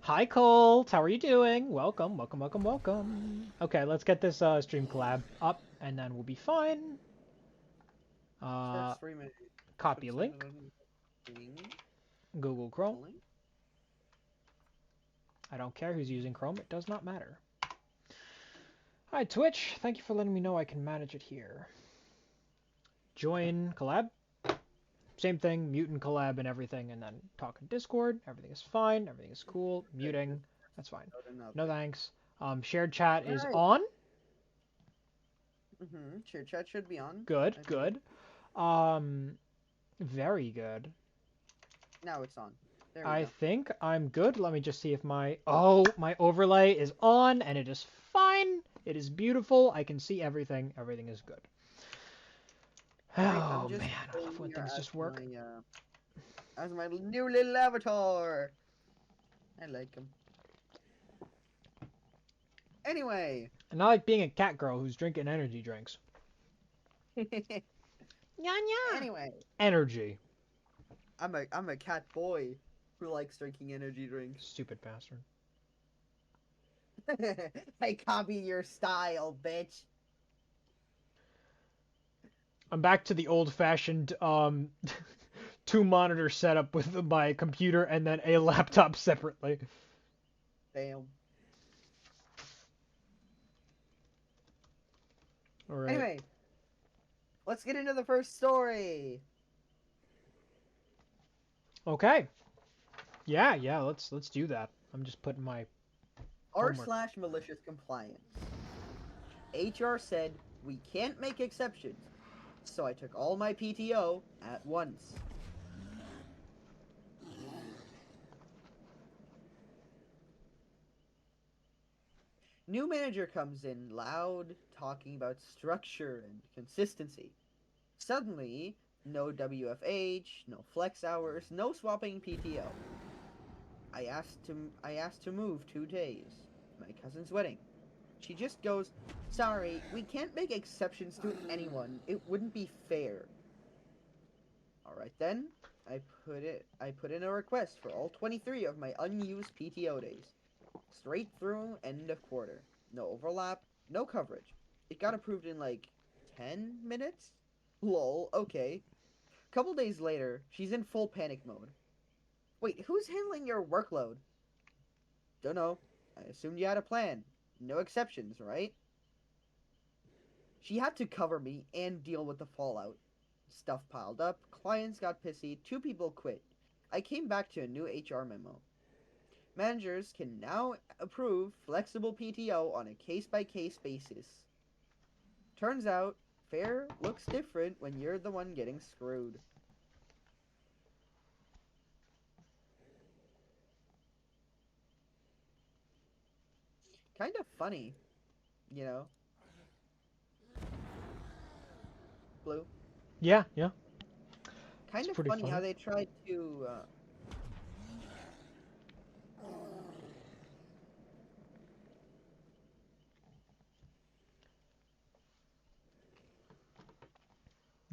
Hi, Colt. How are you doing? Welcome, welcome, welcome, welcome. Okay, let's get this stream collab up, and then we'll be fine. Uh, First 3 minutes. Copy link. Google Chrome. I don't care who's using Chrome. It does not matter. Hi, Twitch. Thank you for letting me know I can manage it here. Join collab. Same thing, mute and collab and everything, and then talk in Discord. Everything is fine. Everything is cool. Muting. That's fine. No thanks. Shared chat is on. Shared chat should be on. Good, good. Very good. Now it's on. There we I go. think I'm good. Let me just see if my overlay is on, and it is fine. It is beautiful. I can see everything. Everything is good. Oh man, I love when things just work. As my new little avatar. I like him. Anyway. And I like being a cat girl who's drinking energy drinks. Anyway. Energy. I'm a cat boy who likes drinking energy drinks. Stupid bastard. I copy your style, bitch. I'm back to the old-fashioned 2-monitor setup with my computer and then a laptop separately. Damn. All right. Anyway, let's get into the first story. Okay. Yeah, let's do that. I'm just putting my r/malicious compliance. HR said we can't make exceptions, so I took all my PTO at once. New manager comes in loud, talking about structure and consistency. Suddenly, no WFH, no flex hours, no swapping PTO. I asked to move 2 days. My cousin's wedding. She just goes, "Sorry, we can't make exceptions to anyone. It wouldn't be fair." Alright then, I put in a request for all 23 of my unused PTO days. Straight through end of quarter. No overlap, no coverage. It got approved in like 10 minutes? Lol, okay. Couple days later, she's in full panic mode. "Wait, who's handling your workload?" "Dunno. I assumed you had a plan. No exceptions, right?" She had to cover me and deal with the fallout. Stuff piled up, clients got pissy, 2 people quit. I came back to a new HR memo. Managers can now approve flexible PTO on a case-by-case basis. Turns out, fair looks different when you're the one getting screwed. Kind of funny, you know. Blue. Yeah. Kind of funny how they tried to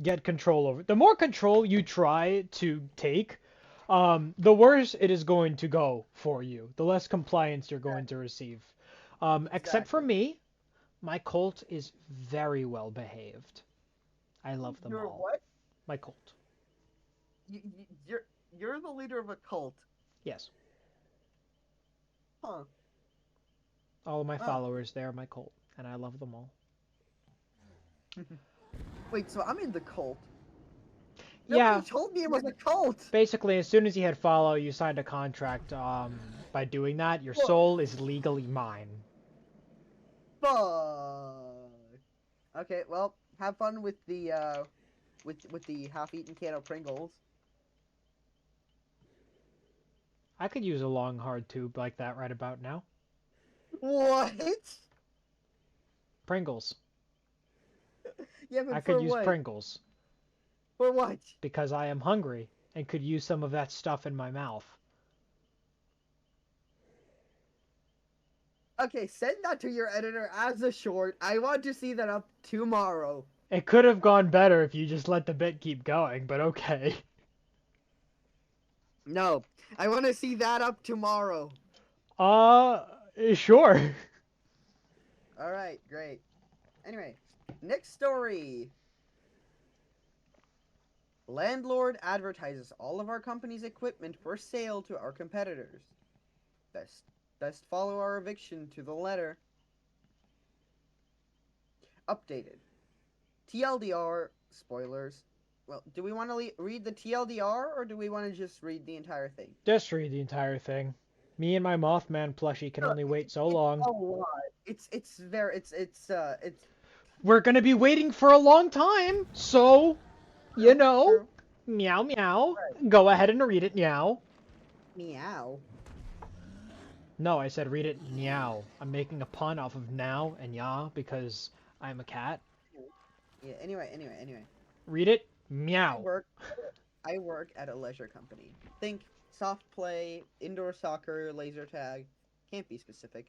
get control over. The more control you try to take, the worse it is going to go for you. The less compliance you're going to receive. Except for me, my cult is very well behaved. I love them all. What? My cult. You're the leader of a cult. Yes. Huh. All of my followers, they are my cult, and I love them all. Wait, so I'm in the cult? Yeah. Nobody told me it was a cult! Basically, as soon as you hit follow, you signed a contract. By doing that, your soul is legally mine. Fuck. Okay, well, have fun with the with the half-eaten can of Pringles. I could use a long hard tube like that right about now. What? Pringles. Yeah, but I could use Pringles. For what? Because I am hungry and could use some of that stuff in my mouth. Okay, send that to your editor as a short. I want to see that up tomorrow. It could have gone better if you just let the bit keep going, but okay. No, I want to see that up tomorrow. Sure. Alright, great. Anyway, next story. Landlord advertises all of our company's equipment for sale to our competitors. Best follow our eviction to the letter. Updated. TLDR, spoilers. Well, do we want to read the TLDR or do we want to just read the entire thing? Just read the entire thing. Me and my Mothman plushie can only wait so It's long. a lot. It's very it's We're gonna be waiting for a long time, so you true, know, true. meow meow. Right. Go ahead and read it, meow. Meow. No, I said read it, meow. I'm making a pun off of now and ya because I'm a cat. Yeah, anyway. Read it, I meow. work I work at a leisure company. Think soft play, indoor soccer, laser tag. Can't be specific.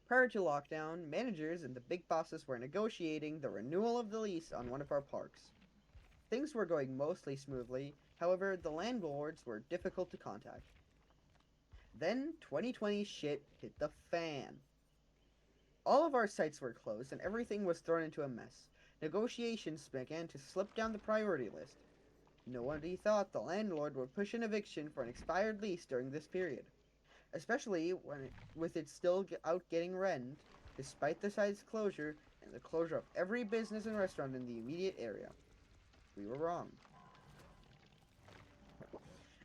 Prior to lockdown, managers and the big bosses were negotiating the renewal of the lease on one of our parks. Things were going mostly smoothly, however, the landlords were difficult to contact. Then 2020 shit hit the fan. All of our sites were closed and everything was thrown into a mess. Negotiations began to slip down the priority list. Nobody thought the landlord would push an eviction for an expired lease during this period, especially with it still out getting rent, despite the site's closure and the closure of every business and restaurant in the immediate area. We were wrong.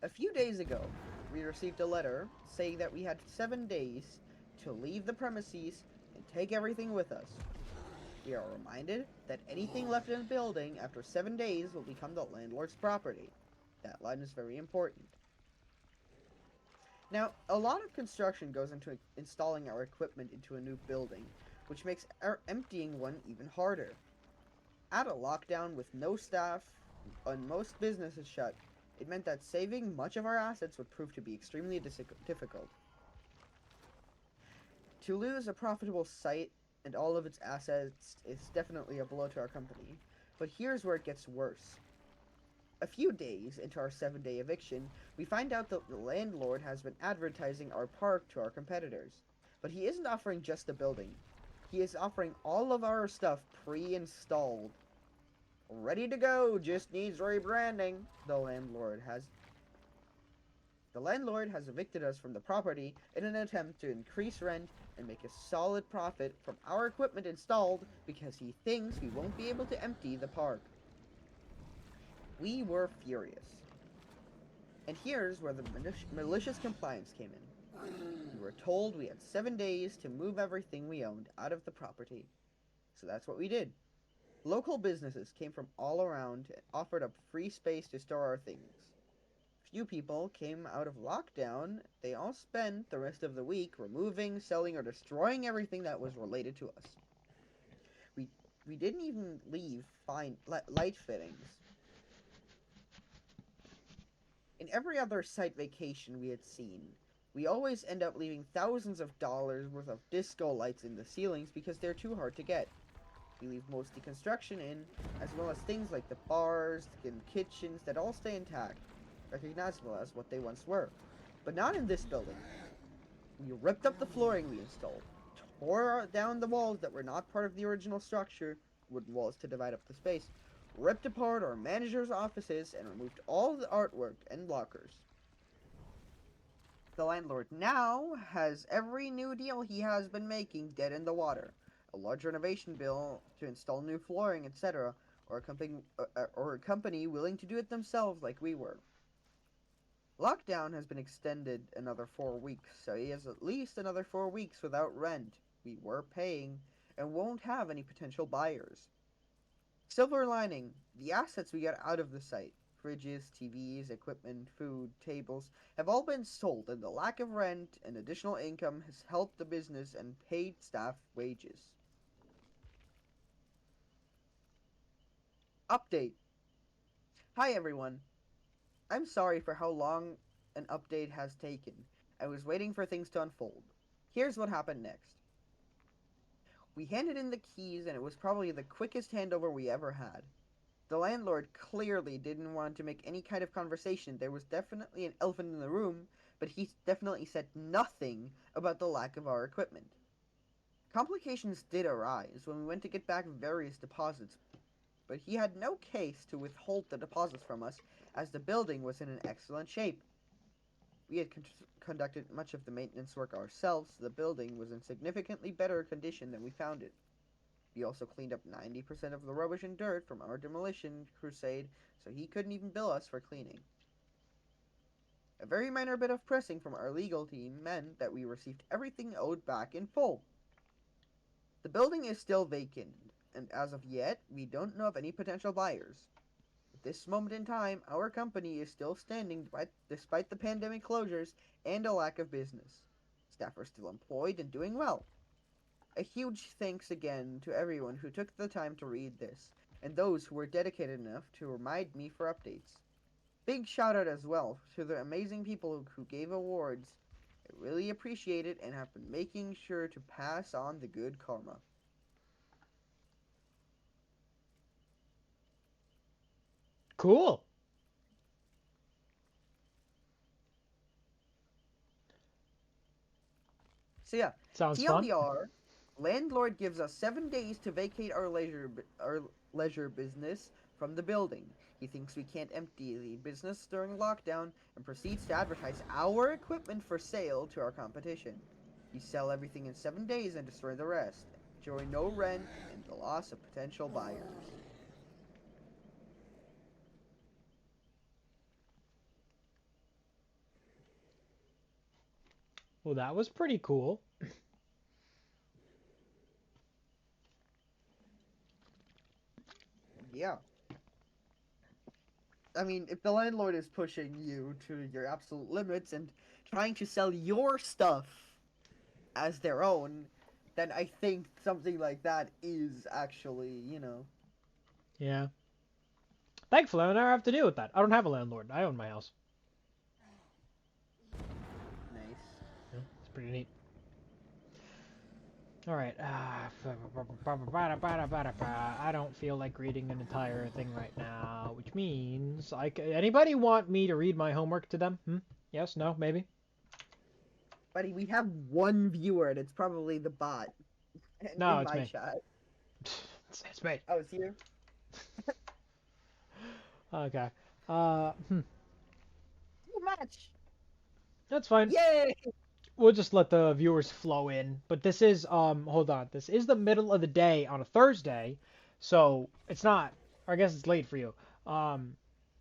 A few days ago, we received a letter saying that we had 7 days to leave the premises and take everything with us. We are reminded that anything left in the building after 7 days will become the landlord's property. That line is very important. Now, a lot of construction goes into installing our equipment into a new building, which makes our emptying one even harder. Add a lockdown with no staff and most businesses shut, it meant that saving much of our assets would prove to be extremely difficult. To lose a profitable site and all of its assets is definitely a blow to our company, but here's where it gets worse. A few days into our 7-day eviction, we find out that the landlord has been advertising our park to our competitors. But he isn't offering just the building. He is offering all of our stuff pre-installed. Ready to go, just needs rebranding, the landlord has. The landlord has evicted us from the property in an attempt to increase rent and make a solid profit from our equipment installed because he thinks we won't be able to empty the park. We were furious. And here's where the malicious compliance came in. We were told we had 7 days to move everything we owned out of the property. So that's what we did. Local businesses came from all around and offered up free space to store our things. Few people came out of lockdown. They all spent the rest of the week removing, selling, or destroying everything that was related to us. We didn't even leave light fittings. In every other site vacation we had seen, we always end up leaving thousands of dollars worth of disco lights in the ceilings because they're too hard to get. We leave mostly construction in, as well as things like the bars and kitchens that all stay intact, recognizable as what they once were. But not in this building. We ripped up the flooring we installed, tore down the walls that were not part of the original structure, wooden walls to divide up the space, ripped apart our manager's offices, and removed all the artwork and lockers. The landlord now has every new deal he has been making dead in the water. A large renovation bill to install new flooring, etc., or a company willing to do it themselves like we were. Lockdown has been extended another 4 weeks, so he has at least another 4 weeks without rent. We were paying, and won't have any potential buyers. Silver lining, the assets we got out of the site, fridges, TVs, equipment, food, tables, have all been sold, and the lack of rent and additional income has helped the business and paid staff wages. Update. Hi everyone. I'm sorry for how long an update has taken. I was waiting for things to unfold. Here's what happened next. We handed in the keys and it was probably the quickest handover we ever had. The landlord clearly didn't want to make any kind of conversation. There was definitely an elephant in the room, but he definitely said nothing about the lack of our equipment. Complications did arise when we went to get back various deposits, but he had no case to withhold the deposits from us, as the building was in an excellent shape. We had conducted much of the maintenance work ourselves, so the building was in significantly better condition than we found it. We also cleaned up 90% of the rubbish and dirt from our demolition crusade, so he couldn't even bill us for cleaning. A very minor bit of pressing from our legal team meant that we received everything owed back in full. The building is still vacant, and as of yet, we don't know of any potential buyers. At this moment in time, our company is still standing despite the pandemic closures and a lack of business. Staff are still employed and doing well. A huge thanks again to everyone who took the time to read this, and those who were dedicated enough to remind me for updates. Big shout out as well to the amazing people who gave awards. I really appreciate it and have been making sure to pass on the good karma. Cool. So yeah, Sounds fun. TLDR, landlord gives us 7 days to vacate our leisure business from the building. He thinks we can't empty the business during lockdown and proceeds to advertise our equipment for sale to our competition. We sell everything in 7 days and destroy the rest. Enjoy no rent and the loss of potential buyers. Well, that was pretty cool. Yeah. I mean, if the landlord is pushing you to your absolute limits and trying to sell your stuff as their own, then I think something like that is actually, Yeah. Thankfully, I never have to deal with that. I don't have a landlord. I own my house. nice. Yeah, it's pretty neat. All right. I don't feel like reading an entire thing right now, which means anybody want me to read my homework to them? Yes? No? Maybe? Buddy, we have one viewer, and it's probably the bot No, in it's my me. chat. It's me. Oh, it's you? Okay. Too much! That's fine. Yay! We'll just let the viewers flow in. But this is hold on. This is the middle of the day on a Thursday, so it's not, or I guess it's late for you.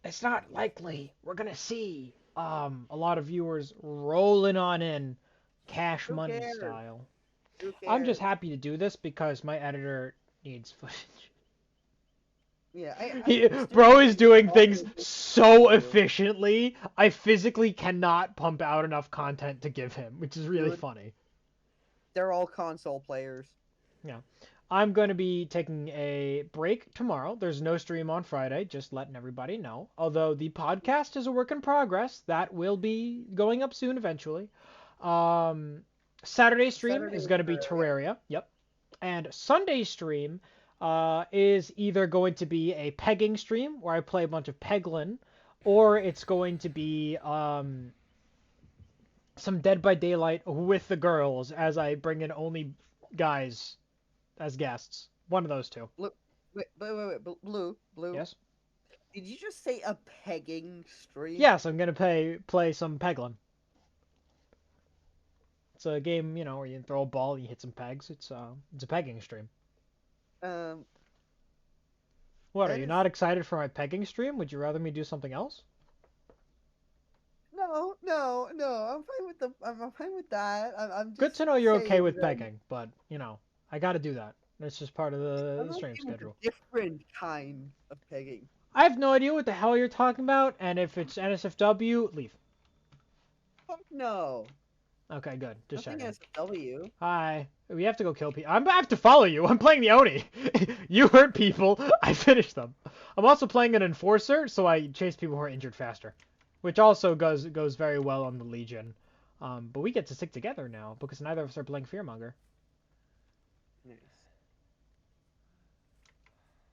It's not likely we're gonna see a lot of viewers rolling on in cash Who money cares? style. Who I'm just cares? happy to do this because my editor needs footage. Yeah, Bro is doing things always so do. efficiently, I physically cannot pump out enough content to give him, which is really Dude, funny. they're all console players. Yeah. I'm going to be taking a break tomorrow. There's no stream on Friday, just letting everybody know. Although the podcast is a work in progress, that will be going up soon eventually. Um, Saturday stream Saturday is is going to be Terraria. Terraria. Yep. And Sunday stream is either going to be a pegging stream where I play a bunch of Peglin, or it's going to be some Dead by Daylight with the girls as I bring in only guys as guests. One of those two. Blue. Yes. Did you just say a pegging stream? Yes, I'm gonna play some Peglin. It's a game, where you throw a ball and you hit some pegs. It's a pegging stream. Um, What, are that you is not excited for my pegging stream? Would you rather me do something else? no. I'm fine with that. I'm Good just to know you're okay saying with that pegging, but I gotta do that. It's just part of I'm the stream okay with a schedule. different kind of pegging. I have no idea what the hell you're talking about, and if it's NSFW, leave. Fuck no. Okay, good. Just Nothing checking. SW. Hi. We have to go kill people. I have to follow you. I'm playing the Oni. You hurt people. I finish them. I'm also playing an Enforcer, so I chase people who are injured faster. Which also goes very well on the Legion. But we get to stick together now, because neither of us are playing Fearmonger. Nice.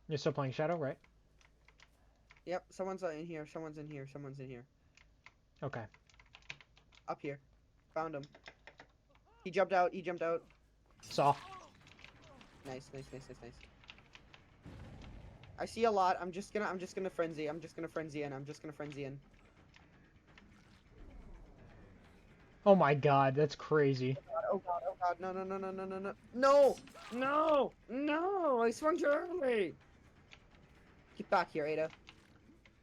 You're still playing Shadow, right? Yep, someone's in here. Someone's in here. Okay. Up here. Found him. He jumped out. He jumped out. Saw. Nice. I see a lot. I'm just gonna frenzy. I'm just gonna frenzy in. Oh my god, that's crazy. Oh god. No! I swung too early. Get back here, Ada.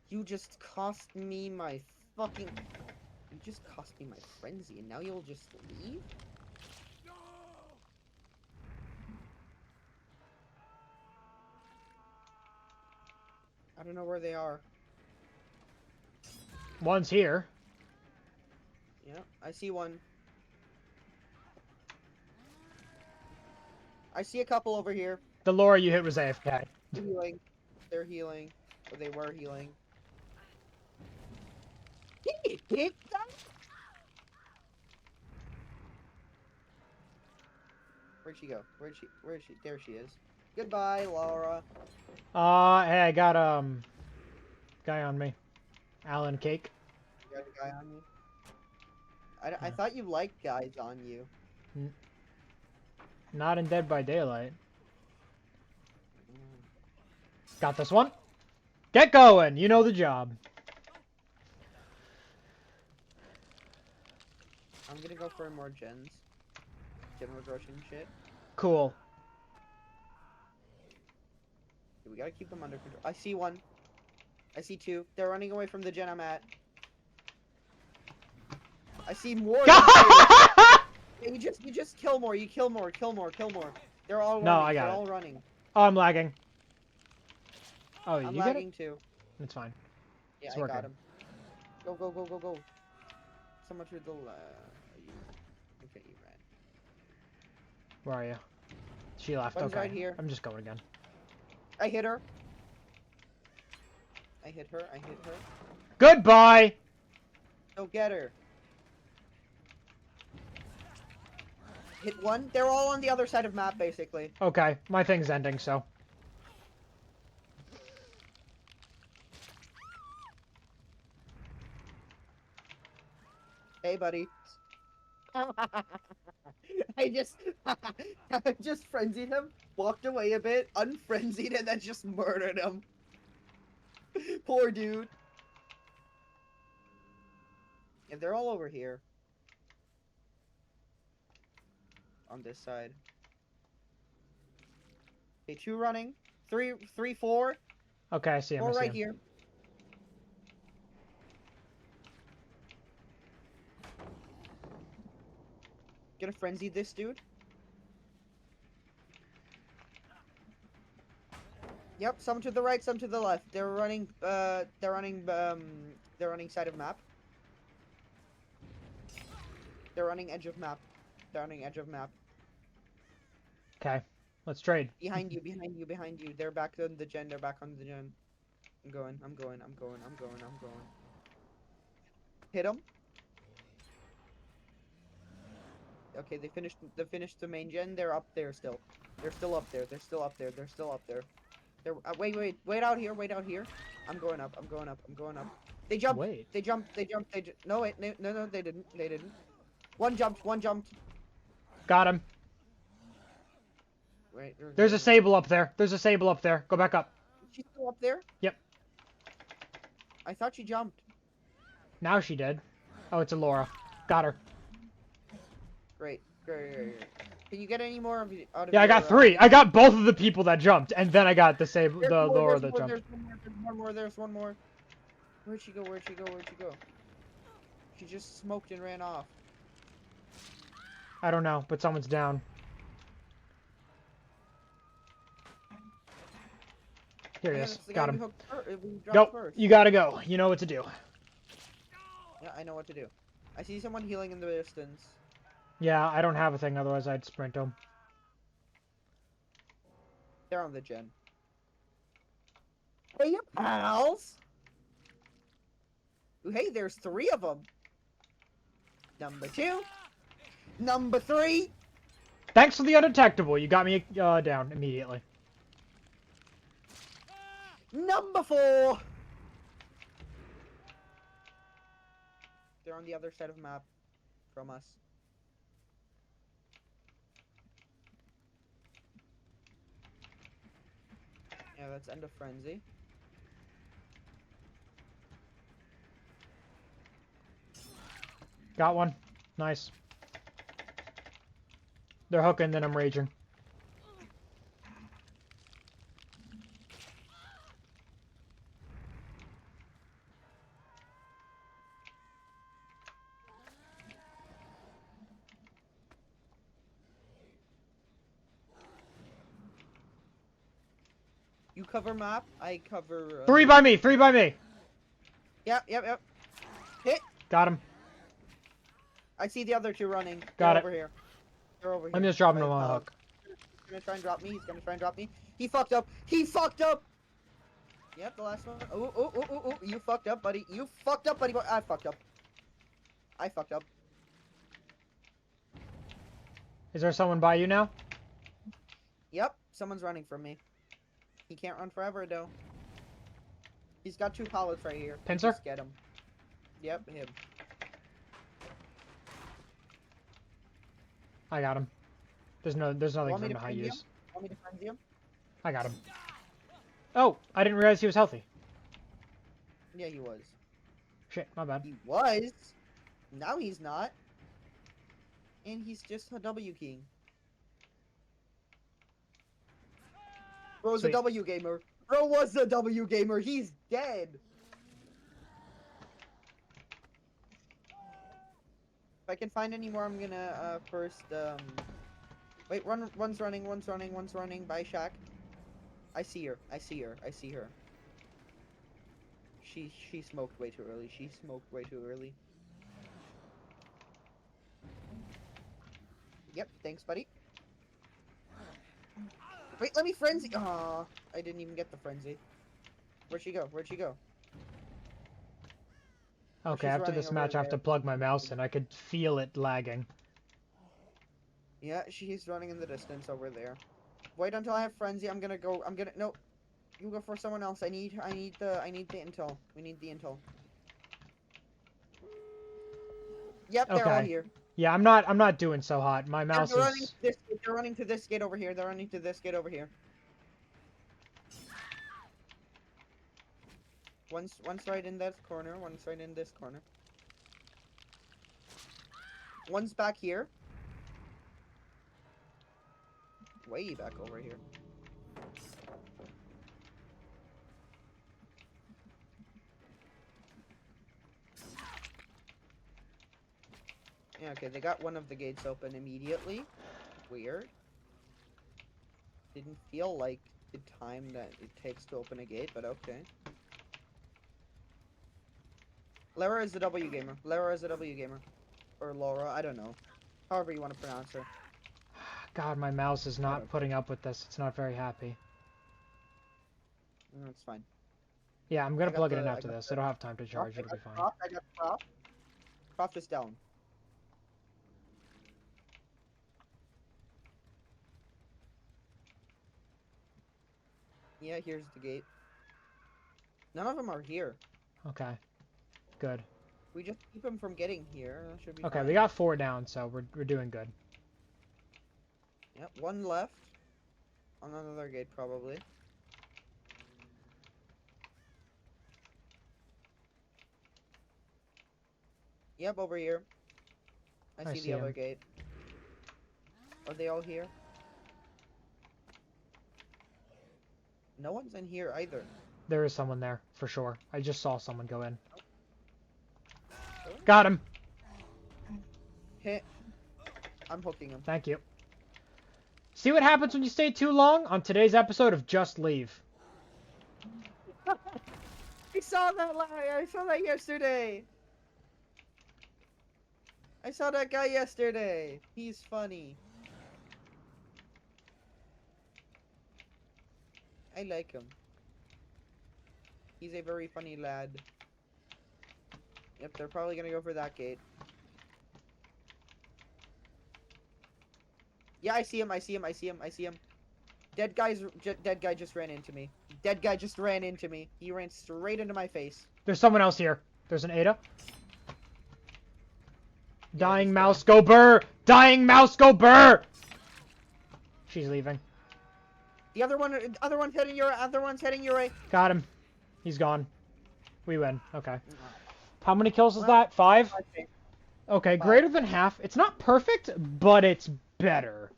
You just cost me my fucking... You just cost me my frenzy, and now you'll just leave? I don't know where they are. One's here. Yeah, I see one. I see a couple over here. The Laura you hit was AFK. They're healing. They're healing. Or they were healing. He hit them? Where'd she go? Where'd she? There she is. Goodbye, Laura. Hey, I got, guy on me. Alan Cake. You got a guy on you? I thought you liked guys on you. Not in Dead by Daylight. Got this one. Get going! You know the job. I'm gonna go for more gens. Gen regression shit. Cool. Okay, we gotta keep them under control. I see one. I see two. They're running away from the gen I'm at. I see more. You just kill more. You kill more. They're all running. No, I got They're it. all running. Oh, I'm lagging. Oh, I'm you get lagging it? too. It's fine. Yeah, It's I working. got him. Go. Someone to the left. Okay, you ran. Where are you? She left. One's Okay. right here. I'm just going again. I hit her. I hit her. Goodbye! Go get her. Hit one. They're all on the other side of map, basically. Okay, my thing's ending, so. Hey, buddy. I just frenzied him, walked away a bit, unfrenzied, and then just murdered him. Poor dude. Yeah, they're all over here. On this side. Okay, two running. Three, four. Okay, I see him. Four I see right him. here. Gonna frenzy this dude. Yep, some to the right, some to the left. They're running side of map. They're running edge of map. Okay, let's trade. Behind you. They're back on the gen. I'm going. Hit them. Okay, they finished the main gen. They're up there still. They're still up there. Wait out here. I'm going up. They jumped. Wait. No, wait. No, they didn't. One jumped. Got him. Wait. There's a Sable up there. Go back up. She's still up there? Yep. I thought she jumped. Now she did. Oh, it's a Laura. Got her. Great. Can you get any more of out of Yeah, I got three. I got both of the people that jumped, and then I got the Laura that jumped. There's one more. Where'd she go? She just smoked and ran off. I don't know, but someone's down. Here he is. Got him. Go. You gotta go. You know what to do. Yeah, I know what to do. I see someone healing in the distance. Yeah, I don't have a thing, otherwise I'd sprint him. They're on the gen. Hey, you pals! Ooh, hey, there's three of them. Number two. Number three. Thanks for the undetectable. You got me down immediately. Number four. They're on the other side of the map. from us. Yeah, let's end a frenzy. Got one. Nice. They're hooking, then I'm raging. You cover map, I cover... Three by me! Three by me! Yep. Hit! Got him. I see the other two running. Got They're it. over here. They're over here. I'm just dropping him on a hook. He's gonna try and drop me. He's gonna try and drop me. He fucked up. He fucked up! Yep, the last one. Oh. You fucked up, buddy. You fucked up, buddy. I fucked up. I fucked up. Is there someone by you now? Yep, someone's running from me. He can't run forever, though. He's got two pallets right here. Pincer? Just get him. Yep, him. I got him. There's nothing Want for me him to to frenzy him? use. Want me to frenzy him? I got him. Oh, I didn't realize he was healthy. Yeah, he was. Shit, my bad. He was. Now he's not. And he's just a W king. Bro's a Sweet. W gamer. Bro was a W gamer. He's dead. If I can find any more, I'm gonna first wait. One's running by Shack. I see her. She smoked way too early. Yep, thanks, buddy. Wait, let me frenzy. Aw, I didn't even get the frenzy. Where'd she go? Okay, She's after running this over match, I have to there. plug my mouse in. I could feel it lagging. Yeah, she's running in the distance over there. Wait until I have frenzy. No. You go for someone else. I need the intel. We need the intel. Yep, they're all Okay. here. Yeah, I'm not doing so hot. My mouse They're running is... to this gate. They're running to this gate over here. One's right in that corner. One's right in this corner. One's back here. Way back over here. Yeah, okay, they got one of the gates open immediately. Weird. Didn't feel like the time that it takes to open a gate, but okay. Lara is a W gamer. Or Laura, I don't know. However you want to pronounce her. God, my mouse is not putting up with this. It's not very happy. No, it's fine. Yeah, I'm gonna plug it in after this. I don't have time to charge. It'll be fine. I got Croft. Croft is down. Yeah, here's the gate. None of them are here. Okay. Good. We just keep them from getting here. That should be Okay, fine. we got 4 down, so we're doing good. Yep, one left. On another gate, probably. Yep, over here. I see the other gate. Are they all here? No one's in here either. There is someone there, for sure. I just saw someone go in. Got him! Hit. I'm hooking him. Thank you. See what happens when you stay too long on today's episode of Just Leave. I saw that I saw that yesterday. I saw that guy yesterday. He's funny. I like him. He's a very funny lad. Yep, they're probably gonna go for that gate. Yeah, I see him. Dead guy just ran into me. He ran straight into my face. There's someone else here. There's an Ada. Dying just mouse, go burr! Dying mouse, go burr! She's leaving. The other one's heading your way. Got him. He's gone. We win. Okay. How many kills is that? 5? Okay, greater than half. It's not perfect, but it's better.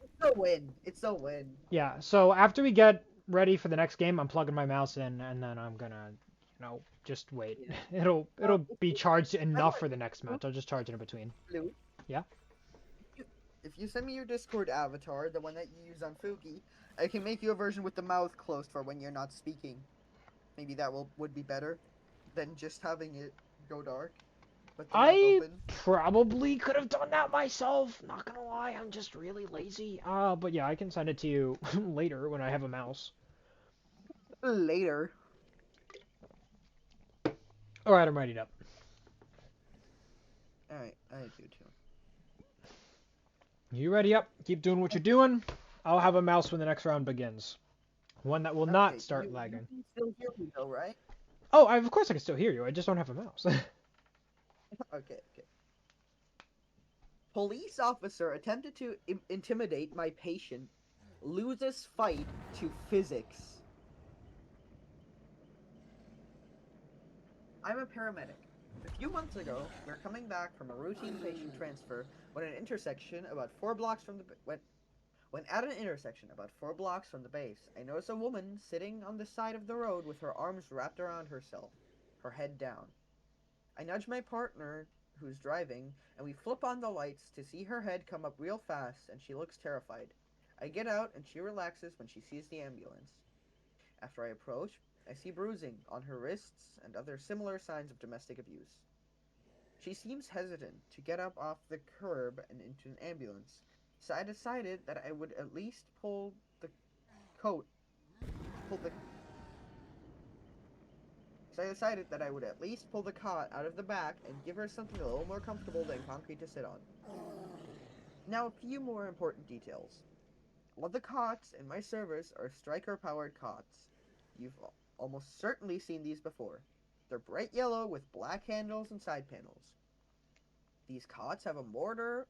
It's a win. It's a win. Yeah, so after we get ready for the next game, I'm plugging my mouse in, and then I'm gonna, just wait. Yeah. It'll be charged enough for the next match. I'll just charge it in between. Blue. Yeah? If you send me your Discord avatar, the one that you use on Fuki, I can make you a version with the mouth closed for when you're not speaking. Maybe that would be better than just having it go dark. But the mouth I open. probably could have done that myself. Not gonna lie, I'm just really lazy. But yeah, I can send it to you later when I have a mouse. Later. Alright, I'm ready up. Alright, I do too. You ready up? Keep doing what you're doing. I'll have a mouse when the next round begins. One that will not start lagging. You can still hear me though, right? Oh, of course I can still hear you. I just don't have a mouse. Okay. Police officer attempted to intimidate my patient. Loses fight to physics. I'm a paramedic. A few months ago, we were coming back from a routine patient transfer when at an intersection about 4 blocks from the when at an intersection about 4 blocks from the base, I noticed a woman sitting on the side of the road with her arms wrapped around herself, her head down. I nudge my partner, who's driving, and we flip on the lights to see her head come up real fast, and she looks terrified. I get out, and she relaxes when she sees the ambulance. After I approach, I see bruising on her wrists and other similar signs of domestic abuse. She seems hesitant to get up off the curb and into an ambulance, so I decided that I would at least pull the cot out of the back and give her something a little more comfortable than concrete to sit on. Now, a few more important details. All the cots in my service are striker-powered cots. You've almost certainly seen these before. They're bright yellow with black handles and side panels. These cots have a motor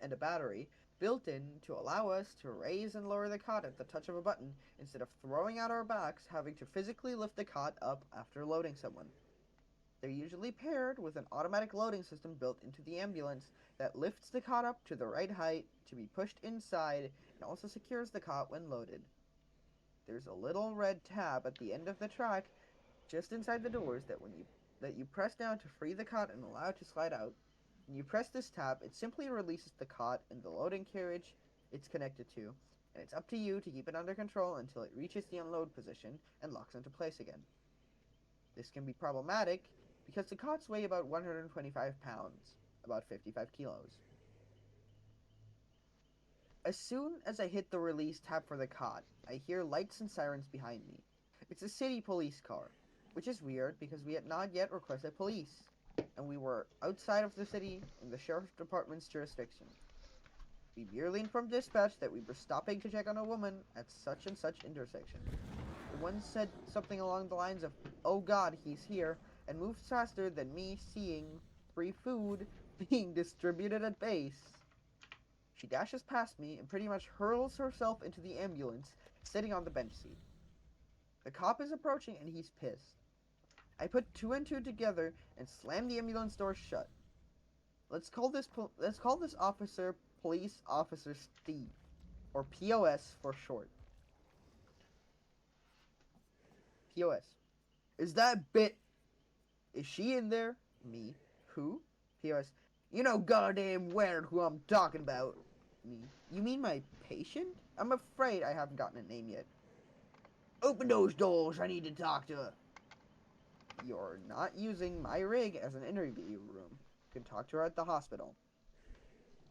and a battery built in to allow us to raise and lower the cot at the touch of a button instead of throwing out our backs, having to physically lift the cot up after loading someone. They're usually paired with an automatic loading system built into the ambulance that lifts the cot up to the right height to be pushed inside and also secures the cot when loaded. There's a little red tab at the end of the track just inside the doors that you press down to free the cot and allow it to slide out. When you press this tab, it simply releases the cot and the loading carriage it's connected to, and it's up to you to keep it under control until it reaches the unload position and locks into place again. This can be problematic because the cots weigh about 125 pounds, about 55 kilos. As soon as I hit the release tab for the cot, I hear lights and sirens behind me. It's a city police car, which is weird because we had not yet requested police, and we were outside of the city in the sheriff's department's jurisdiction. We merely informed dispatch that we were stopping to check on a woman at such and such intersection. The one said something along the lines of, "Oh God, he's here," and moved faster than me seeing free food being distributed at base. She dashes past me and pretty much hurls herself into the ambulance, sitting on the bench seat. The cop is approaching and he's pissed. I put 2 and 2 together and slam the ambulance door shut. Let's call this officer Police Officer Steve, or POS for short. POS. Is she in there? Me. Who? POS. You know goddamn well who I'm talking about. Me. You mean my patient? I'm afraid I haven't gotten a name yet. Open those doors, I need to talk to her. You're not using my rig as an interview room. You can talk to her at the hospital.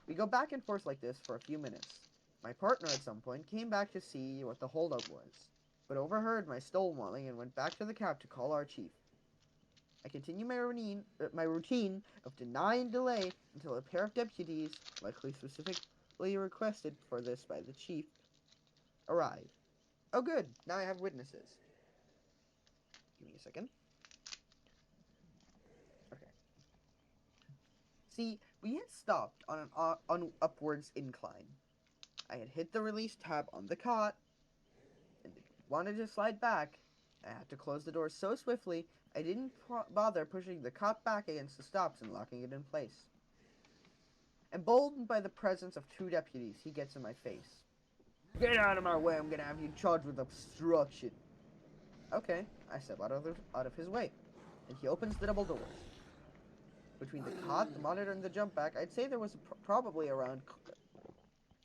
We go back and forth like this for a few minutes. My partner at some point came back to see what the holdup was, but overheard my stonewalling and went back to the cab to call our chief. I continue my routine of denying delay until a pair of deputies, likely specifically requested for this by the chief, arrive. Oh good, now I have witnesses. Give me a second. Okay. See, we had stopped on an upwards incline. I had hit the release tab on the cot, and it wanted to slide back. I had to close the door so swiftly, I didn't bother pushing the cot back against the stops and locking it in place. Emboldened by the presence of 2 deputies, he gets in my face. Get out of my way, I'm gonna have you charged with obstruction. Okay, I step out of his way, and he opens the double doors. Between the cot, the monitor, and the jump back, I'd say there was probably around...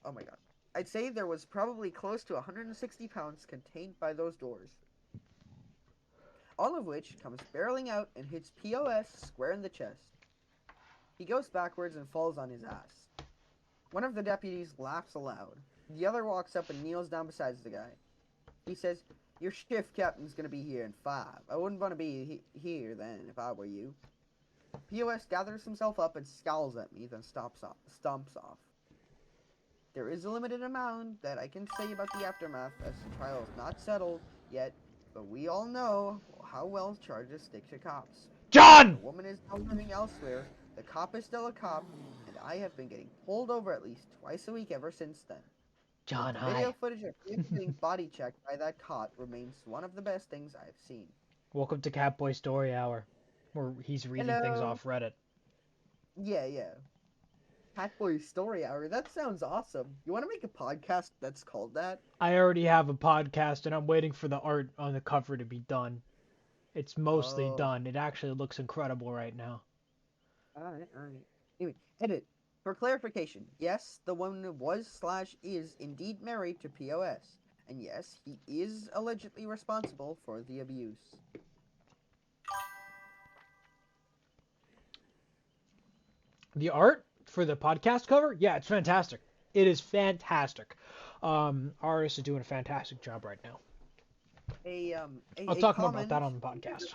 Oh my god. I'd say there was probably close to 160 pounds contained by those doors. All of which comes barreling out and hits POS square in the chest. He goes backwards and falls on his ass. One of the deputies laughs aloud. The other walks up and kneels down beside the guy. He says, "Your shift captain's gonna be here in 5. I wouldn't want to be here then if I were you." POS gathers himself up and scowls at me, then stomps off. There is a limited amount that I can say about the aftermath, as the trial is not settled yet, but we all know how well charges stick to cops. John! The woman is now living elsewhere, the cop is still a cop, and I have been getting pulled over at least twice a week ever since then. John, The hi. video footage of him getting body checked by that cop remains one of the best things I've seen. Welcome to Catboy Story Hour, where he's reading things Hello. off Reddit. Yeah. Catboy Story Hour, that sounds awesome. You want to make a podcast that's called that? I already have a podcast, and I'm waiting for the art on the cover to be done. It's mostly done. It actually looks incredible right now. Alright. Anyway, edit. For clarification, yes, the woman was/is indeed married to POS. And yes, he is allegedly responsible for the abuse. The art for the podcast cover? Yeah, it's fantastic. It is fantastic. Artist is doing a fantastic job right now. I'll talk more about that on the podcast.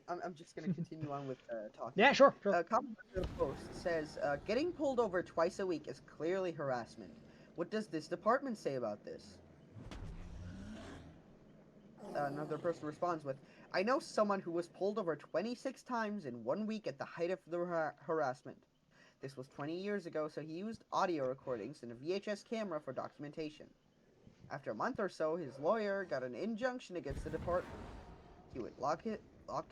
I'm just going to continue on with talking. Yeah, sure. A comment on the post says, getting pulled over twice a week is clearly harassment. What does this department say about this? Another person responds with, I know someone who was pulled over 26 times in 1 week at the height of the harassment. This was 20 years ago, so he used audio recordings and a VHS camera for documentation. After a month or so, his lawyer got an injunction against the department. He would lock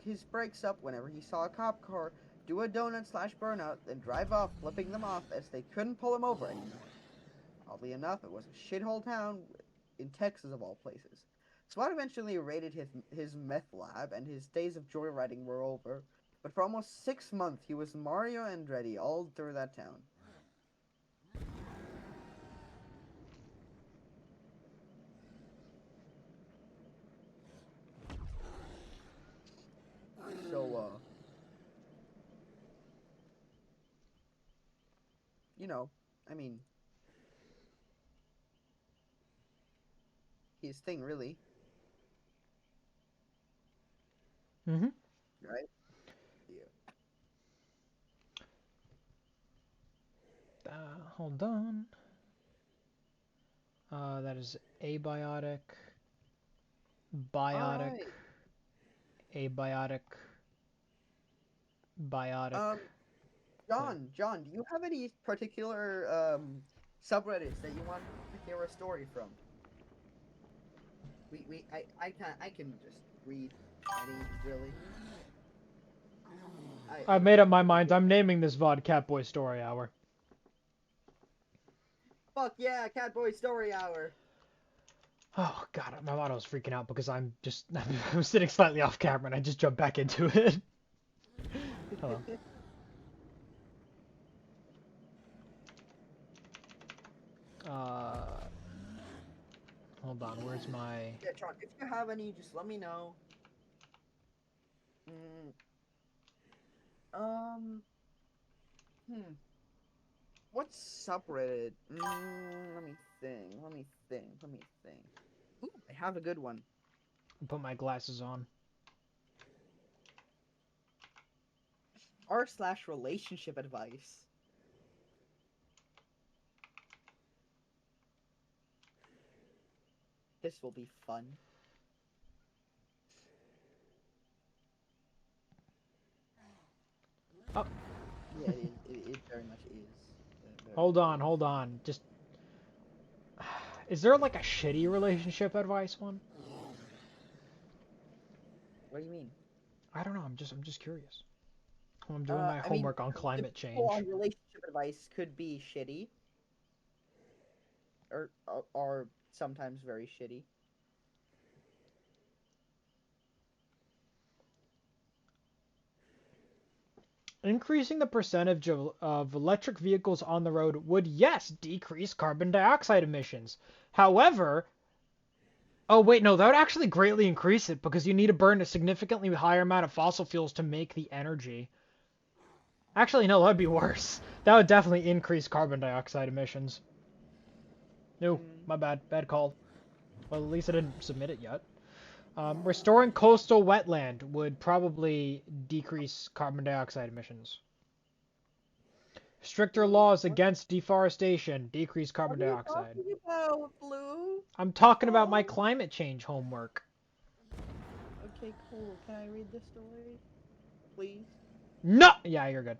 his brakes up whenever he saw a cop car, do a donut/burnout, then drive off, flipping them off as they couldn't pull him over anymore. Oddly enough, it was a shithole town in Texas of all places. SWAT eventually raided his meth lab, and his days of joyriding were over. But for almost 6 months, he was Mario Andretti all through that town. So, you know, I mean, his thing, really. Mm-hmm. Right? Yeah. Hold on. That is abiotic, biotic, Right. abiotic, biotic. John, do you have any particular subreddits that you want to hear a story from? I can just read any, really. I've made up my mind. I'm naming this VOD Catboy Story Hour. Fuck yeah, Catboy Story Hour. Oh god, my model's freaking out because I'm sitting slightly off camera and I just jumped back into it. Hello. Hold on, where's my... Yeah, John, if you have any, just let me know. What's subreddit? Let me think. Ooh, I have a good one. I'll put my glasses on. r/relationship advice. This will be fun. Oh. Yeah, it very much is. Very Hold much on, is. hold on. Just is there like a shitty relationship advice one? What do you mean? I don't know. I'm just curious. I'm doing my I mean, homework on the climate people change. on relationship advice could be shitty, or sometimes very shitty. Increasing the percentage of electric vehicles on the road would, yes, decrease carbon dioxide emissions. However, oh wait, no, that would actually greatly increase it because you need to burn a significantly higher amount of fossil fuels to make the energy. Actually, no, that'd be worse. That would definitely increase carbon dioxide emissions. No, Mm, my bad. Bad call. Well, at least I didn't submit it yet. Restoring coastal wetland would probably decrease carbon dioxide emissions. Stricter laws what against deforestation decrease what carbon are you dioxide. talking about, Blue? I'm talking about my Oh, climate change homework. okay, cool. Can I read the story, please? No! Yeah, you're good.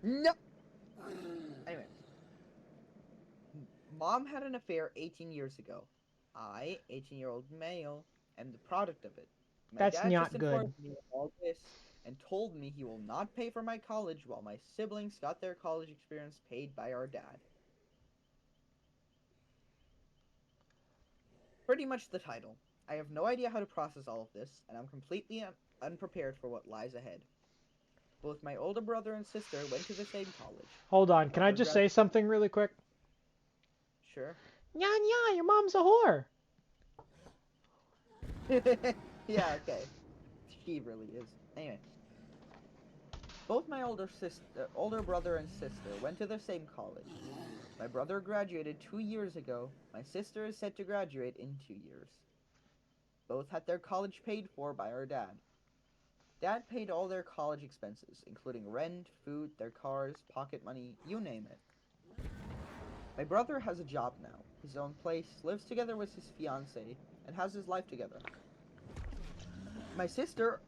No. Anyway, Mom had an affair 18 years ago. I, 18-year-old male, am the product of it. My That's dad just not informed good. me of all this and told me he will not pay for my college while my siblings got their college experience paid by our dad. Pretty much the title. I have no idea how to process all of this, and I'm completely unprepared for what lies ahead. Both my older brother and sister went to the same college. Hold on, can I Brother just say something really quick? Sure. Yeah, yeah, your mom's a whore. Yeah, okay. She really is. Anyway, both my older brother and sister went to the same college. My brother graduated 2 years ago. My sister is set to graduate in 2 years. Both had their college paid for by our dad. Dad paid all their college expenses, including rent, food, their cars, pocket money, you name it. My brother has a job now, his own place, lives together with his fiancée, and has his life together. My sister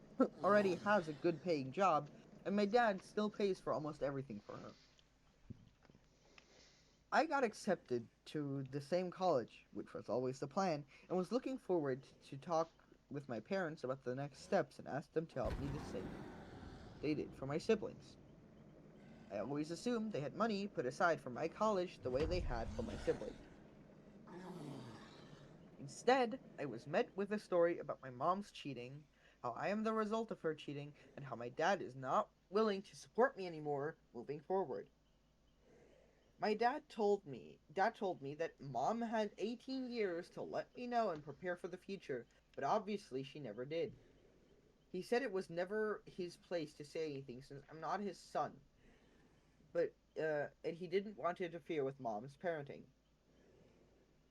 already has a good paying job, and my dad still pays for almost everything for her. I got accepted to the same college, which was always the plan, and was looking forward to talk with my parents about the next steps and ask them to help me the same they did for my siblings. I always assumed they had money put aside for my college the way they had for my siblings. Instead, I was met with a story about my mom's cheating, how I am the result of her cheating, and how my dad is not willing to support me anymore moving forward. My dad told me that mom had 18 years to let me know and prepare for the future, but obviously she never did. He said it was never his place to say anything since I'm not his son, but and he didn't want to interfere with mom's parenting.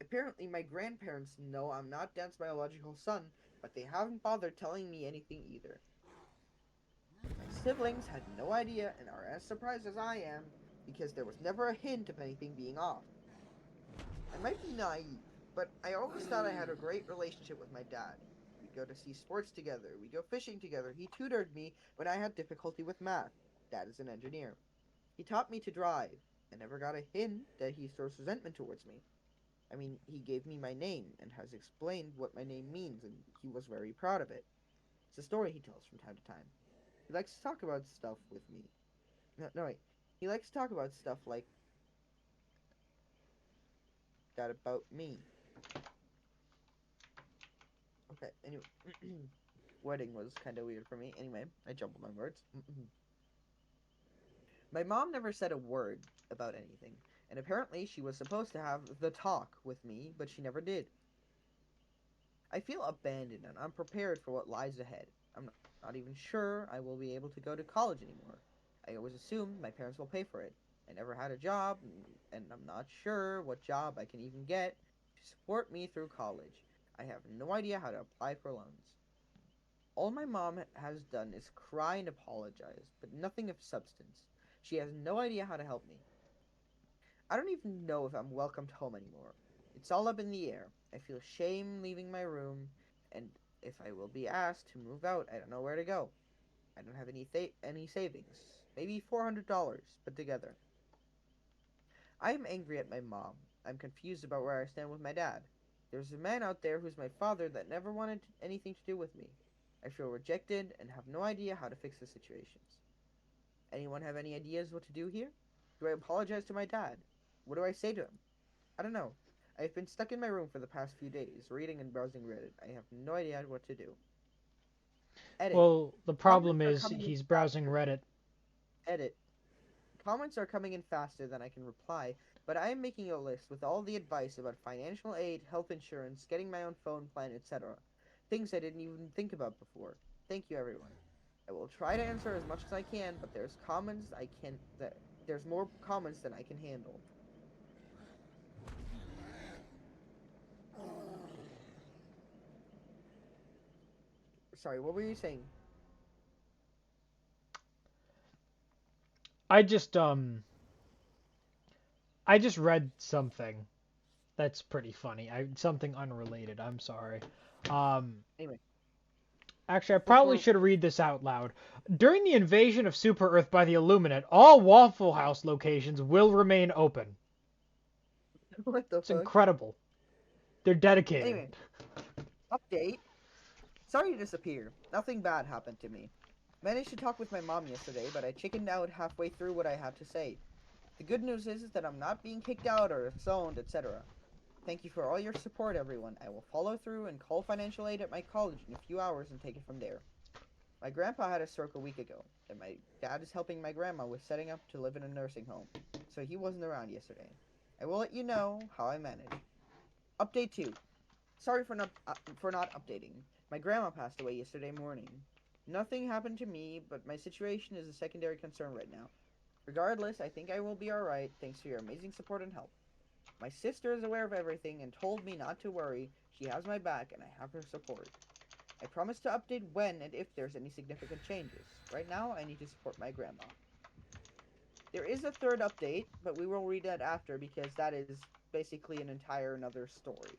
Apparently, my grandparents know I'm not Dad's biological son, but they haven't bothered telling me anything either. My siblings had no idea and are as surprised as I am because there was never a hint of anything being off. I might be naive, but I always thought I had a great relationship with my dad. We'd go to see sports together, we'd go fishing together, he tutored me when I had difficulty with math. Dad is an engineer. He taught me to drive. I never got a hint that he stores resentment towards me. I mean, he gave me my name and has explained what my name means, and he was very proud of it. It's a story he tells from time to time. He likes to talk about stuff with me. No, wait. He likes to talk about stuff like that about me. Okay, anyway. Wedding was kind of weird for me. Anyway, I jumbled my words. My mom never said a word about anything, and apparently she was supposed to have the talk with me, but she never did. I feel abandoned and unprepared for what lies ahead. I'm not even sure I will be able to go to college anymore. I always assumed my parents will pay for it. I never had a job, and I'm not sure what job I can even get to support me through college. I have no idea how to apply for loans. All my mom has done is cry and apologize, but nothing of substance. She has no idea how to help me. I don't even know if I'm welcomed home anymore. It's all up in the air. I feel shame leaving my room, and if I will be asked to move out, I don't know where to go. I don't have any savings. maybe $400 put together. I am angry at my mom. I'm confused about where I stand with my dad. There's a man out there who's my father that never wanted anything to do with me. I feel rejected and have no idea how to fix the situations. Anyone have any ideas what to do here? Do I apologize to my dad? What do I say to him? I don't know. I've been stuck in my room for the past few days, reading and browsing Reddit. I have no idea what to do. Edit. Well, the problem Comments are is coming in he's browsing faster. Reddit. Edit. Comments are coming in faster than I can reply, but I am making a list with all the advice about financial aid, health insurance, getting my own phone plan, etc. Things I didn't even think about before. Thank you, everyone. I will try to answer as much as I can, but there's more comments than I can handle. Sorry, what were you saying? I just read something that's pretty funny. Something unrelated. I'm sorry. Anyway, Actually, I probably should read this out loud. During the invasion of Super Earth by the Illuminate, all Waffle House locations will remain open. what the It's fuck? incredible. They're dedicated. Anyway, update. Sorry to disappear. Nothing bad happened to me. Managed to talk with my mom yesterday, but I chickened out halfway through what I had to say. The good news is that I'm not being kicked out or disowned, etc. Thank you for all your support, everyone. I will follow through and call financial aid at my college in a few hours and take it from there. My grandpa had a stroke a week ago, and my dad is helping my grandma with setting up to live in a nursing home, so he wasn't around yesterday. I will let you know how I manage. Update 2. Sorry for not updating. My grandma passed away yesterday morning. Nothing happened to me, but my situation is a secondary concern right now. Regardless, I think I will be alright thanks to your amazing support and help. My sister is aware of everything and told me not to worry. She has my back and I have her support. I promise to update when and if there's any significant changes. Right now, I need to support my grandma. There is a third update, but we will read that after because that is basically an entire another story.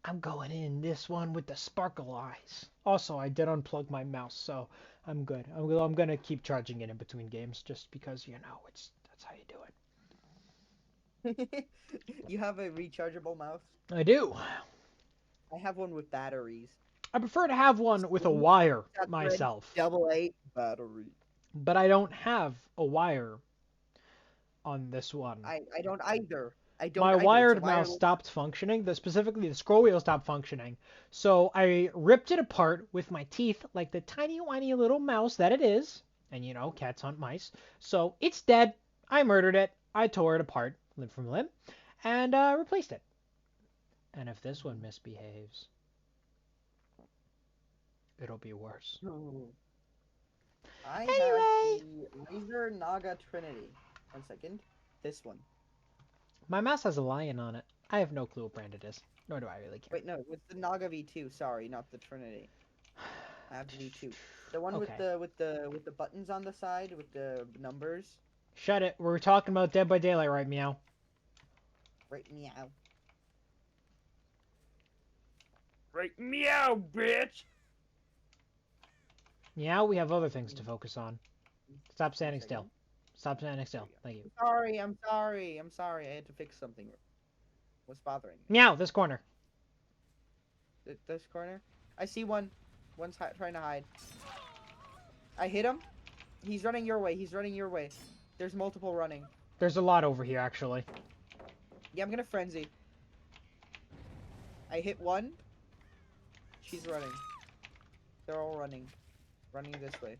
I'm going in this one with the sparkle eyes. Also, I did unplug my mouse, so I'm good. I'm gonna keep charging it in between games, just because that's how you do it. You have a rechargeable mouse? I do. I have one with batteries. I prefer to have one with a wire myself. AA battery. But I don't have a wire on this one. I don't either. My wired mouse stopped functioning. Specifically, the scroll wheel stopped functioning. So I ripped it apart with my teeth, like the tiny, whiny little mouse that it is. And you know, cats hunt mice. So it's dead. I murdered it. I tore it apart, limb from limb, and replaced it. And if this one misbehaves, it'll be worse. I have the Laser Naga Trinity. 1 second. This one. My mouse has a lion on it. I have no clue what brand it is, nor do I really care. Wait, no, it's the Naga V2. Sorry, not the Trinity. I have the V2. The one Okay. with the buttons on the side with the numbers. Shut it. We're talking about Dead by Daylight, right, meow? Right, meow. Right, meow, bitch! Meow, we have other things to focus on. Stop standing still. Stop standing still. Thank you. I'm sorry. I had to fix something. What's bothering me? Meow, this corner. This corner? I see one. One's trying to hide. I hit him. He's running your way. There's multiple running. There's a lot over here, actually. Yeah, I'm gonna frenzy. I hit one. She's running. They're all running. Running this way.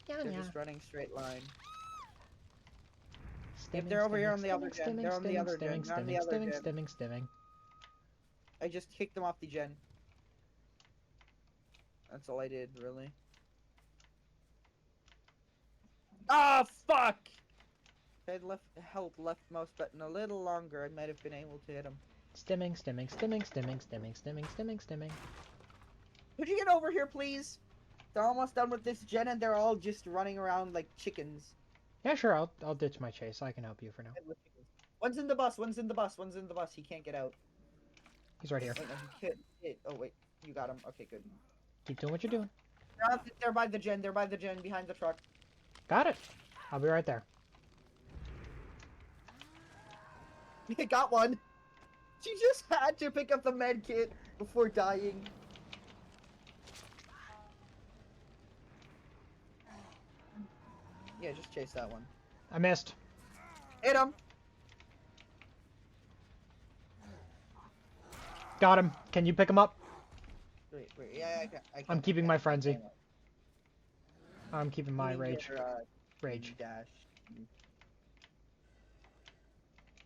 They're just running straight line. Stimming, they're over here on the other gen. They're on the other gen. They're on the other gen. Stimming. I just kicked them off the gen. That's all I did, really. Ah, fuck! If I'd held left mouse button a little longer, I might have been able to hit him. Stimming. Could you get over here, please? They're almost done with this gen and they're all just running around like chickens. Yeah, sure. I'll ditch my chase. I can help you for now. One's in the bus. He can't get out. He's right here. Wait, no, he can't. Oh, wait. You got him. Okay, good. Keep doing what you're doing. They're by the gen. They're by the gen behind the truck. Got it. I'll be right there. Got one. She just had to pick up the med kit before dying. Yeah, just chase that one. I missed. Hit him. Got him. Can you pick him up? Wait, yeah, I can. I'm keeping my frenzy. I'm keeping my rage. Rage. Dash.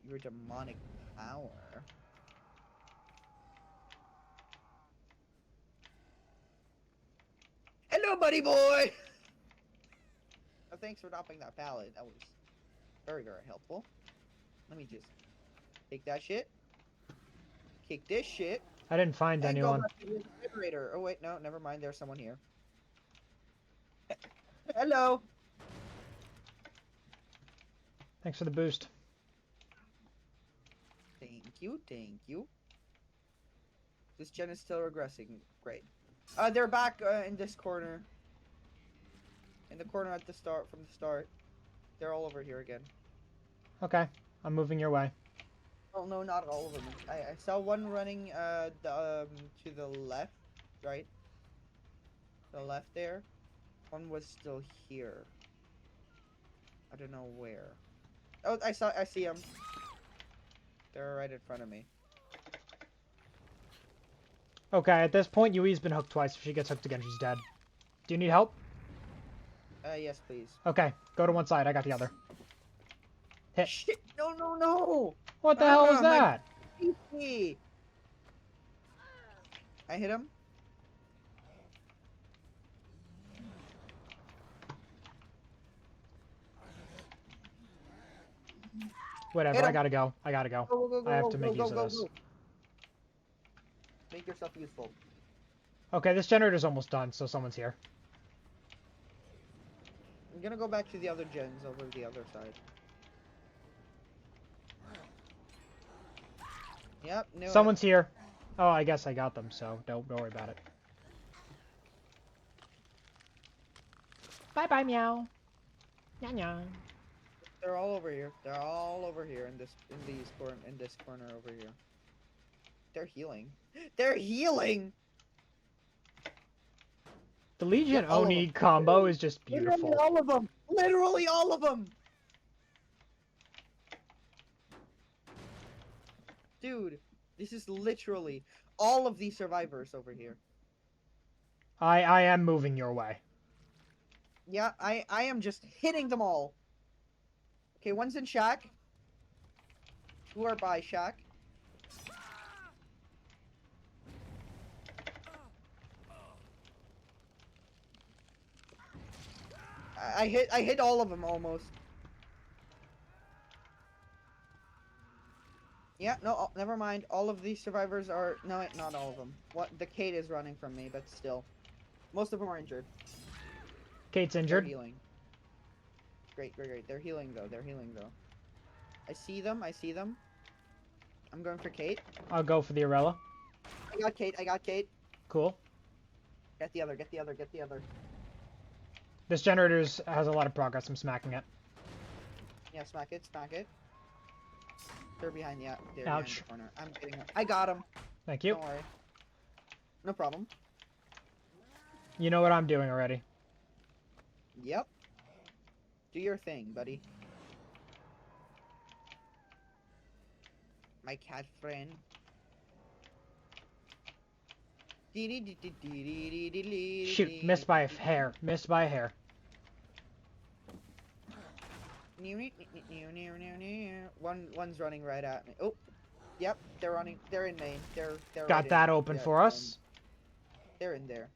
Your demonic power. Hello, buddy boy! Oh, thanks for dropping that pallet. That was very, very helpful. Let me just take that shit. Kick this shit. I didn't find And anyone. go back to the refrigerator. Oh, wait, no, never mind. There's someone here. Hello! Thanks for the boost. Thank you, thank you. This gen is still regressing. Great. They're back in this corner. In the corner at the start, from the start. They're all over here again. Okay, I'm moving your way. Oh no, not all of them. I saw one running to the left, right? The left there. One was still here. I don't know where. Oh, I see him. They're right in front of me. Okay, at this point, Yui's been hooked twice. If she gets hooked again, she's dead. Do you need help? Yes, please. Okay, go to one side. I got the other. Hit. Shit! No, no, no! What the hell was my that? PC. I hit him. Whatever, Hit I him. gotta go. I gotta go. Go, go, go, I have go, to go, make go, use of go, this. go. Make yourself useful. Okay, this generator's almost done, so someone's here. I'm gonna go back to the other gens over the other side. Yep, knew Someone's here. Oh, I guess I got them, so don't worry about it. Bye-bye, meow. Nya. They're all over here. They're all over here in this corner over here. They're healing. They're healing. The Legion Yeah, all of Oni them. combo is just beautiful. Literally all of them. Literally all of them. Dude, this is literally all of these survivors over here. I am moving your way. Yeah, I am just hitting them all. Okay, one's in shack. Two are by shack. I hit all of them almost. Yeah, no, never mind. All of these survivors are no, not all of them. What the Kate is running from me, but still, most of them are injured. Kate's They're injured. healing. Great, great, great. They're healing though. They're healing though. I see them. I see them. I'm going for Kate. I'll go for the Arella. I got Kate. I got Kate. Cool. Get the other. Get the other. Get the other. This generator has a lot of progress. I'm smacking it. Yeah, smack it. Smack it. They're behind the. They're Ouch. behind the corner. I'm getting him. I got him. Thank you. Don't worry. No problem. You know what I'm doing already. Yep. Do your thing, buddy. My cat friend. Shoot, missed by a hair. Missed by a hair. One's running right at me. Oh, yep, they're running. They're in main. They're Got right that in. open Yeah, for they're us. They're in there.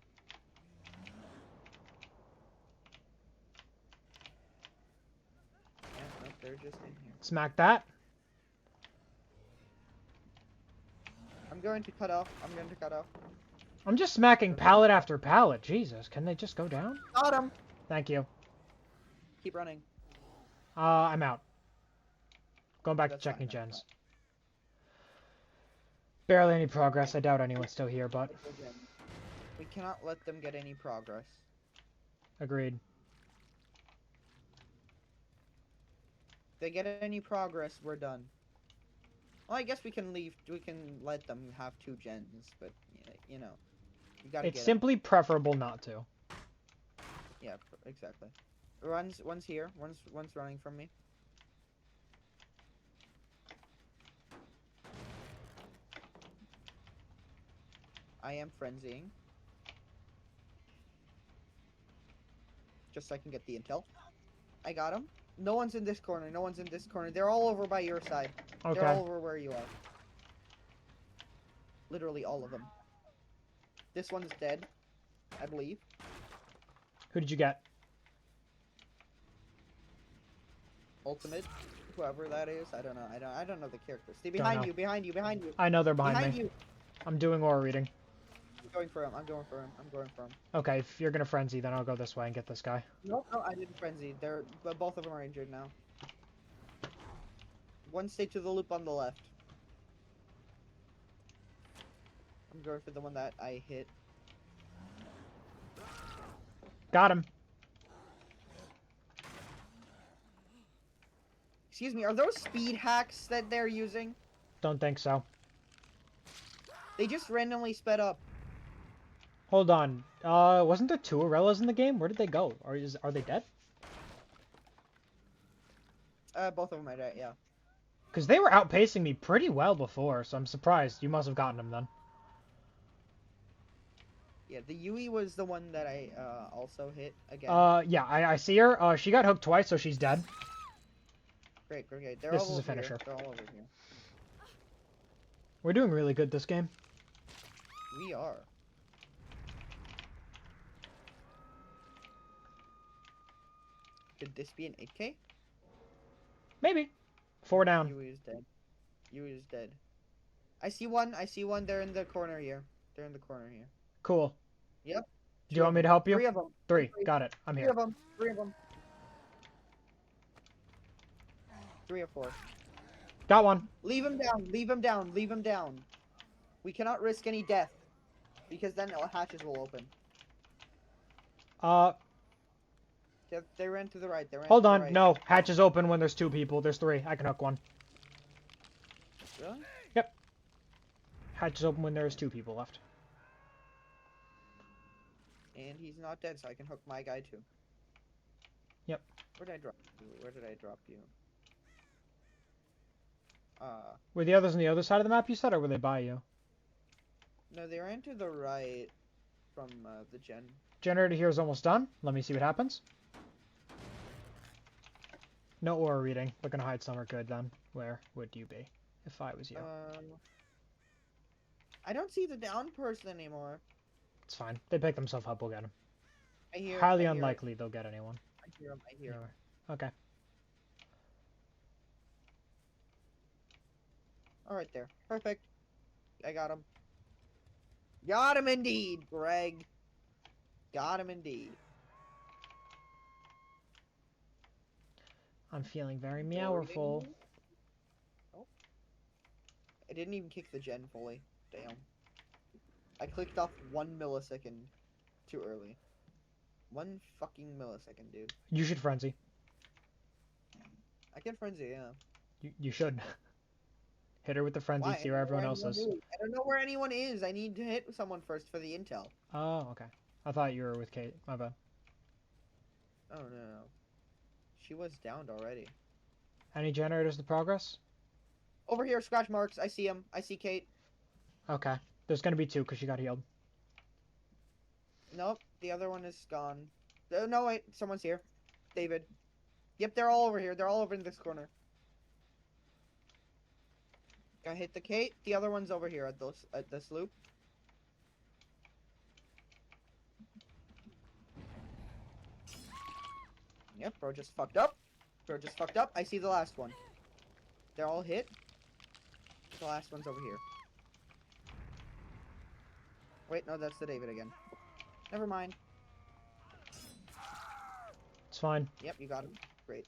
Yeah, nope, they're just in here. Smack that. I'm going to cut off. I'm going to cut off. I'm just smacking pallet after pallet. Jesus, can they just go down? Got him. Thank you. Keep running. I'm out. Going back That's to checking fine, gens. Barely any progress. I doubt anyone's still here, but... We cannot let them get any progress. Agreed. If they get any progress, we're done. Well, I guess we can leave. We can let them have 2 gens, but you know, you gotta It's get 'em. simply preferable not to. Yeah, exactly. One's here. One's running from me. I am frenzying. Just so I can get the intel. I got him. No one's in this corner. No one's in this corner. They're all over by your side. Okay. They're all over where you are. Literally all of them. This one's dead, I believe. Who did you get? Ultimate, whoever that is. I don't know. I don't know the characters. Stay behind know. you. Behind you. Behind you. I know they're behind Behind me. you. I'm doing aura reading. I'm going for him. I'm going for him. I'm going for him. Okay, if you're gonna frenzy, then I'll go this way and get this guy. No, I didn't frenzy. Both of them are injured now. One stayed to the loop on the left. I'm going for the one that I hit. Got him. Excuse me, are those speed hacks that they're using? Don't think so. They just randomly sped up. Hold on. Wasn't there 2 Aurelas in the game? Where did they go? Are they dead? Both of them are dead, yeah. Because they were outpacing me pretty well before, so I'm surprised. You must have gotten them then. Yeah, the Yui was the one that I also hit again. Yeah, I see her. She got hooked twice, so she's dead. Great. They're This all is a over here. finisher. They're all over here. We're doing really good this game. We are. Could this be an 8K? Maybe. 4 down. Yui is dead. Yui is dead. I see one. They're in the corner here. Cool. Yep. Do you want me to help you? 3 of them. 3. Got it. I'm 3 here. of them. 3 of them. 3 or 4. Got one. Leave him down. We cannot risk any death. Because then hatches will open. They ran to the right. Hold on. No. Hatch is open when there's 2 people. There's 3. I can hook one. Really? Yep. Hatch is open when there's 2 people left. And he's not dead, so I can hook my guy too. Yep. Where did I drop you? Were the others on the other side of the map, you said, or were they by you? No, they ran to the right from the gen. Generator here is almost done. Let me see what happens. No aura reading. We're gonna hide somewhere good then. Where would you be if I was you? I don't see the down person anymore. It's fine. They pick themselves up. We'll get them. I Highly hear unlikely they'll get anyone. I hear him. Anyway. Okay. All right, there. Perfect. I got him. Got him indeed, Greg. Got him indeed. I'm feeling very meowerful. Oh. I didn't even kick the gen fully. Damn. I clicked off 1 millisecond too early. 1 fucking millisecond, dude. You should frenzy. I can frenzy, yeah. You should. Hit her with the frenzy, Why? see where everyone else is. I don't know where anyone is. I need to hit someone first for the intel. Oh, okay. I thought you were with Kate. My bad. Oh, no. She was downed already. Any generators to progress? Over here, scratch marks. I see him. I see Kate. Okay. There's gonna be 2 because she got healed. Nope, the other one is gone. No, wait, someone's here. David. Yep, they're all over here. They're all over in this corner. I hit the Kate. The other one's over here at this loop. Yep, bro just fucked up. I see the last one. They're all hit. The last one's over here. Wait, no, that's the David again. Never mind. It's fine. Yep, you got him. Great.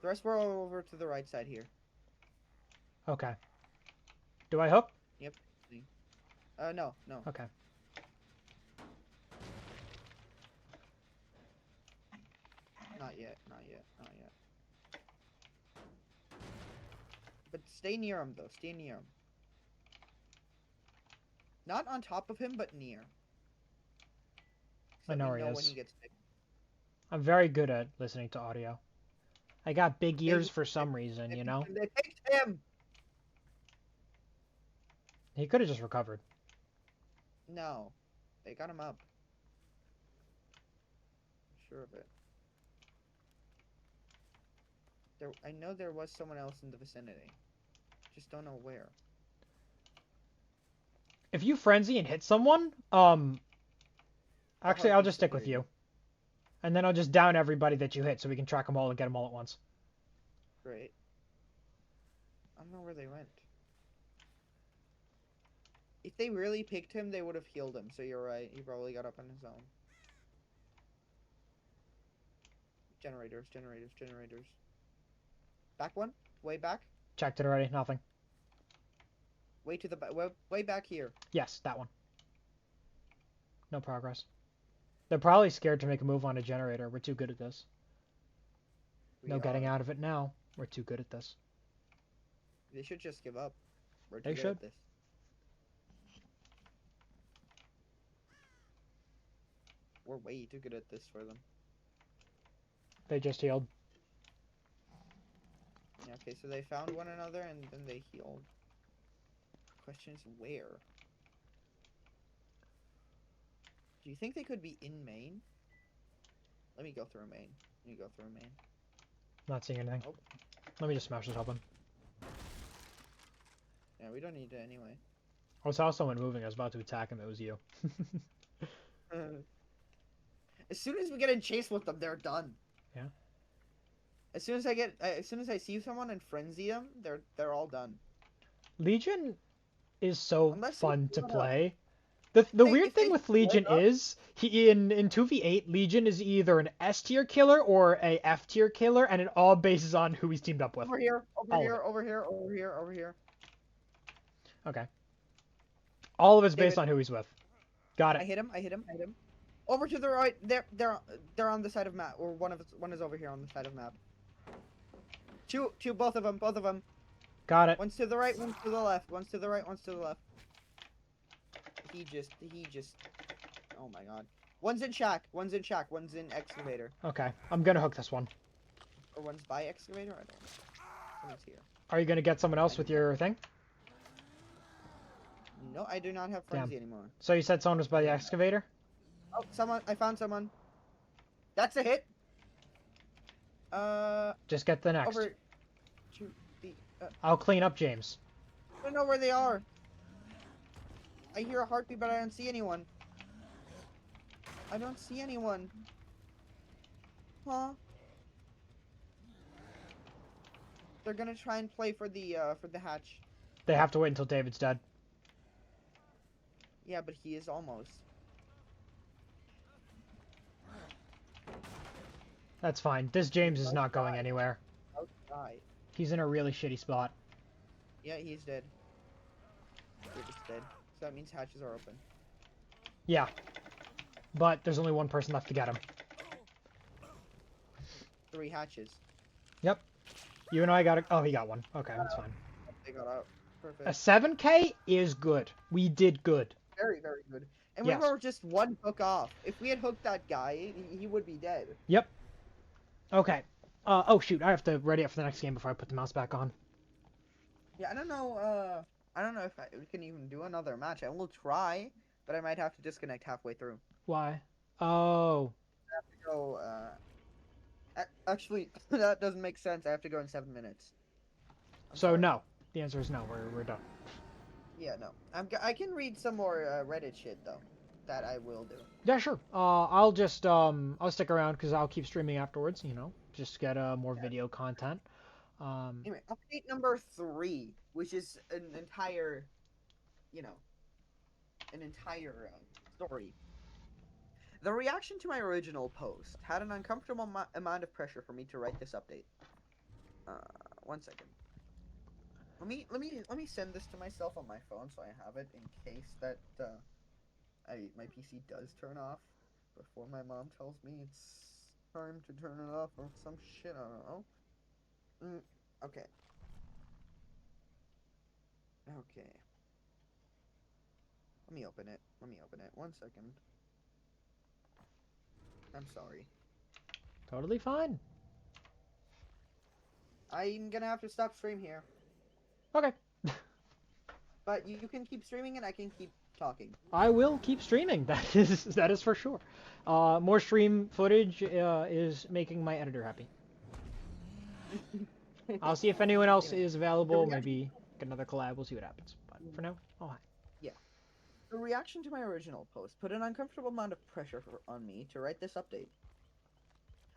The rest were all over to the right side here. Okay. Do I hook? Yep. No. Okay. Not yet, not yet, not yet. But stay near him, though. Stay near him. Not on top of him, but near. I know we where he know when is. he gets picked. I'm very good at listening to audio. I got big ears for some They reason, picked you know? him, they picked him! He could have just recovered. No. They got him up. I'm sure of it. I know there was someone else in the vicinity. Just don't know where. If you frenzy and hit someone, actually, I'll just stick with you. And then I'll just down everybody that you hit so we can track them all and get them all at once. Great. I don't know where they went. If they really picked him, they would have healed him, so you're right. He probably got up on his own. Generators, generators, generators. Back one? Way back? Checked it already, nothing. Way to the back. Way back here. Yes, that one. No progress. They're probably scared to make a move on a generator. We're too good at this. No getting out of it now. We're too good at this. They should just give up. We're too They good should. at this. We're way too good at this for them. They just healed. Yeah, okay, so they found one another and then they healed. Question is where? Do you think they could be in main? Let me go through main. Let me go through main. Not seeing anything. Nope. Let me just smash this open. Yeah, we don't need it anyway. I saw someone moving. I was about to attack him. It was you. As soon as we get in chase with them, they're done. Yeah. As soon as I see someone and frenzy them, they're all done. Legion is so Unless fun they to blow play. The weird if thing they with blow Legion up- is in 2v8 Legion is either an S tier killer or a F tier killer, and it all bases on who he's teamed up with. Over here, over All of here, it. over here, over here, over here. Okay. All of it's based David. on who he's with. Got I it. hit him, I hit him, I hit him. Over to the right. They're on the side of map, or one is over here on the side of map. Two, both of them. Got it. One's to the right, one's to the left. One's to the right, one's to the left. He just. Oh my god. One's in shack, one's in excavator. Okay. I'm gonna hook this one. Or one's by excavator, I don't know. Someone's here. Are you gonna get someone else with your thing? No, I do not have frenzy anymore. So you said someone was by the excavator? Oh, I found someone. That's a hit. Just get the next. Over to the. I'll clean up James. I don't know where they are. I hear a heartbeat, but I don't see anyone. I don't see anyone. Huh? They're gonna try and play for the hatch. They have to wait until David's dead. Yeah, but he is almost. That's fine. This James is not going anywhere. Outside. He's in a really shitty spot. Yeah, he's dead. David's dead. So that means hatches are open. Yeah. But there's only one person left to get him. 3 hatches. Yep. You and I got a... Oh, he got one. Okay, that's fine. They got out. Perfect. A 7k is good. We did good. Very, very good. And Yes. we were just one hook off. If we had hooked that guy, he would be dead. Yep. Okay. Oh, shoot. I have to ready up for the next game before I put the mouse back on. Yeah, I don't know if we can even do another match. I will try, but I might have to disconnect halfway through. Why? Oh. I have to go, actually, that doesn't make sense. I have to go in 7 minutes. So, sorry. no. The answer is no. We're done. Yeah, no. I can read some more, Reddit shit, though. That I will do. Yeah, sure. I'll just, I'll stick around because I'll keep streaming afterwards, you know. Just get, more video content. Anyway, update number 3, which is an entire, story. The reaction to my original post had an uncomfortable amount of pressure for me to write this update. 1 second. Let me send this to myself on my phone so I have it in case that my PC does turn off before my mom tells me it's time to turn it off or some shit, I don't know. Okay. Okay. Let me open it. 1 second. I'm sorry. Totally fine. I'm gonna have to stop stream here. Okay. But you can keep streaming and I can keep talking. I will keep streaming. That is for sure. More stream footage is making my editor happy. I'll see if anyone else Anyway, is the available. reaction, Maybe another collab. We'll see what happens. But for now, oh hi. yeah. The reaction to my original post put an uncomfortable amount of pressure on me to write this update.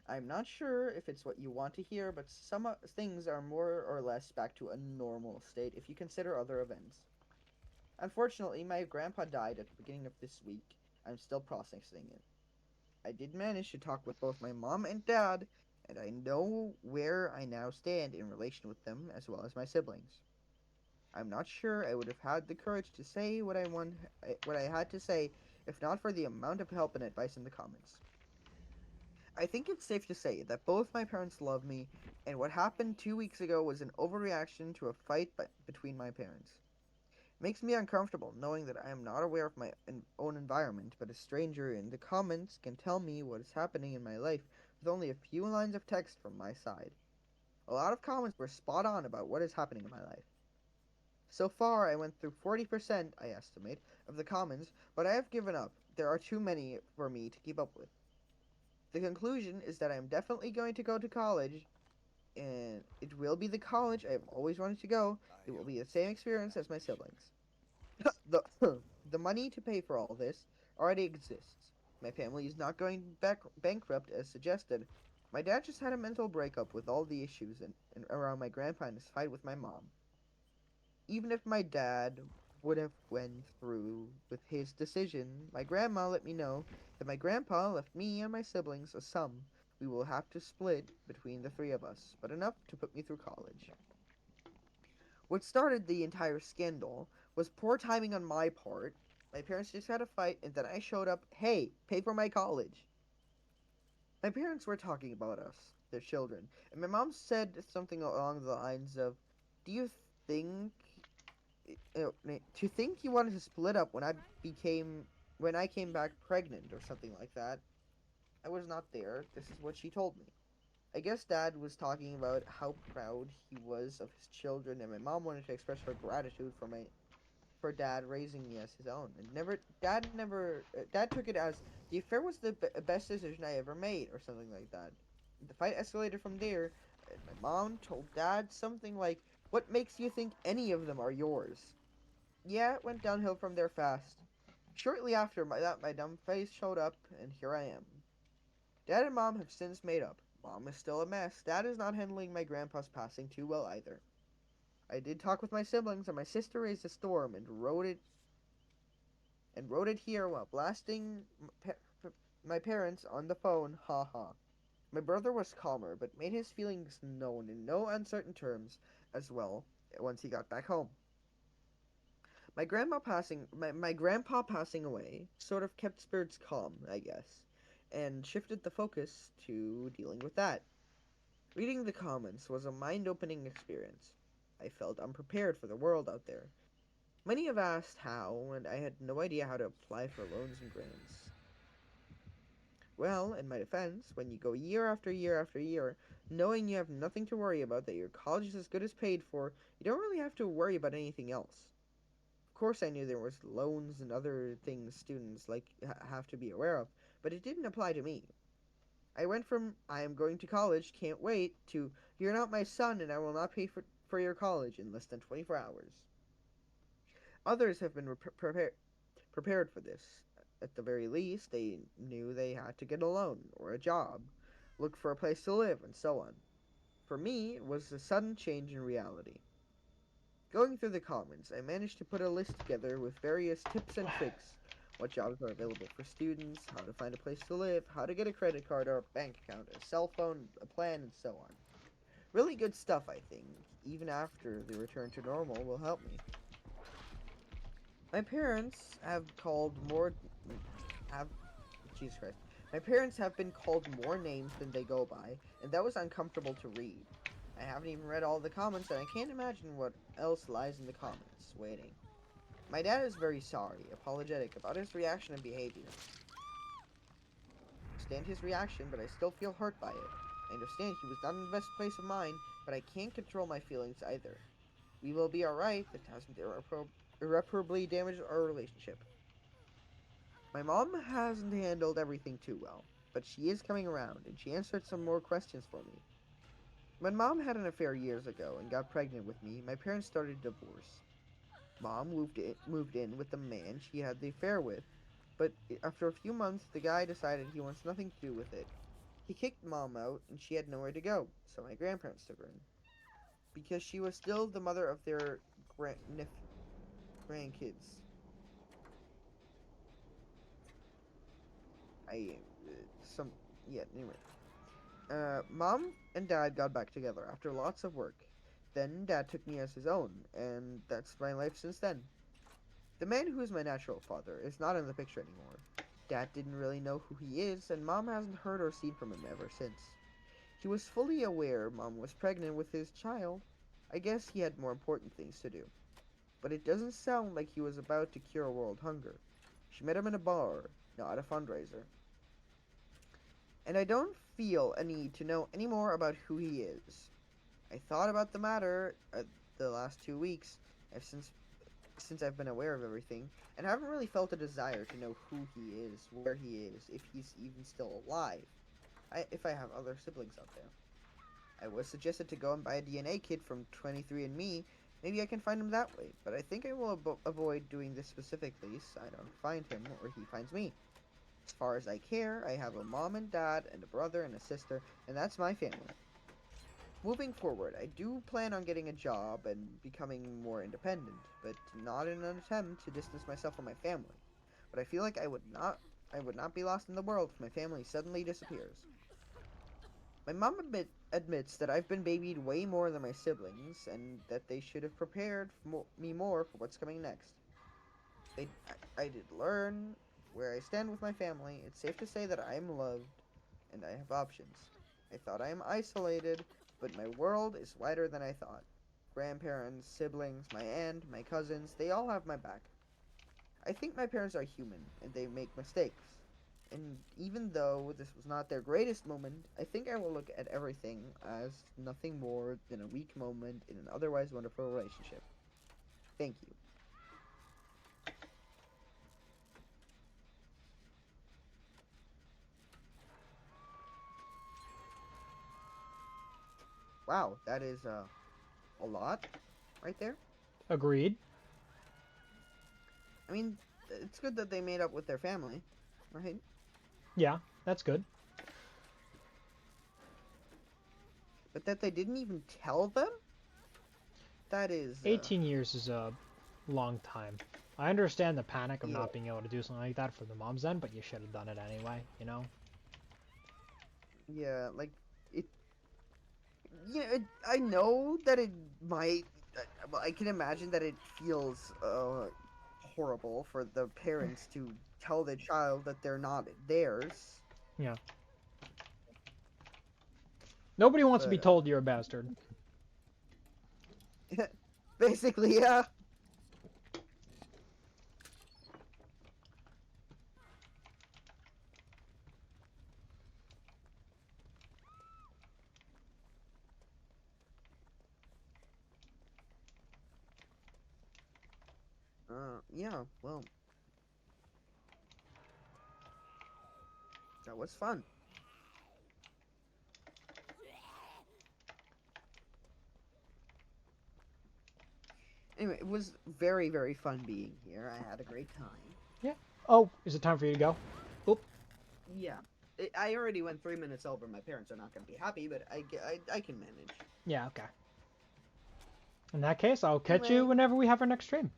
I'm not sure if it's what you want to hear, but some things are more or less back to a normal state if you consider other events. Unfortunately, my grandpa died at the beginning of this week. I'm still processing it. I did manage to talk with both my mom and dad, and I know where I now stand in relation with them as well as my siblings. I'm not sure I would have had the courage to say what I had to say if not for the amount of help and advice in the comments. I think it's safe to say that both my parents love me, and what happened 2 weeks ago was an overreaction to a fight between my parents. It makes me uncomfortable knowing that I am not aware of my own environment, but a stranger in the comments can tell me what is happening in my life with only a few lines of text from my side. A lot of comments were spot on about what is happening in my life. So far, I went through 40%, I estimate, of the comments, but I have given up. There are too many for me to keep up with. The conclusion is that I am definitely going to go to college, and it will be the college I have always wanted to go. It will be the same experience as my siblings. the the money to pay for all this already exists. My family is not going bankrupt as suggested. My dad just had a mental breakup with all the issues and around my grandpa and his fight with my mom. Even if my dad would have went through with his decision, my grandma let me know that my grandpa left me and my siblings a sum we will have to split between the three of us, but enough to put me through college. What started the entire scandal was poor timing on my part. My parents just had a fight, and then I showed up, hey, pay for my college. My parents were talking about us, their children, and my mom said something along the lines of, do you think to think you wanted to split up when I came back pregnant or something like that. I was not there. This is what she told me. I guess Dad was talking about how proud he was of his children, and my mom wanted to express her gratitude for Dad raising me as his own. And Dad took it as the affair was the best decision I ever made, or something like that. The fight escalated from there, and my mom told Dad something like, "What makes you think any of them are yours?" Yeah, it went downhill from there fast. Shortly after my dumb face showed up, and here I am. Dad and Mom have since made up. Mom is still a mess. Dad is not handling my grandpa's passing too well either. I did talk with my siblings, and my sister raised a storm and wrote it here while blasting my parents on the phone. Ha ha. My brother was calmer, but made his feelings known in no uncertain terms as well once he got back home. My grandpa passing away sort of kept spirits calm, I guess, and shifted the focus to dealing with that. Reading the comments was a mind-opening experience. I felt unprepared for the world out there. Many have asked how, and I had no idea how to apply for loans and grants. Well, in my defense, when you go year after year after year, knowing you have nothing to worry about, that your college is as good as paid for, you don't really have to worry about anything else. Of course I knew there was loans and other things students have to be aware of, but it didn't apply to me. I went from I am going to college, can't wait, to you're not my son and I will not pay for your college in less than 24 hours. Others have been prepared for this. At the very least, they knew they had to get a loan or a job, look for a place to live, and so on. For me, it was a sudden change in reality. Going through the comments, I managed to put a list together with various tips and tricks, what jobs are available for students, how to find a place to live, how to get a credit card or a bank account, a cell phone, a plan, and so on. Really good stuff, I think, even after the return to normal will help me. My parents have Jesus Christ. My parents have been called more names than they go by, and that was uncomfortable to read. I haven't even read all the comments, and I can't imagine what else lies in the comments, waiting. My dad is very sorry, apologetic about his reaction and behavior. I understand his reaction, but I still feel hurt by it. I understand he was not in the best place of mind, but I can't control my feelings either. We will be alright, that hasn't irreparably damaged our relationship. My mom hasn't handled everything too well, but she is coming around, and she answered some more questions for me. When Mom had an affair years ago and got pregnant with me, my parents started a divorce. Mom moved in with the man she had the affair with, but after a few months, the guy decided he wants nothing to do with it. He kicked Mom out, and she had nowhere to go, so my grandparents took her in. Because she was still the mother of their grandkids. Anyway. Mom and Dad got back together after lots of work. Then Dad took me as his own, and that's my life since then. The man who is my natural father is not in the picture anymore. Dad didn't really know who he is, and Mom hasn't heard or seen from him ever since. He was fully aware Mom was pregnant with his child. I guess he had more important things to do. But it doesn't sound like he was about to cure world hunger. She met him in a bar, not a fundraiser. And I don't feel a need to know any more about who he is. I thought about the matter the last 2 weeks, since I've been aware of everything, and haven't really felt a desire to know who he is, where he is, if he's even still alive. If I have other siblings out there. I was suggested to go and buy a DNA kit from 23andMe. Maybe I can find him that way, but I think I will avoid doing this specifically so I don't find him or he finds me. As far as I care, I have a mom and dad and a brother and a sister, and that's my family. Moving forward, I do plan on getting a job and becoming more independent, but not in an attempt to distance myself from my family. But I feel like I would not be lost in the world if my family suddenly disappears. My mom admits that I've been babied way more than my siblings, and that they should have prepared me more for what's coming next. I did learn where I stand with my family. It's safe to say that I am loved, and I have options. I thought I am isolated, but my world is wider than I thought. Grandparents, siblings, my aunt, my cousins, they all have my back. I think my parents are human, and they make mistakes. And even though this was not their greatest moment, I think I will look at everything as nothing more than a weak moment in an otherwise wonderful relationship. Thank you. Wow, that is a lot right there. Agreed. I mean, it's good that they made up with their family, right? Yeah, that's good. But that they didn't even tell them? That is... 18 years is a long time. I understand the panic of Yeah. not being able to do something like that for the mom's end, but you should have done it anyway, you know? Yeah, like, it... Yeah, I know that it might... I can imagine that it feels, horrible for the parents to tell their child that they're not theirs. Yeah. Nobody wants to be But, told you're a bastard. basically, yeah. Yeah, well... That was fun. Anyway, it was very, very fun being here. I had a great time. Yeah. Oh, is it time for you to go? Oop. Yeah. I already went 3 minutes over. My parents are not going to be happy, but I can manage. Yeah, okay. In that case, I'll catch Anyway. you whenever we have our next stream.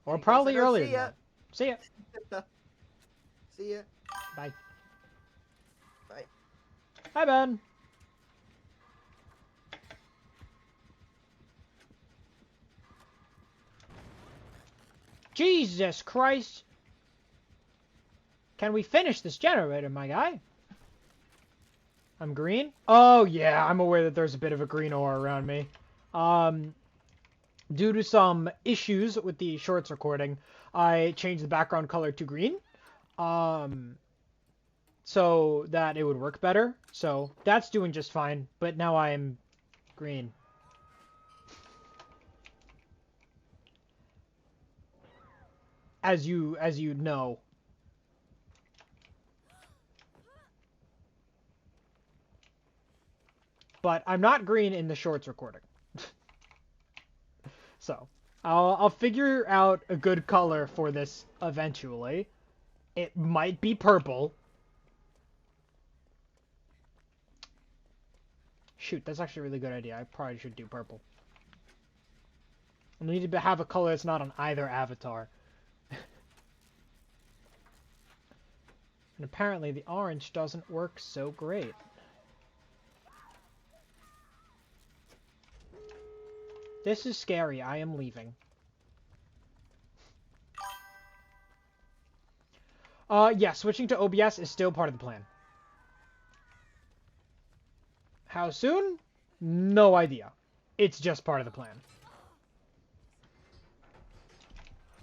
Or In case probably I don't earlier see than ya. that. See ya. See ya. Bye. Bye. Hi, Ben. Jesus Christ. Can we finish this generator, my guy? I'm green? Oh, yeah, I'm aware that there's a bit of a green aura around me. Due to some issues with the shorts recording, I changed the background color to green. So that it would work better. So that's doing just fine, but now I'm green. As you know. But I'm not green in the shorts recording. So, I'll figure out a good color for this eventually. It might be purple. Shoot, that's actually a really good idea. I probably should do purple. I need to have a color that's not on either avatar. And apparently the orange doesn't work so great. This is scary. I am leaving. Yeah, switching to OBS is still part of the plan. How soon? No idea. It's just part of the plan.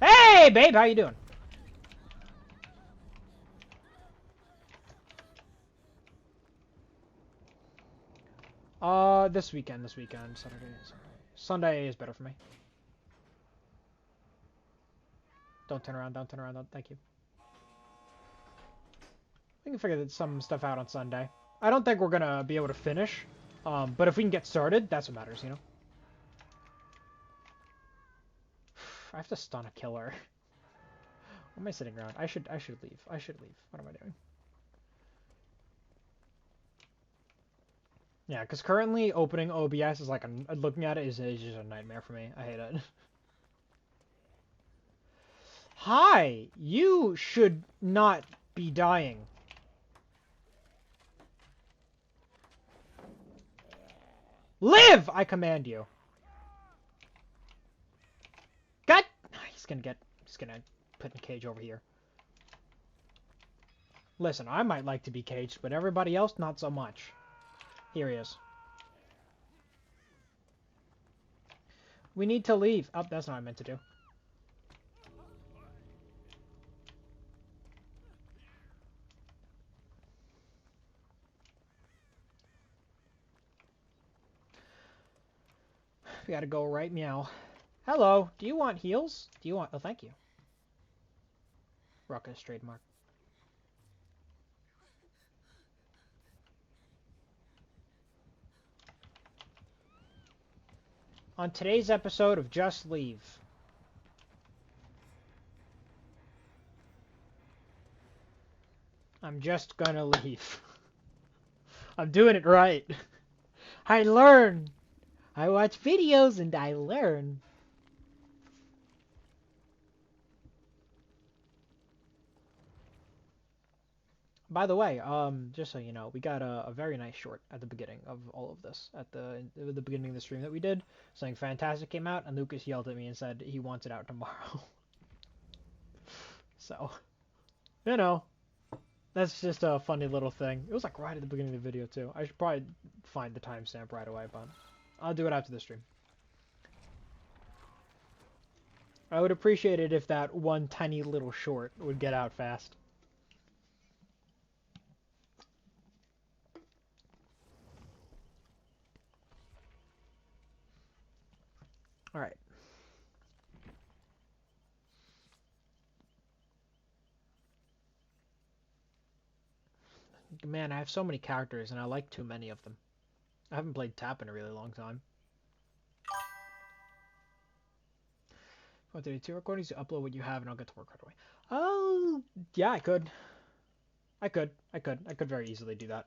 Hey, babe, how you doing? This weekend, Saturday. Sunday is better for me. Don't turn around, thank you. We can figure some stuff out on Sunday. I don't think we're gonna be able to finish, but if we can get started, that's what matters, you know? I have to stun a killer. Why am I sitting around? I should leave. What am I doing? Yeah, because currently opening OBS is like, looking at it is just a nightmare for me. I hate it. Hi! You should not be dying. Live! I command you. God! He's gonna put in cage over here. Listen, I might like to be caged, but everybody else, not so much. Here he is. We need to leave. Oh, that's not what I meant to do. We gotta go right meow. Hello, do you want heals? Do you want... Oh, thank you. Ruckus trademark. On today's episode of Just Leave. I'm just gonna leave. I'm doing it right. I learn. I watch videos and I learn. By the way, just so you know, we got a very nice short at the beginning of all of this. At the beginning of the stream that we did, something fantastic came out, and Lucas yelled at me and said he wants it out tomorrow. So, you know, that's just a funny little thing. It was like right at the beginning of the video too. I should probably find the timestamp right away, but I'll do it after the stream. I would appreciate it if that one tiny little short would get out fast. Alright. Man, I have so many characters and I like too many of them. I haven't played Tap in a really long time. What, 32 recordings? You upload what you have and I'll get to work right away. Oh, yeah, I could. I could very easily do that.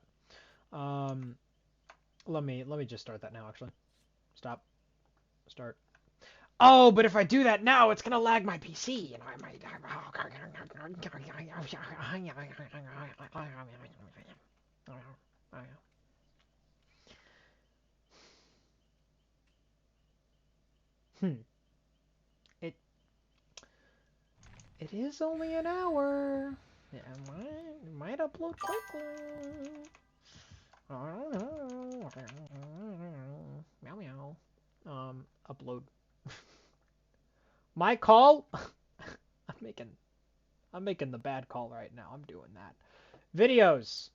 Let me just start that now, actually. Stop. Start. Oh, but if I do that now, it's gonna lag my PC. You know, I might. It is only an hour. Yeah, it might upload quickly. I don't know. Meow meow. Upload. My call? I'm making the bad call right now. I'm doing that. Videos.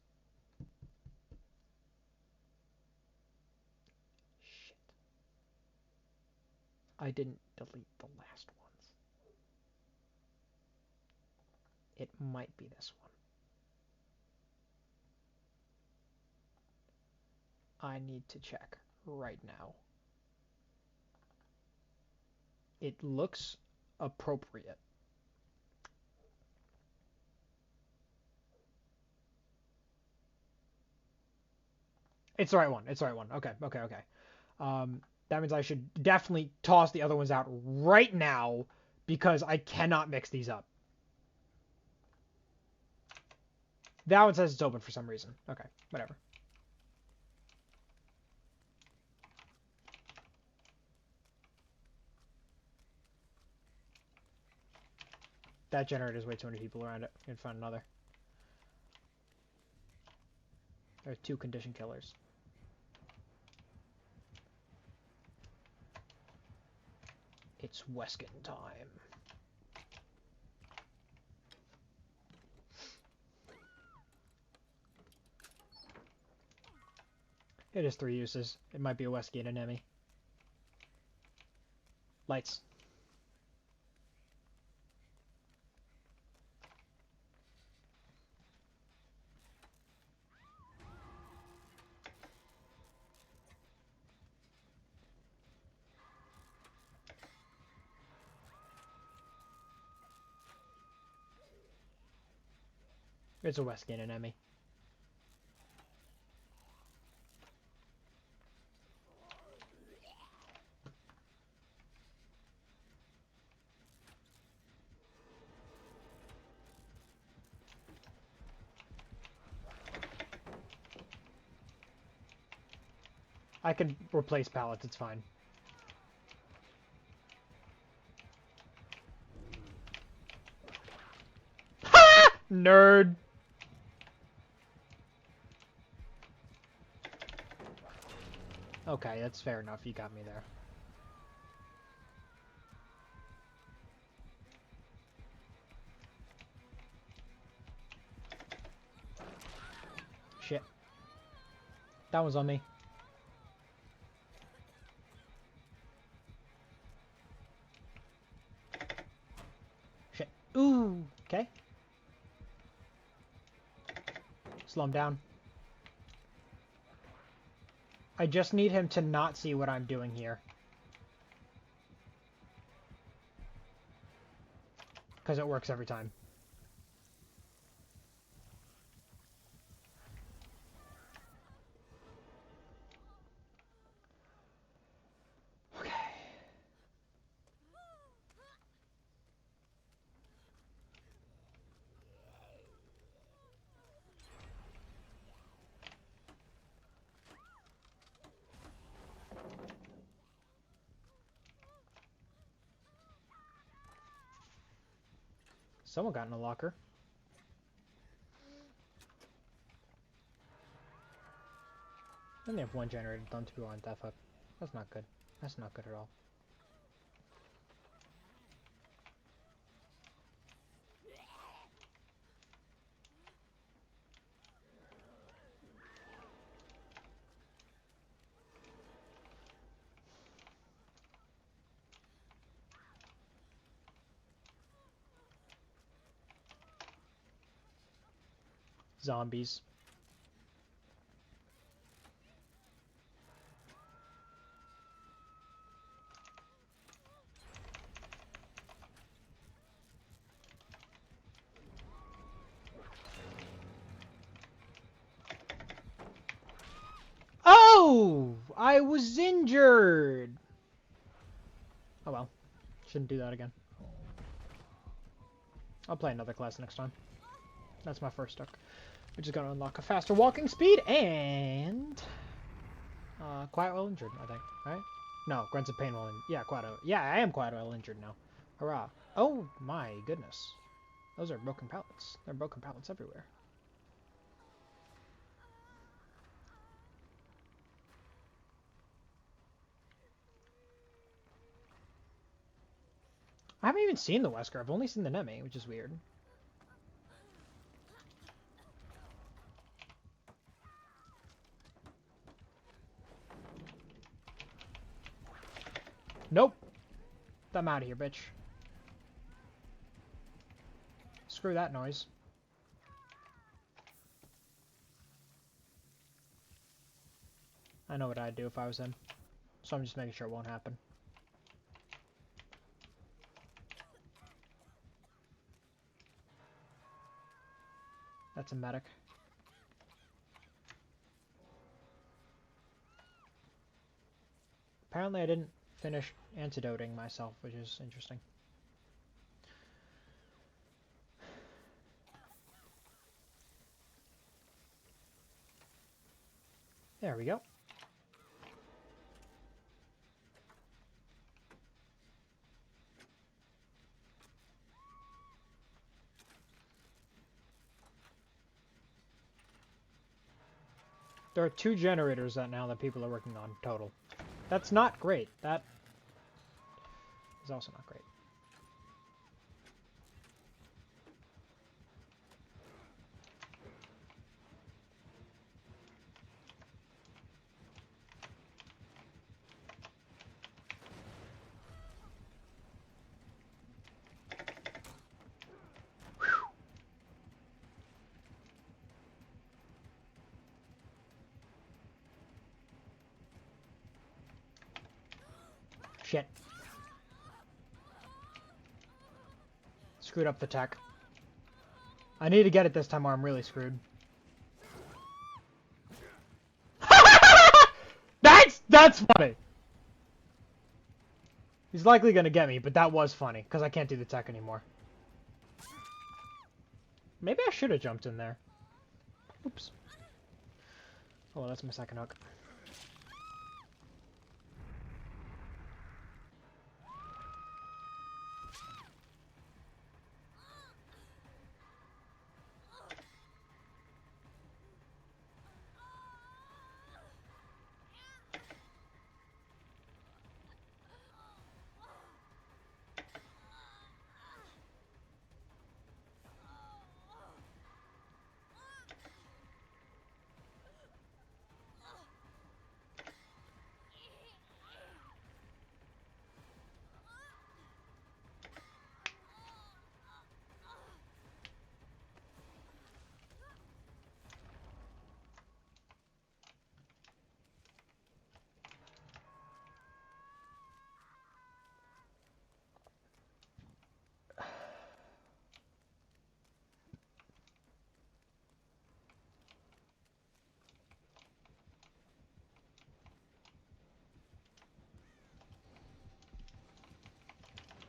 Shit. I didn't delete the last ones. It might be this one. I need to check right now. It looks appropriate. It's the right one. It's the right one. Okay, okay, okay. That means I should definitely toss the other ones out right now because I cannot mix these up. That one says it's open for some reason. Okay, whatever. That generator is way too many people around it. We can find another. There are 2 condition killers. It's Weskin time. It is 3 uses. It might be a Wesky and an Emmy. Lights. It's a Wesky and an Emmy. I can replace pallets, it's fine. Ha! Nerd! Okay, that's fair enough. You got me there. Shit. That was on me. Shit. Ooh, okay. Slow him down. I just need him to not see what I'm doing here. Because it works every time. Okay. Someone got in a locker. And they have 1 generator done to on death up. That's not good. That's not good at all. Zombies. Oh! I was injured! Oh well. Shouldn't do that again. I'll play another class next time. That's my first duck. Which is going to unlock a faster walking speed and... quiet while injured, I think. Right? No, grunts of pain while injured. Yeah, quiet. Yeah, I am quiet while injured now. Hurrah. Oh my goodness. Those are broken pallets. There are broken pallets everywhere. I haven't even seen the Wesker. I've only seen the Neme, which is weird. Nope. I'm out of here, bitch. Screw that noise. I know what I'd do if I was him. So I'm just making sure it won't happen. That's a medic. Apparently I didn't finish antidoting myself, which is interesting. There we go. There are 2 generators that people are working on total. That's not great. That is also not great. Shit. Screwed up the tech. I need to get it this time or I'm really screwed. That's funny! He's likely gonna get me, but that was funny, because I can't do the tech anymore. Maybe I should have jumped in there. Oops. Oh, well, that's my second hook.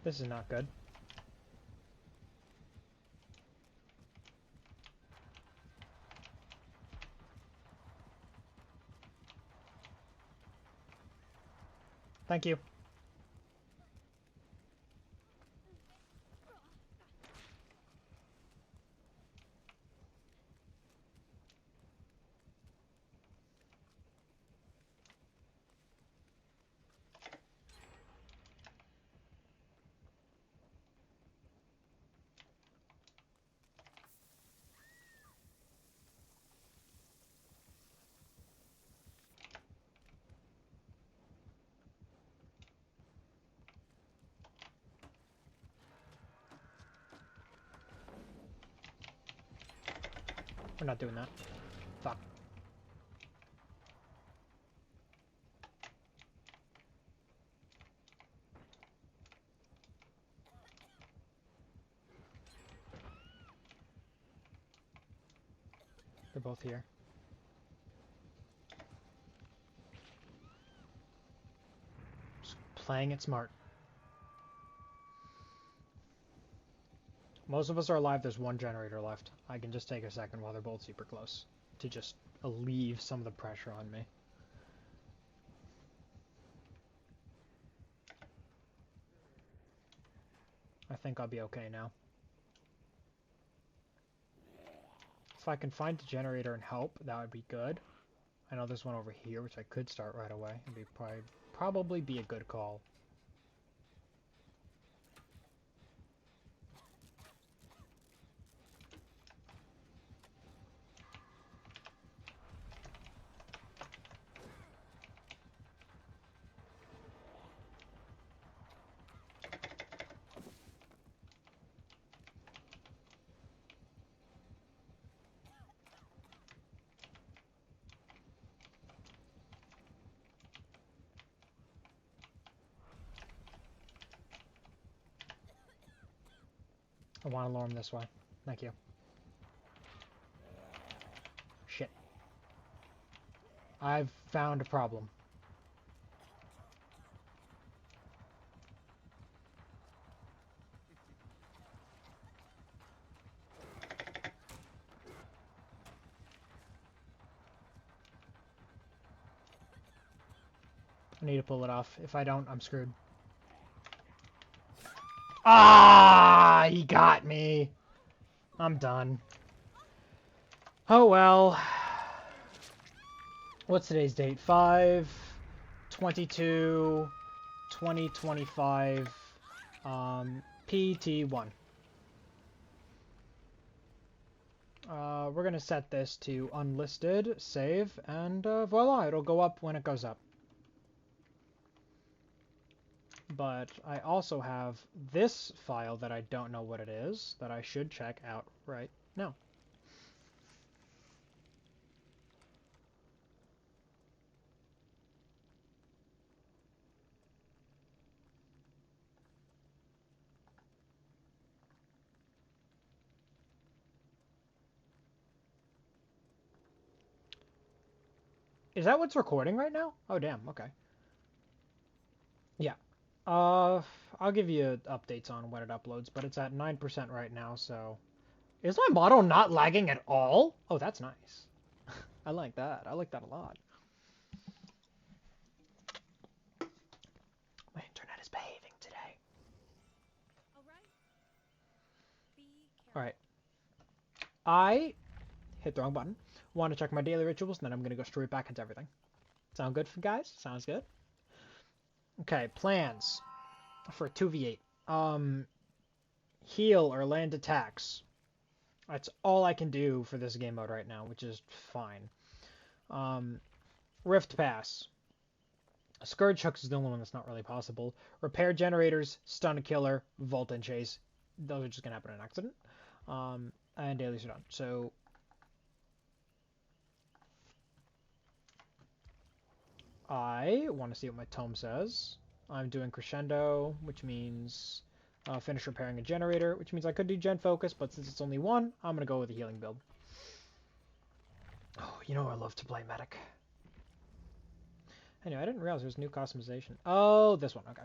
This is not good. Thank you. We're not doing that. Fuck. They're both here. Just playing it smart. Most of us are alive. There's 1 generator left. I can just take a second while they're both super close to just alleviate some of the pressure on me. I think I'll be okay now. if I can find a generator and help, that would be good. I know there's one over here, which I could start right away. It'd be probably be a good call. I want to lure him this way. Thank you. Shit. I've found a problem. I need to pull it off. If I don't, I'm screwed. Ah, he got me. I'm done. Oh well. What's today's date? 5/22/2025. PT1. We're gonna set this to unlisted, save, and voila, it'll go up when it goes up. But I also have this file that I don't know what it is, that I should check out right now. Is that what's recording right now? Oh, damn, okay. Yeah. I'll give you updates on when it uploads, but it's at 9% right now, so... Is my model not lagging at all? Oh, that's nice. I like that. I like that a lot. My internet is behaving today. Alright. I hit the wrong button. Want to check my daily rituals, and then I'm going to go straight back into everything. Sound good, guys? Sounds good? Okay, plans for 2v8. Heal or land attacks. That's all I can do for this game mode right now, which is fine. Rift Pass. Scourge Hooks is the only one that's not really possible. Repair generators, stun a killer, vault and chase. Those are just going to happen in an accident. And dailies are done. So I want to see what my tome says. I'm doing crescendo, which means finish repairing a generator, which means I could do gen focus, but since it's only one, I'm going to go with a healing build. Oh, you know I love to play medic. Anyway, I didn't realize there's new customization. Oh, this one, okay.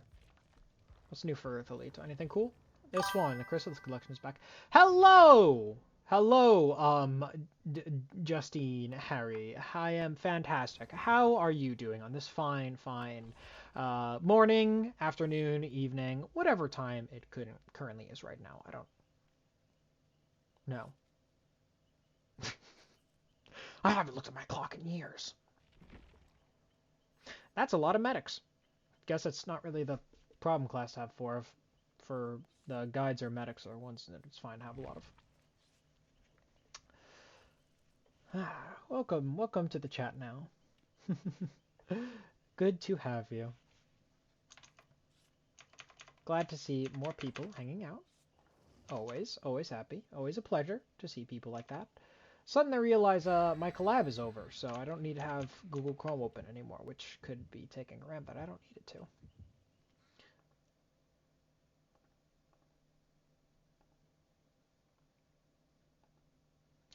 What's new for Earthalito? Anything cool? This one, the Chrysalis collection is back. Hello! Hello, Justine, Harry. I am fantastic. How are you doing on this fine morning, afternoon, evening, whatever time it currently is right now? I don't know. I haven't looked at my clock in years. That's a lot of medics. Guess it's not really the problem class to have for the guides or medics or ones that it's fine to have a lot of. Welcome to the chat now. Good to have you. Glad to see more people hanging out. Always happy. Always a pleasure to see people like that. Suddenly I realize my collab is over, so I don't need to have Google Chrome open anymore, which could be taking RAM, but I don't need it to.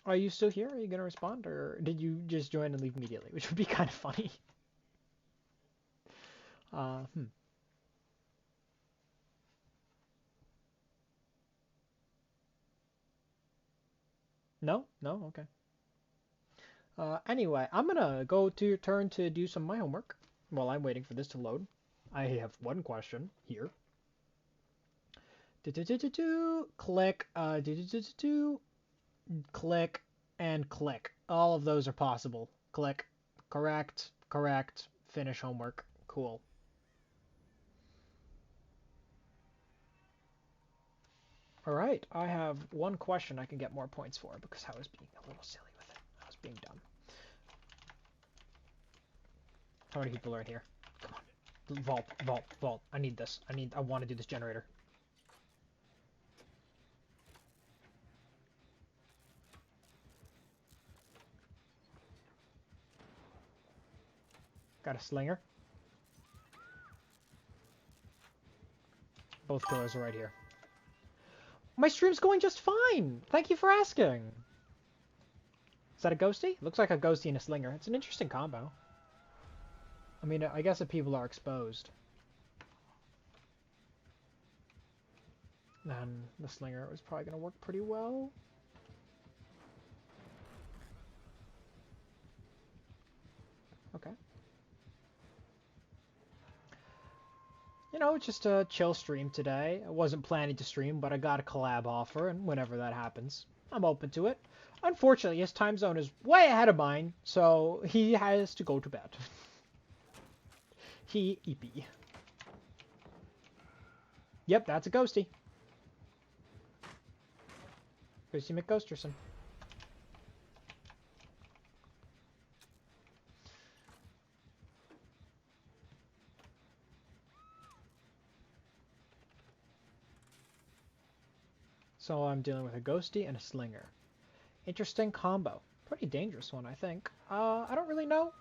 Are you still here? Are you going to respond? Or did you just join and leave immediately? Which would be kind of funny. No? No? Okay. Anyway, I'm going to go to your turn to do some of my homework while I'm waiting for this to load. I have one question here. Click. Click. and click. All of those are possible. Click. Correct. Correct. Finish homework. Cool. Alright, I have one question I can get more points for because I was being a little silly with it. I was being dumb. How many people are in here? Come on. Vault, vault, vault. I need this. I want to do this generator. Got a slinger. Both killers are right here. My stream's going just fine! Thank you for asking! Is that a ghosty? Looks like a ghosty and a slinger. It's an interesting combo. I mean, I guess if people are exposed. Then the slinger was probably going to work pretty well. Okay. You know, just a chill stream today. I wasn't planning to stream, but I got a collab offer, and whenever that happens, I'm open to it. Unfortunately, his time zone is way ahead of mine, so he has to go to bed. He EP. Yep, that's a ghosty. Ghosty McGhosterson. So I'm dealing with a ghosty and a slinger. Interesting combo. Pretty dangerous one, I think. I don't really know.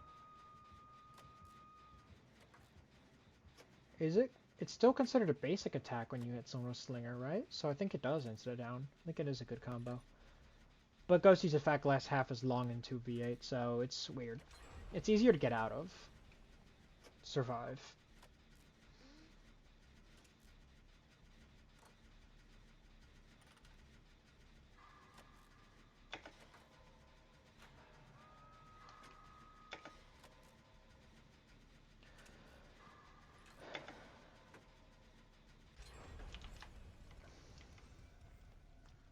Is it? It's still considered a basic attack when you hit someone with slinger, right? So I think it does insta down. I think it is a good combo. But Ghosty's effect lasts half as long in 2v8, so it's weird. It's easier to get out of. Survive.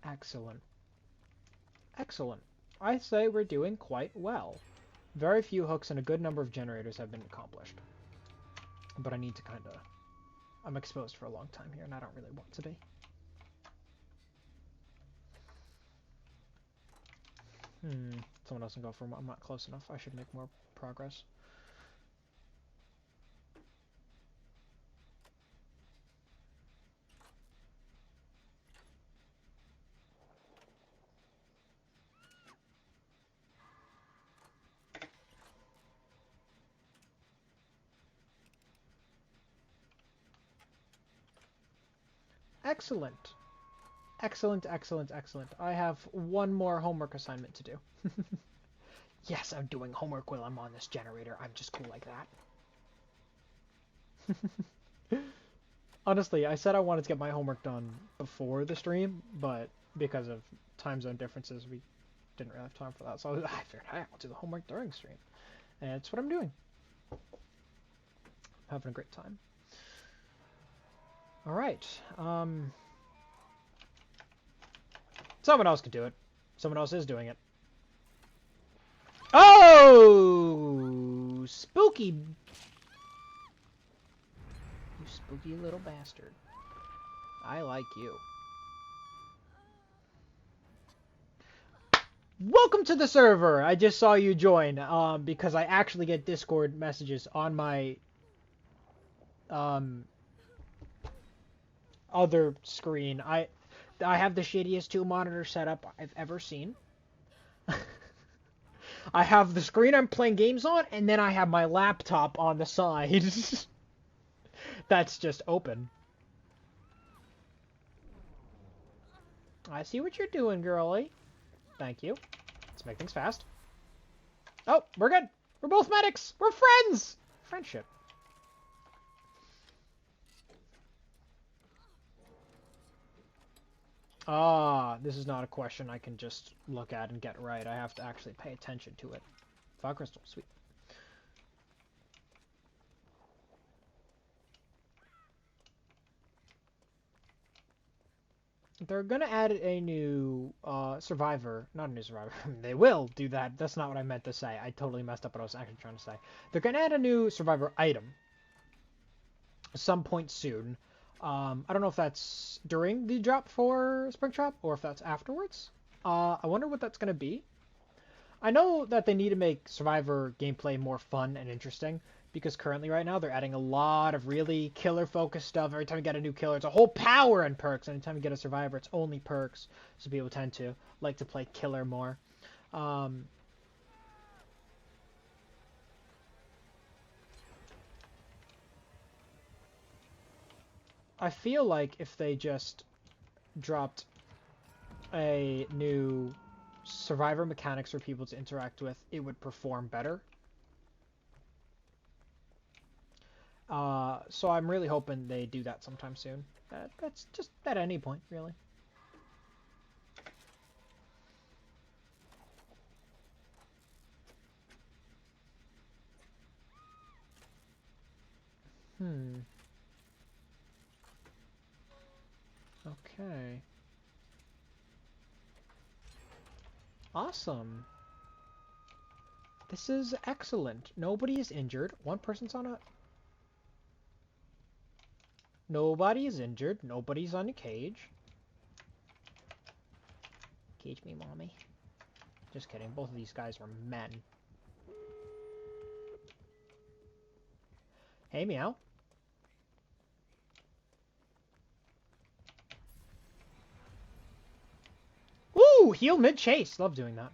Excellent. Excellent. I say we're doing quite well. Very few hooks and a good number of generators have been accomplished. But I need to kind of... I'm exposed for a long time here, and I don't really want to be. Someone else can go for... I'm not close enough. I should make more progress. Excellent. Excellent, excellent, excellent. I have one more homework assignment to do. Yes, I'm doing homework while I'm on this generator. I'm just cool like that. Honestly, I said I wanted to get my homework done before the stream, but because of time zone differences, we didn't really have time for that. So I figured, hey, I'll do the homework during stream. And it's what I'm doing. Having a great time. Alright, someone else could do it. Someone else is doing it. Oh! Spooky! You spooky little bastard. I like you. Welcome to the server! I just saw you join, because I actually get Discord messages on my, other screen. I have the shittiest 2-monitor setup I've ever seen. I have the screen I'm playing games on, and then I have my laptop on the side. That's just open. I see what you're doing, girlie. Thank you. Let's make things fast. Oh, we're good. We're both medics. We're friends. Friendship. Ah, this is not a question I can just look at and get right. I have to actually pay attention to it. Fog crystal, sweet. They're gonna add a new survivor. Not a new survivor. They will do that. That's not what I meant to say. I totally messed up what I was actually trying to say. They're gonna add a new survivor item some point soon. I don't know if that's during the drop for Springtrap or if that's afterwards. I wonder what that's gonna be. I know that they need to make Survivor gameplay more fun and interesting, because currently right now they're adding a lot of really killer-focused stuff. Every time you get a new killer, it's a whole power and perks. Anytime you get a Survivor, it's only perks, so people tend to like to play killer more. I feel like if they just dropped a new Survivor mechanics for people to interact with, it would perform better. So I'm really hoping they do that sometime soon. That's just at any point, really. Okay. Awesome. This is excellent. Nobody is injured. One person's on a... Nobody is injured. Nobody's on a cage. Cage me, mommy. Just kidding. Both of these guys are men. Hey, meow. Woo! Heal mid-chase. Love doing that.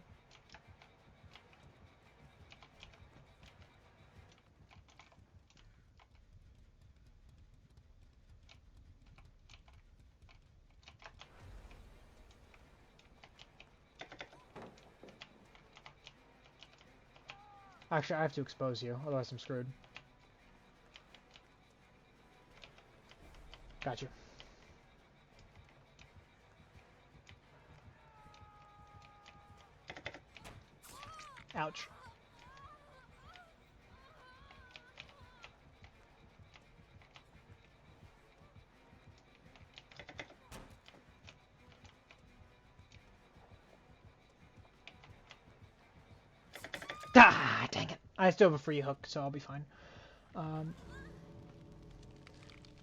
Actually, I have to expose you, otherwise I'm screwed. Got you. Ouch. Ah, dang it. I still have a free hook, so I'll be fine.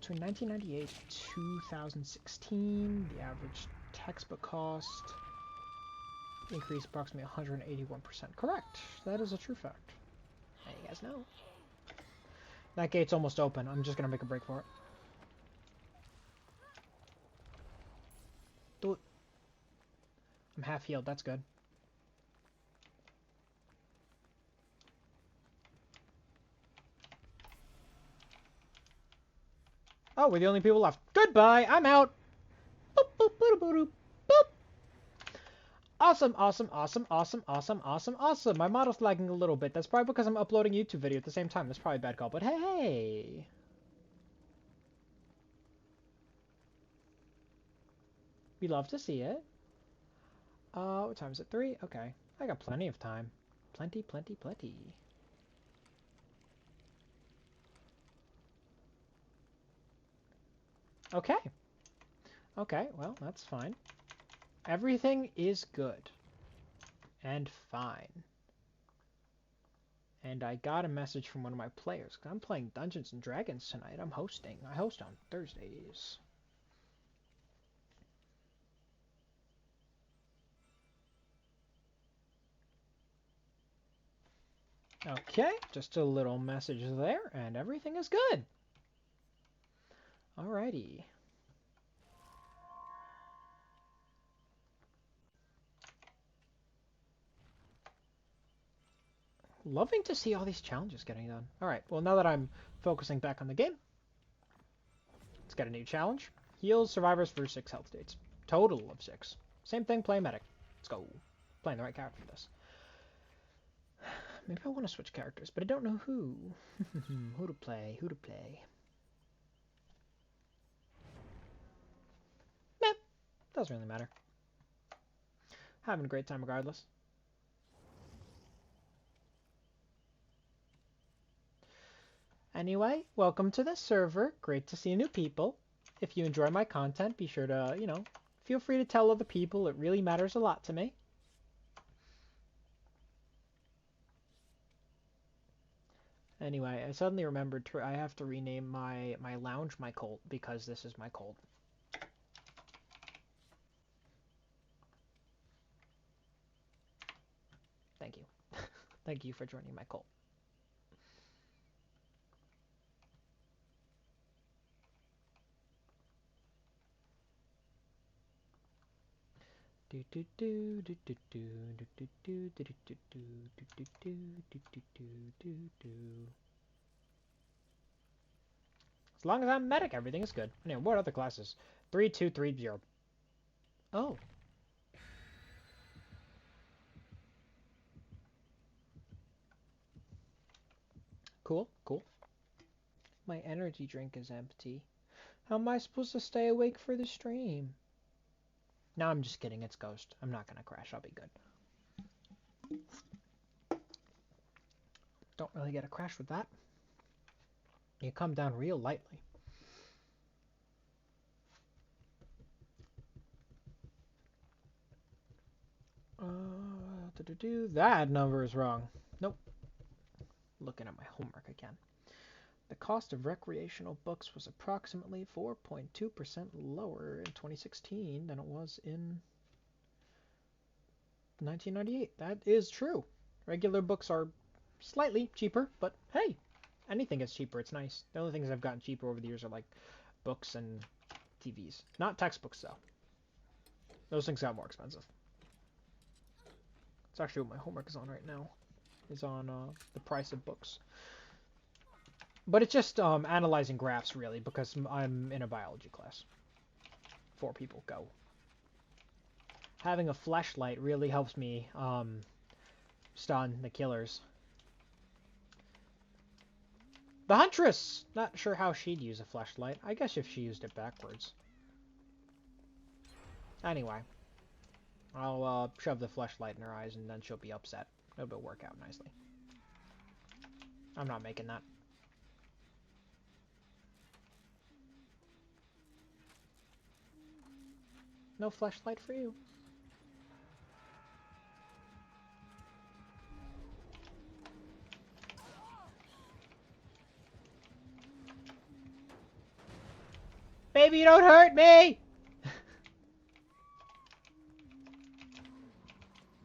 Between 1998 and 2016, the average textbook cost increased approximately 181%. Correct. That is a true fact. Now you guys know. That gate's almost open. I'm just gonna make a break for it. Do it. I'm half healed. That's good. Oh, we're the only people left. Goodbye. I'm out. Boop, boop, boop, boop, boop, boop. Awesome, awesome, awesome, awesome, awesome, awesome, awesome. My model's lagging a little bit. That's probably because I'm uploading a YouTube video at the same time. That's probably a bad call, but hey. We love to see it. What time is it? 3? Okay. I got plenty of time. Plenty, plenty, plenty. Okay. Okay, well, that's fine. Everything is good. And fine. And I got a message from one of my players, because I'm playing Dungeons & Dragons tonight. I'm hosting. I host on Thursdays. Okay, just a little message there, and everything is good. Alrighty. Loving to see all these challenges getting done. Alright, well now that I'm focusing back on the game, let's get a new challenge. Heals survivors for 6 health states. Total of 6. Same thing, play medic. Let's go. Playing the right character for this. Maybe I want to switch characters, but I don't know who. Who to play, who to play. Meh, doesn't really matter. Having a great time regardless. Anyway, welcome to the server. Great to see new people. If you enjoy my content, be sure to, Feel free to tell other people. It really matters a lot to me. Anyway, I suddenly remembered I have to rename my lounge my cult because this is my cult. Thank you. Thank you for joining my cult. As long as I'm medic, everything is good. Anyway, what other classes? 3230. Oh. Cool, cool. My energy drink is empty. How am I supposed to stay awake for the stream? No, I'm just kidding. It's Ghost. I'm not gonna crash. I'll be good. Don't really get a crash with that. You come down real lightly. That number is wrong. Nope. Looking at my homework again. The cost of recreational books was approximately 4.2% lower in 2016 than it was in 1998. That is true. Regular books are slightly cheaper, but hey, anything gets cheaper. It's nice. The only things I've gotten cheaper over the years are like books and TVs. Not textbooks, though. Those things got more expensive. It's actually what my homework is on right now. Is on the price of books. But it's just analyzing graphs, really, because I'm in a biology class. 4 people, go. Having a flashlight really helps me stun the killers. The Huntress! Not sure how she'd use a flashlight. I guess if she used it backwards. Anyway. I'll shove the flashlight in her eyes and then she'll be upset. It'll work out nicely. I'm not making that. No flashlight for you. Baby, don't hurt me!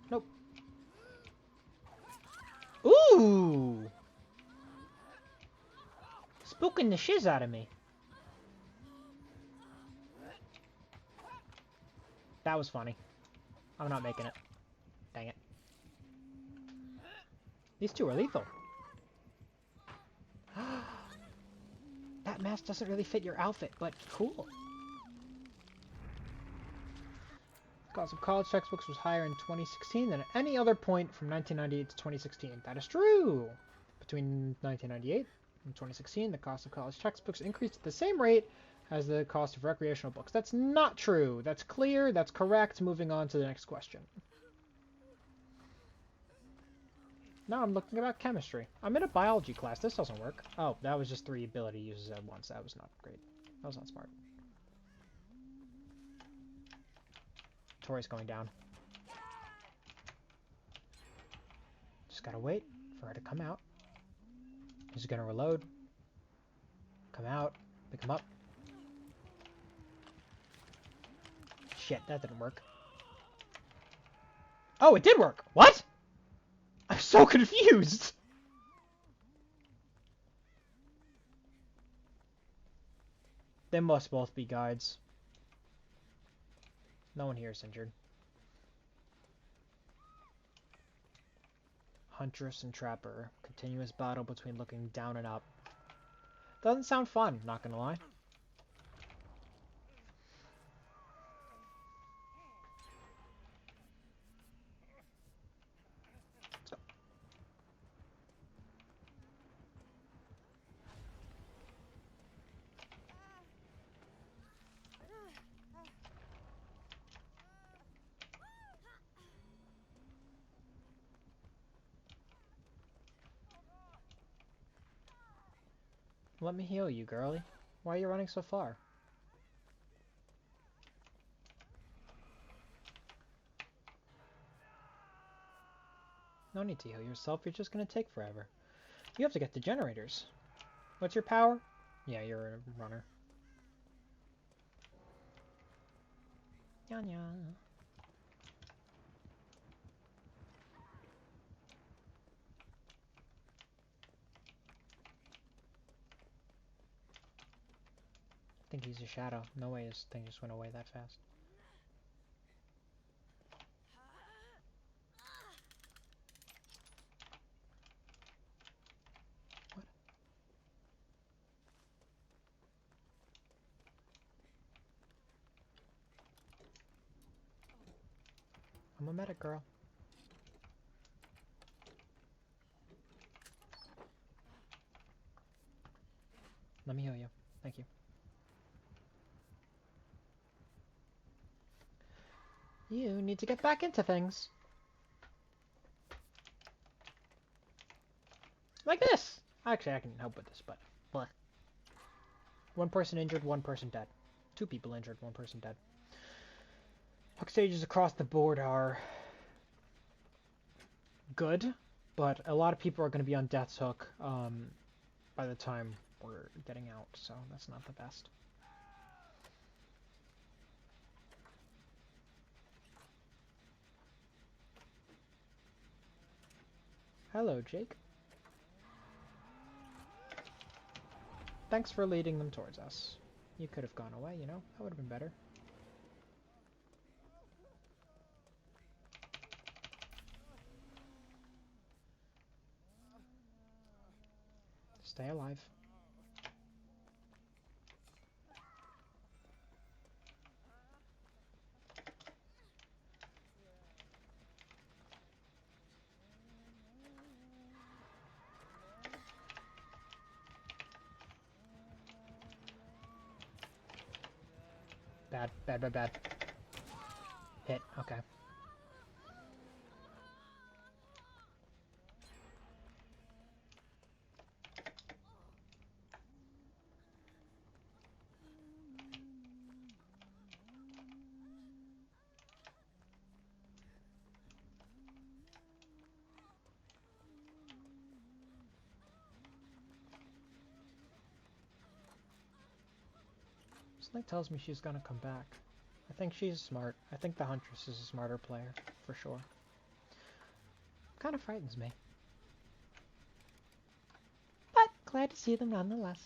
Nope. Ooh! Spooking the shiz out of me. That was funny. I'm not making it. Dang it. These two are lethal. That mask doesn't really fit your outfit, but cool. The cost of college textbooks was higher in 2016 than at any other point from 1998 to 2016. That is true. Between 1998 and 2016, the cost of college textbooks increased at the same rate as the cost of recreational books. That's not true. That's clear. That's correct. Moving on to the next question. Now I'm looking about chemistry. I'm in a biology class. This doesn't work. Oh, that was just 3 ability uses at once. That was not great. That was not smart. Tori's going down. Just gotta wait for her to come out. He's gonna reload. Come out. Pick him up. Shit, that didn't work. Oh, it did work! What? I'm so confused! They must both be guides. No one here is injured. Huntress and Trapper. Continuous battle between looking down and up. Doesn't sound fun, not gonna lie. Let's go. Let me heal you, girlie. Why are you running so far? No need to heal yourself, you're just gonna take forever. You have to get the generators. What's your power? Yeah, you're a runner. Nya. I think he's a shadow. No way his thing just went away that fast. What? I'm a medic, girl. Let me heal you. Thank you. You need to get back into things. Like this! Actually, I can help with this, but... Bleh. One person injured, one person dead. 2 people injured, 1 person dead. Hook stages across the board are... good, but a lot of people are going to be on Death's Hook by the time we're getting out, so that's not the best. Hello, Jake. Thanks for leading them towards us. You could have gone away, you know? That would have been better. Stay alive. Bad, bad, bad, bad. Hit, okay. Something tells me she's gonna come back. I think she's smart. I think the Huntress is a smarter player, for sure. Kind of frightens me. But glad to see them nonetheless.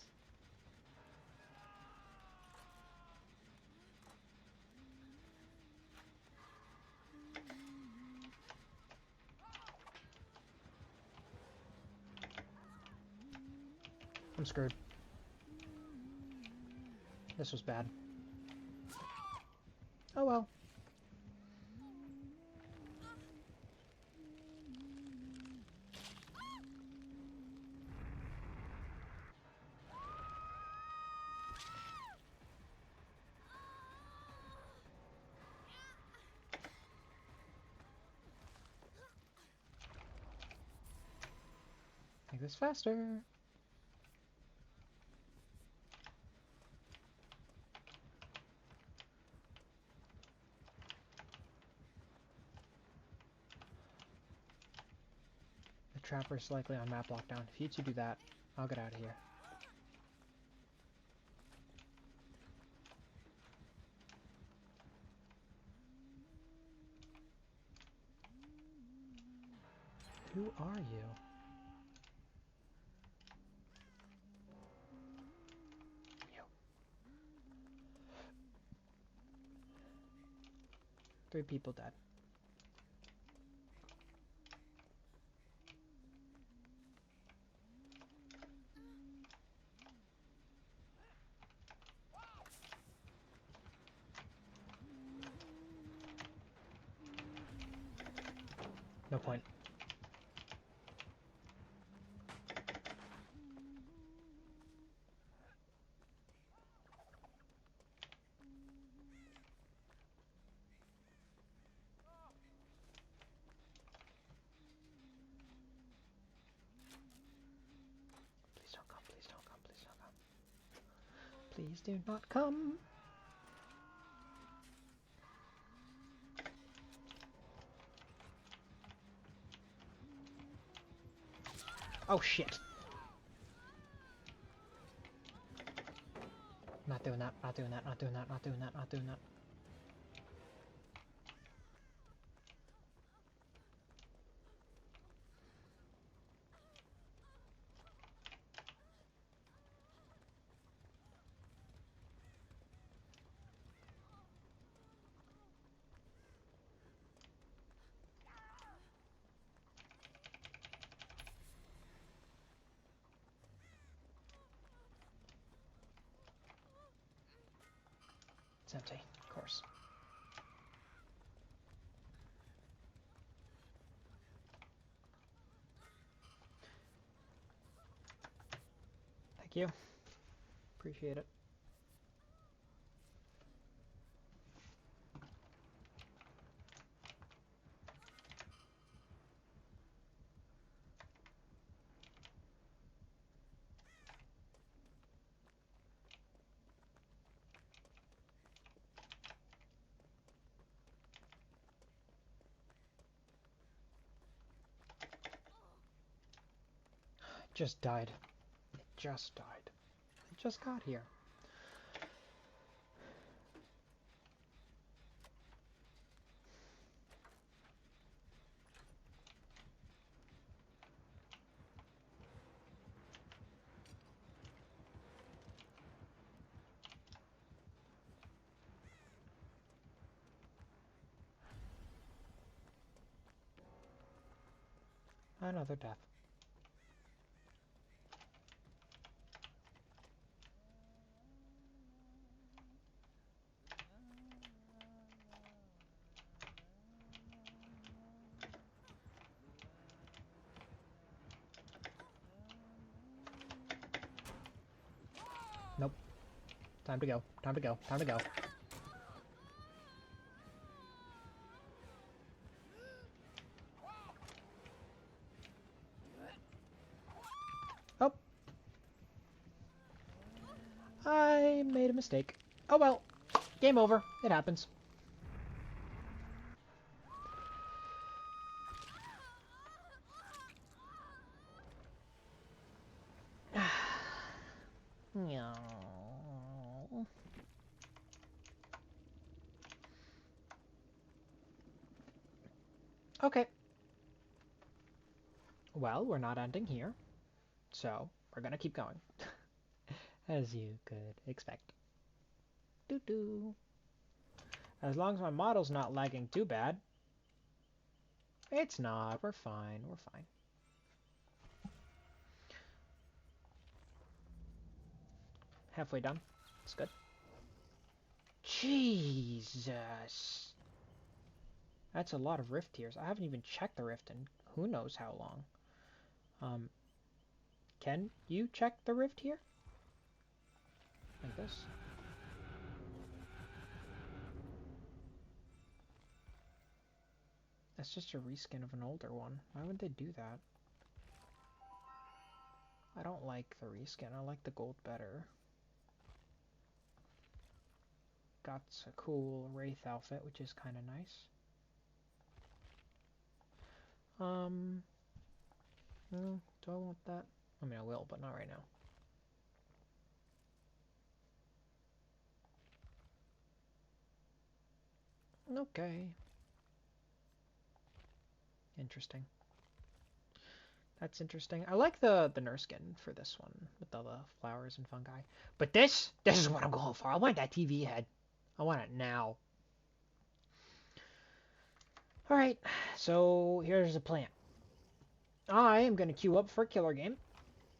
I'm screwed. This was bad. Oh well. Make this faster. The trapper's likely on map lockdown. If you two do that, I'll get out of here. Who are you? You. 3 people dead. No point. Please don't come, please don't come, please don't come. Please do not come. Oh shit. Not doing that, not doing that, not doing that, not doing that, not doing that. It's empty, of course. Thank you. Appreciate it. It just died. It just died. It just got here. Another death. Nope. Time to go. Time to go. Time to go. Oh. I made a mistake. Oh well. Game over. It happens. No. Okay. Well, we're not ending here, so we're gonna keep going. As you could expect. Doo-doo. As long as my model's not lagging too bad. It's not. We're fine. We're fine. Halfway done. It's good. Jesus. That's a lot of rift tears. I haven't even checked the rift in who knows how long. Can you check the rift here? Like this? That's just a reskin of an older one. Why would they do that? I don't like the reskin. I like the gold better. Got a cool Wraith outfit, which is kind of nice. Do I want that? I mean, I will, but not right now. Okay. Interesting. That's interesting. I like the nurse skin for this one with all the flowers and fungi. But this is what I'm going for. I want that TV head. I want it now. Alright, so here's the plan. I am going to queue up for a killer game.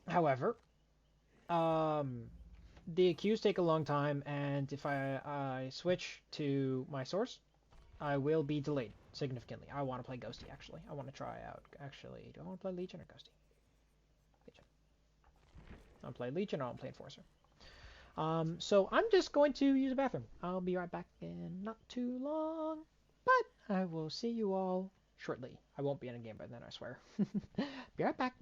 However, the queues take a long time, and if I switch to my source, I will be delayed significantly. I want to play Ghosty, actually. I want to try out, actually. Do I want to play Legion or Ghosty? Legion. I want to play Legion, or I want to play Enforcer. So I'm just going to use the bathroom. I'll be right back in not too long, but I will see you all shortly. I won't be in a game by then, I swear. Be right back.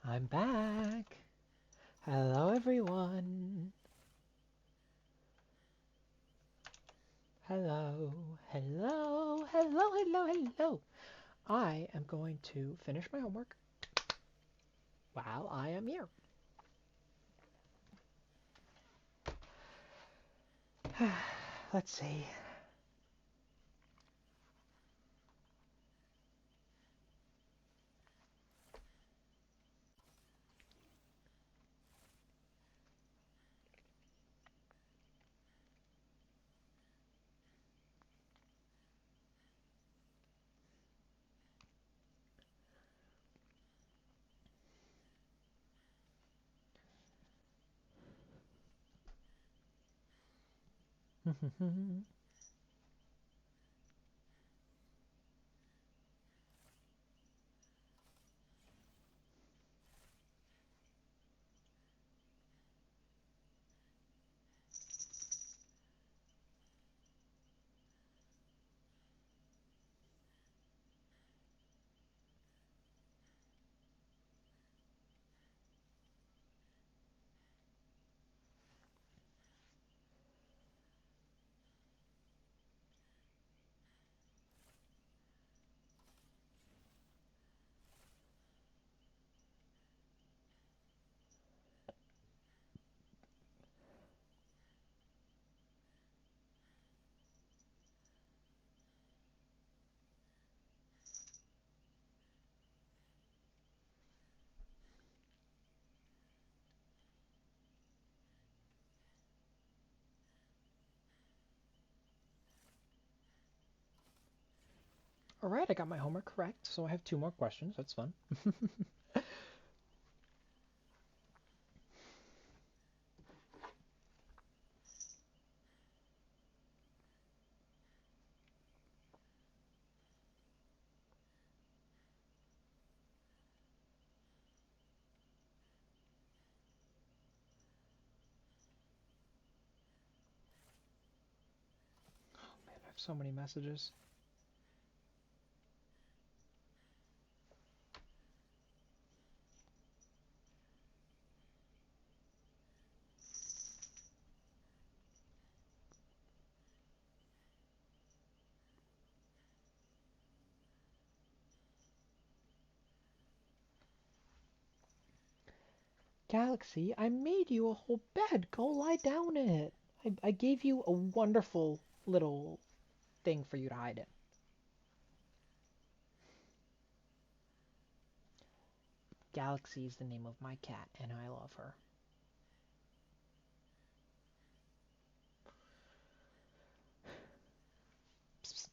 I'm back. Hello, everyone. Hello, hello, hello, hello, hello. I am going to finish my homework while I am here. Let's see. All right, I got my homework correct, so I have 2 more questions. That's fun. Man, I have so many messages. Galaxy, I made you a whole bed. Go lie down in it. I gave you a wonderful little thing for you to hide in. Galaxy is the name of my cat, and I love her. Psst, psst.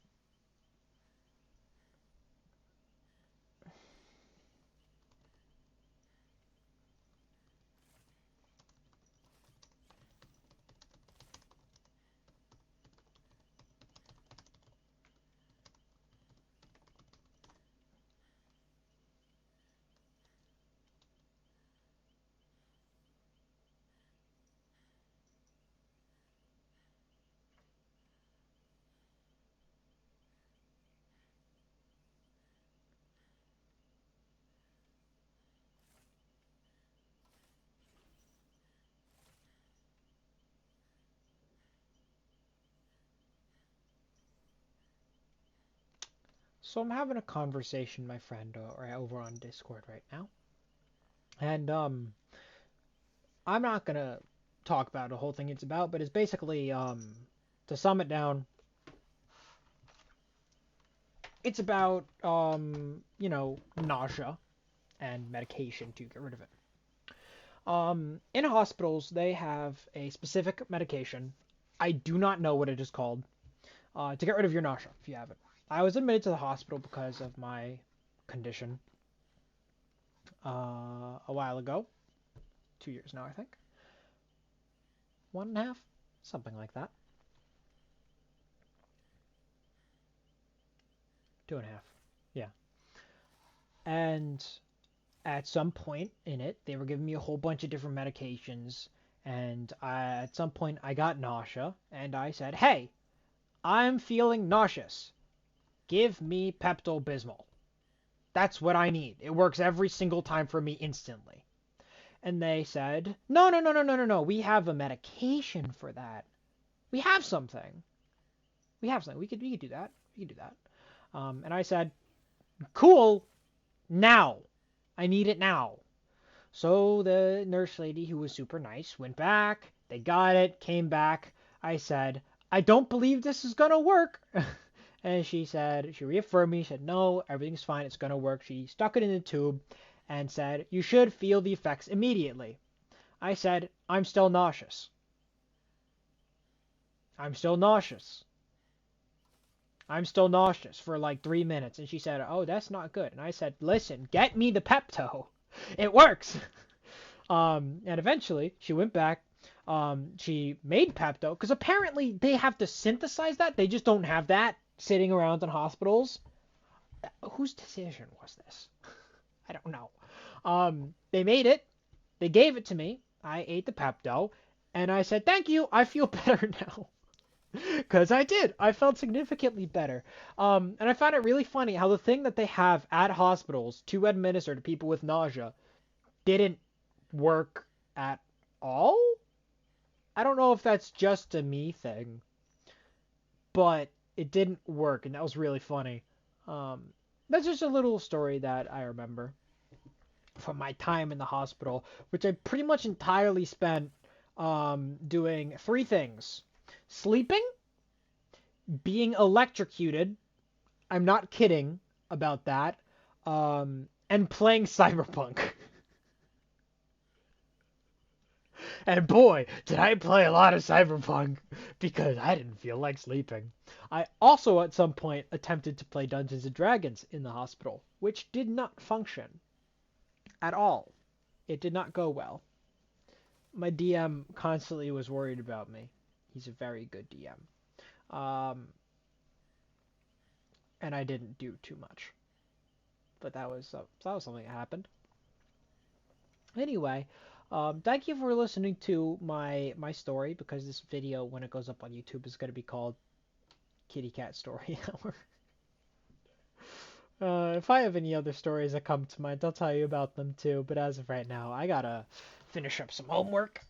So I'm having a conversation, my friend, over on Discord right now, and I'm not gonna talk about the whole thing it's about, but it's basically to sum it down, it's about nausea and medication to get rid of it. In hospitals, they have a specific medication. I do not know what it is called. To get rid of your nausea, if you have it. I was admitted to the hospital because of my condition a while ago. 2 years now, I think. 1.5, something like that. 2.5, yeah. And at some point in it, they were giving me a whole bunch of different medications, and at some point I got nausea, and I said, "Hey, I'm feeling nauseous. Give me Pepto-Bismol." That's what I need. It works every single time for me instantly. And they said, no, no, no, no, no, no, no. We have a medication for that. We have something. We have something. We could do that. We could do that. And I said, cool. Now. I need it now. So the nurse lady, who was super nice, went back. They got it, came back. I said, I don't believe this is going to work. And she said, she reaffirmed me, said, no, everything's fine. It's going to work. She stuck it in the tube and said, you should feel the effects immediately. I said, I'm still nauseous. I'm still nauseous. I'm still nauseous for like 3 minutes. And she said, oh, that's not good. And I said, listen, get me the Pepto. It works. And eventually she went back. She made Pepto because apparently they have to synthesize that. They just don't have that sitting around in hospitals. Whose decision was this? I don't know. They made it. They gave it to me. I ate the Pepto. And I said, thank you. I feel better now. Because I did. I felt significantly better. And I found it really funny how the thing that they have at hospitals to administer to people with nausea didn't work at all? I don't know if that's just a me thing, but it didn't work, and that was really funny. That's just a little story that I remember from my time in the hospital, which I pretty much entirely spent doing 3 things. Sleeping, being electrocuted, I'm not kidding about that, and playing Cyberpunk. And boy, did I play a lot of Cyberpunk because I didn't feel like sleeping. I also at some point attempted to play Dungeons & Dragons in the hospital, which did not function at all. It did not go well. My DM constantly was worried about me. He's a very good DM. And I didn't do too much. But that was something that happened. Anyway, thank you for listening to my story, because this video, when it goes up on YouTube, is going to be called Kitty Cat Story Hour. If I have any other stories that come to mind, I'll tell you about them too, but as of right now, I gotta finish up some homework.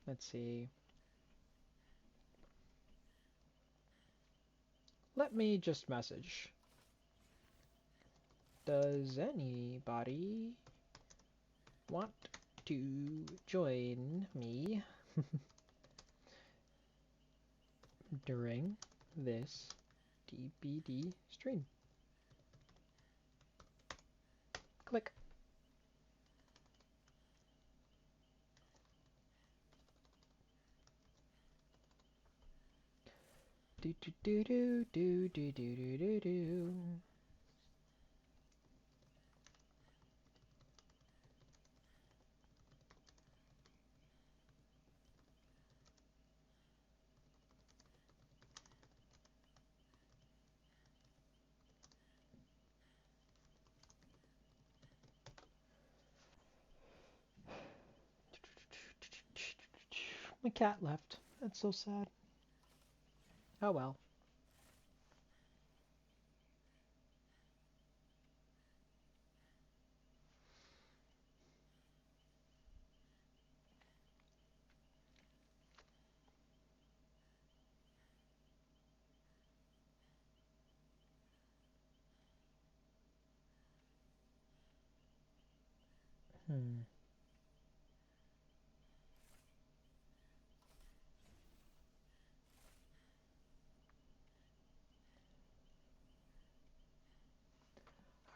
Let's see. Let me just message. Does anybody want to join me during this DBD stream? Click. Do do do do do do do do do. My cat left. That's so sad. Oh well.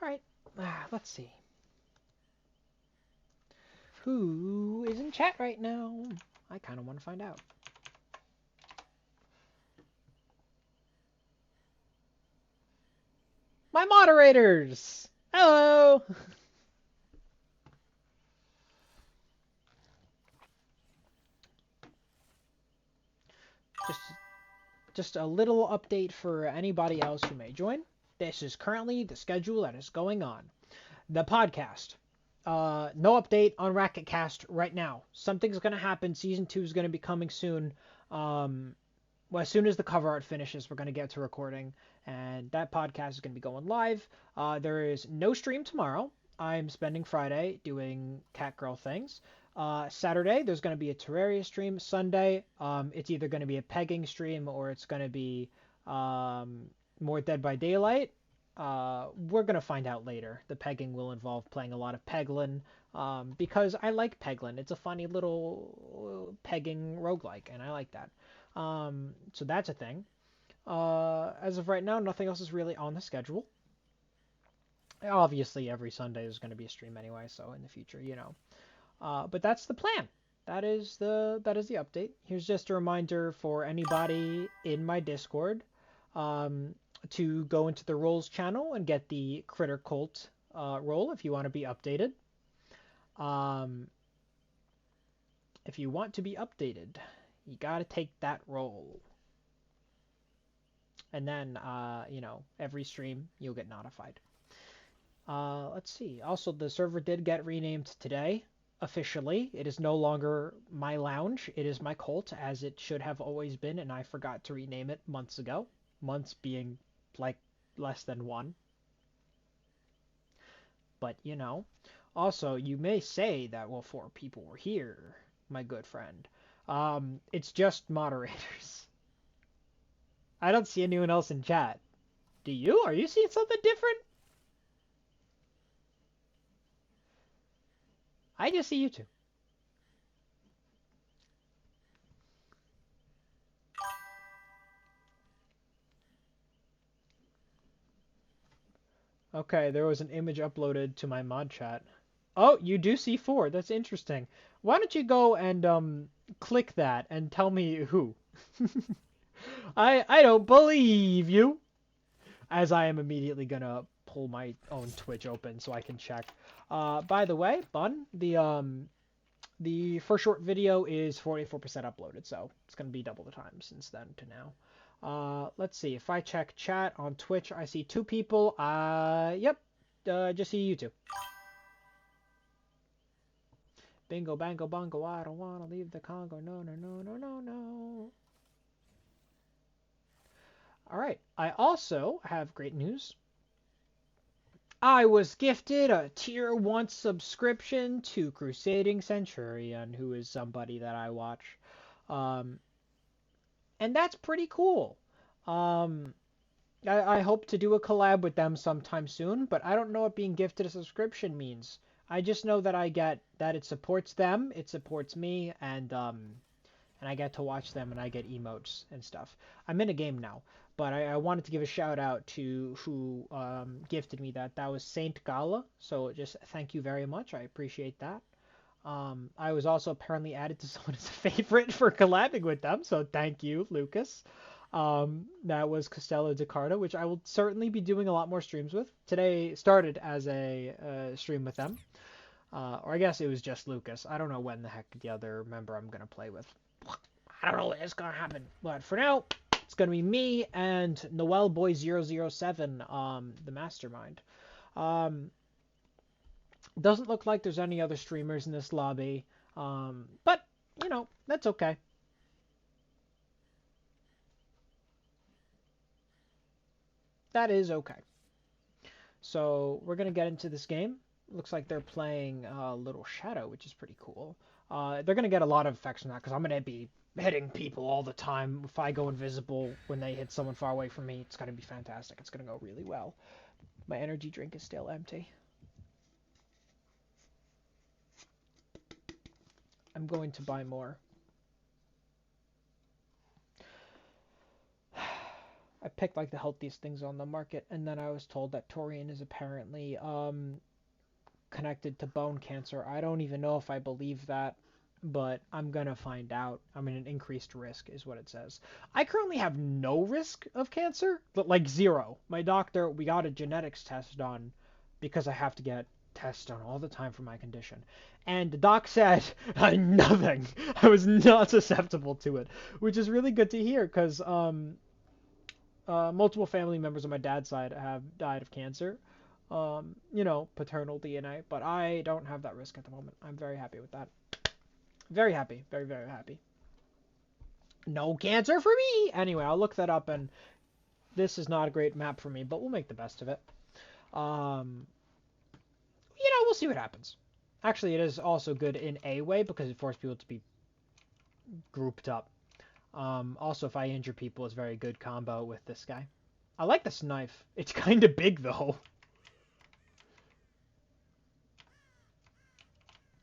Alright, let's see. Who is in chat right now? I kind of want to find out. My moderators! Hello! just a little update for anybody else who may join. This is currently the schedule that is going on. The podcast. No update on RacketCast right now. Something's going to happen. Season 2 is going to be coming soon. Well, as soon as the cover art finishes, we're going to get to recording, and that podcast is going to be going live. There is no stream tomorrow. I'm spending Friday doing catgirl things. Saturday, there's going to be a Terraria stream. Sunday, it's either going to be a pegging stream or it's going to be more Dead by Daylight. We're going to find out later. The pegging will involve playing a lot of Peglin, because I like Peglin. It's a funny little pegging roguelike, and I like that. So that's a thing. As of right now, nothing else is really on the schedule. Obviously, every Sunday is going to be a stream anyway, so in the future, you know. But that's the plan. That is the update. Here's just a reminder for anybody in my Discord to go into the roles channel and get the Critter Cult role if you want to be updated. If you want to be updated, you gotta take that role. And then, you know, every stream you'll get notified. Let's see. Also, the server did get renamed today. Officially, it is no longer my lounge. It is my cult, as it should have always been, and I forgot to rename it months ago. Months being, like, less than one. But, you know. Also, you may say that, well, 4 people were here, my good friend. It's just moderators. I don't see anyone else in chat. Do you? Are you seeing something different? I just see you two. Okay, there was an image uploaded to my mod chat. Oh, you do see 4. That's interesting. Why don't you go and click that and tell me who? I don't believe you. As I am immediately gonna pull my own Twitch open so I can check. By the way, Bun, the first short video is 44% uploaded, so it's gonna be double the time since then to now. Let's see. If I check chat on Twitch, I see 2 people. Yep. Just see you two. Bingo, bango, bongo, I don't want to leave the Congo. No, no, no, no, no, no. Alright, I also have great news. I was gifted a tier 1 subscription to Crusading Centurion, who is somebody that I watch. And that's pretty cool. I hope to do a collab with them sometime soon, but I don't know what being gifted a subscription means. I just know that I get that it supports them, it supports me, and I get to watch them and I get emotes and stuff. I'm in a game now, but I wanted to give a shout out to who gifted me that. That was Saint Gala, so just thank you very much. I appreciate that. I was also apparently added to someone as a favorite for collabing with them, so thank you, Lucas. That was Castello de Carta, which I will certainly be doing a lot more streams with. Today started as a stream with them. Or I guess it was just Lucas. I don't know when the heck the other member I'm going to play with. I don't know when it's going to happen. But for now, it's going to be me and NoelBoy007, the mastermind. Doesn't look like there's any other streamers in this lobby. But, you know, that's okay. That is okay. So we're going to get into this game. Looks like they're playing Little Shadow, which is pretty cool. They're going to get a lot of effects from that, because I'm going to be hitting people all the time. If I go invisible when they hit someone far away from me, it's going to be fantastic. It's going to go really well. My energy drink is still empty. I'm going to buy more. I picked like the healthiest things on the market, and then I was told that taurine is apparently connected to bone cancer. I don't even know if I believe that, but I'm gonna find out. I mean, an increased risk is what it says. I currently have no risk of cancer, but like 0. My doctor, we got a genetics test done because I have to get test done all the time for my condition. And the doc said nothing. I was not susceptible to it, which is really good to hear because multiple family members on my dad's side have died of cancer. You know, paternal DNA, but I don't have that risk at the moment. I'm very happy with that. Very happy. Very, very happy. No cancer for me! Anyway, I'll look that up, and this is not a great map for me, but we'll make the best of it. You know, we'll see what happens. Actually, it is also good in a way because it forces people to be grouped up. Also, if I injure people, it's very good combo with this guy. I like this knife. It's kind of big, though.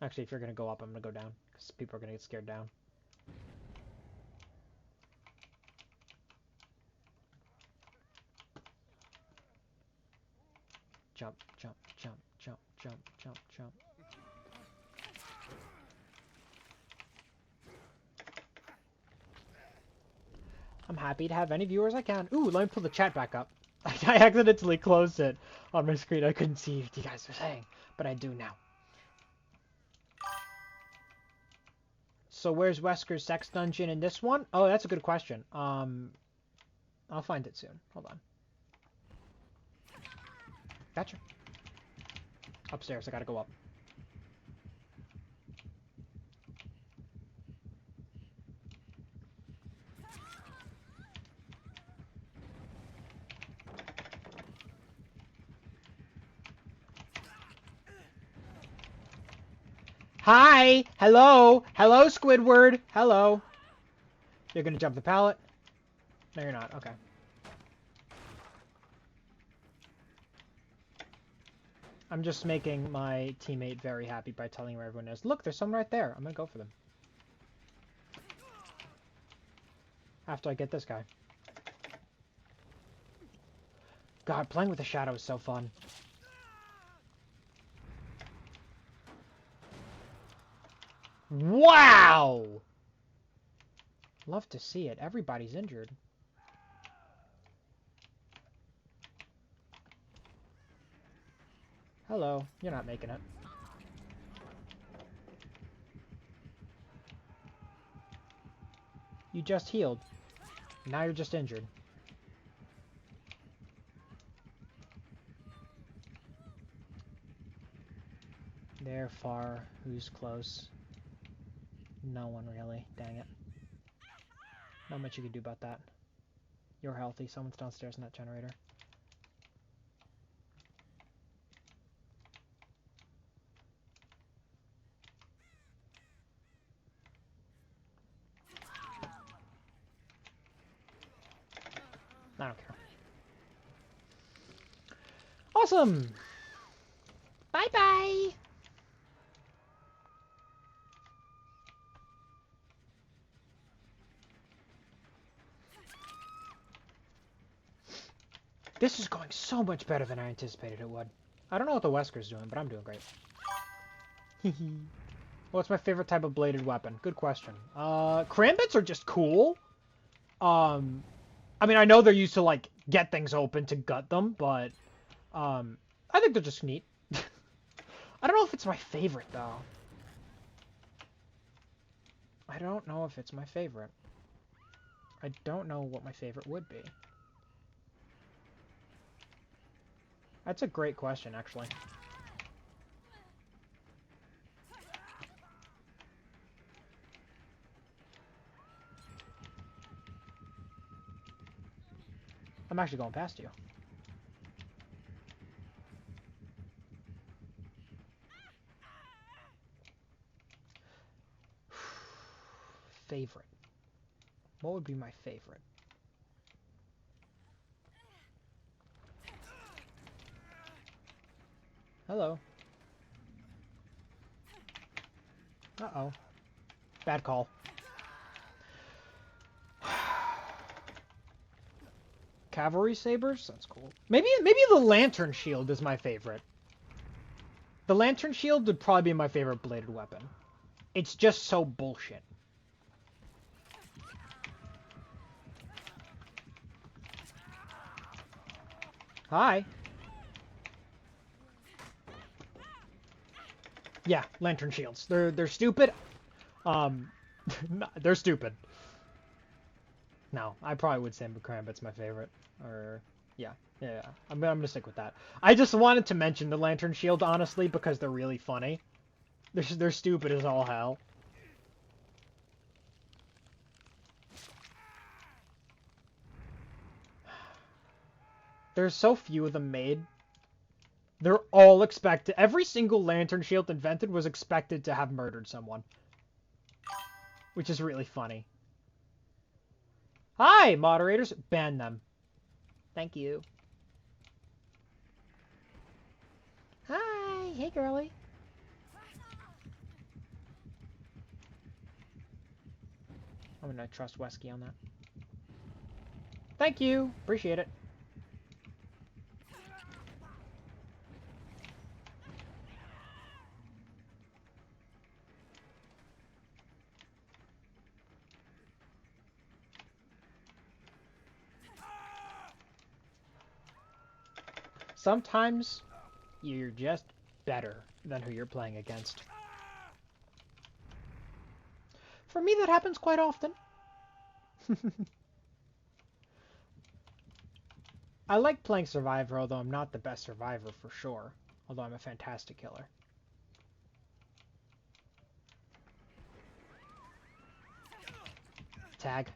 Actually, if you're going to go up, I'm going to go down because people are going to get scared down. Jump, jump, jump, jump, jump, jump, jump. I'm happy to have any viewers I can. Ooh, let me pull the chat back up. I accidentally closed it on my screen. I couldn't see what you guys were saying, but I do now. So where's Wesker's sex dungeon in this one? Oh, that's a good question. I'll find it soon. Hold on. Gotcha. Upstairs, I gotta go up. Hi! Hello! Hello, Squidward! Hello! You're gonna jump the pallet? No, you're not. Okay. I'm just making my teammate very happy by telling where everyone is. Look, there's someone right there. I'm gonna go for them. After I get this guy. God, playing with the shadow is so fun. Wow! Love to see it. Everybody's injured. Hello. You're not making it. You just healed. Now you're just injured. They're far. Who's close? No one really. Dang it. Not much you can do about that. You're healthy. Someone's downstairs in that generator. I don't care. Awesome! Bye-bye! This is going so much better than I anticipated it would. I don't know what the Wesker's doing, but I'm doing great. What's my favorite type of bladed weapon? Good question. Karambits are just cool. I mean, I know they're used to, like, get things open to gut them, but, I think they're just neat. I don't know if it's my favorite, though. I don't know if it's my favorite. I don't know what my favorite would be. That's a great question, actually. I'm actually going past you. Favorite. What would be my favorite? Hello. Uh-oh. Bad call. Cavalry sabers? That's cool. Maybe the lantern shield is my favorite. The lantern shield would probably be my favorite bladed weapon. It's just so bullshit. Hi. Yeah, lantern shields. They're stupid. They're stupid. No, I probably would say Karambit's my favorite. Or yeah. I'm gonna stick with that. I just wanted to mention the lantern shield honestly because they're really funny. They're stupid as all hell. There's so few of them made. They're all expected. Every single lantern shield invented was expected to have murdered someone. Which is really funny. Hi, moderators. Ban them. Thank you. Hi. Hey, girly. I'm gonna trust Wesky on that. Thank you. Appreciate it. Sometimes you're just better than who you're playing against. For me, that happens quite often. I like playing Survivor, although I'm not the best Survivor for sure. Although I'm a fantastic killer. Tag.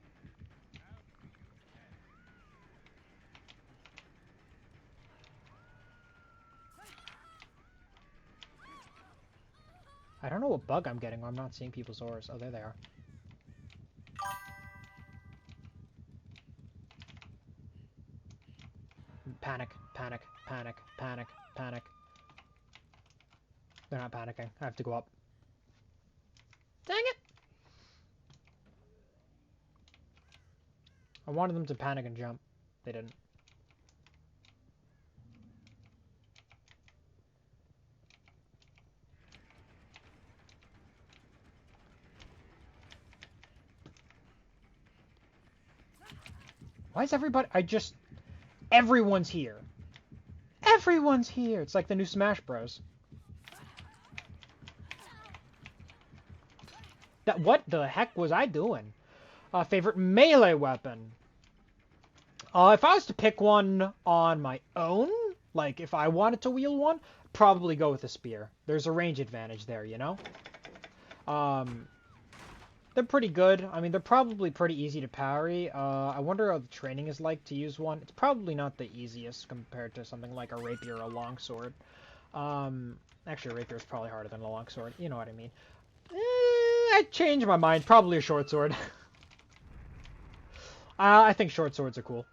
I don't know what bug I'm getting or I'm not seeing people's auras. Oh, there they are. Panic, panic, panic, panic, panic. They're not panicking. I have to go up. Dang it! I wanted them to panic and jump. They didn't. Why is everybody... Everyone's here. Everyone's here! It's like the new Smash Bros. What the heck was I doing? Favorite melee weapon? If I was to pick one on my own, like if I wanted to wield one, probably go with a spear. There's a range advantage there, you know? They're pretty good. I mean, they're probably pretty easy to parry. I wonder how the training is like to use one. It's probably not the easiest compared to something like a rapier or a longsword. Actually, a rapier is probably harder than a longsword. You know what I mean. I changed my mind. Probably a short sword. I think short swords are cool.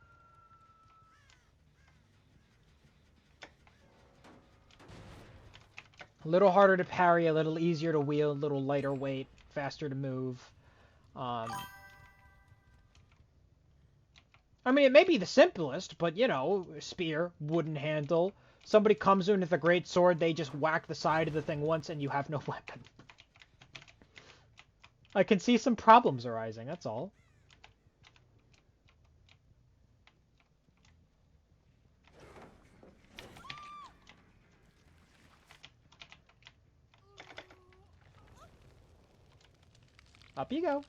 A little harder to parry, a little easier to wield, a little lighter weight, faster to move. I mean, it may be the simplest, but, you know, spear, wooden handle. Somebody comes in with a great sword, they just whack the side of the thing once and you have no weapon. I can see some problems arising, that's all. Up you go.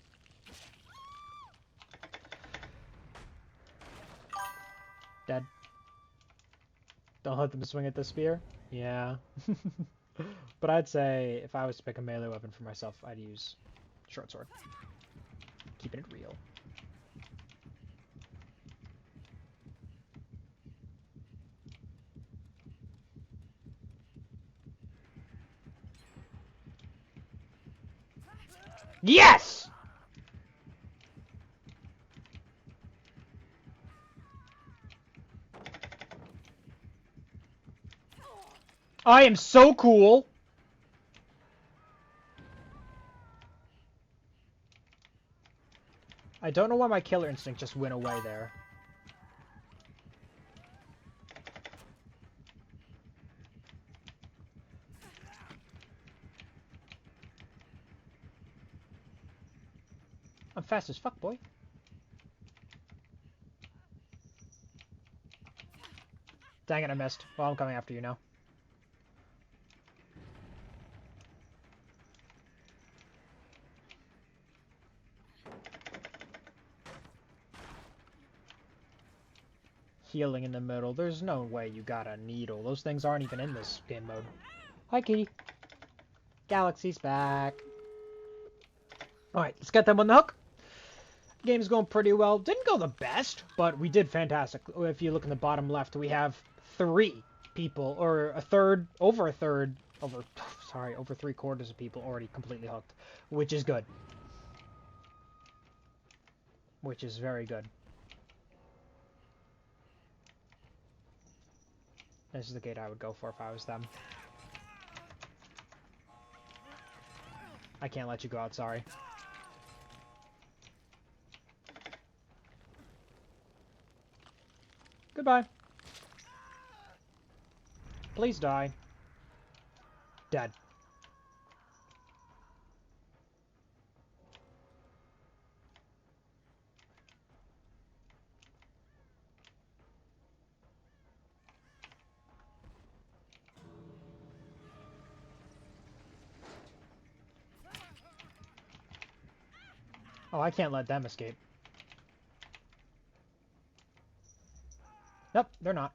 Dead. Don't let them swing at the spear? Yeah. But I'd say, if I was to pick a melee weapon for myself, I'd use short sword. Keeping it real. Yes! I am so cool! I don't know why my killer instinct just went away there. I'm fast as fuck, boy. Dang it, I missed. Well, I'm coming after you now. healing in the middle. There's no way you got a needle. Those things aren't even in this game mode. Hi, kitty. Galaxy's back. Alright, let's get them on the hook. Game's going pretty well. Didn't go the best, but we did fantastic. If you look in the bottom left, we have 3 people, or over 3/4 of people already completely hooked, which is good. Which is very good. This is the gate I would go for if I was them. I can't let you go out, sorry. Goodbye. Please die. Dead. Oh, I can't let them escape. Nope, they're not.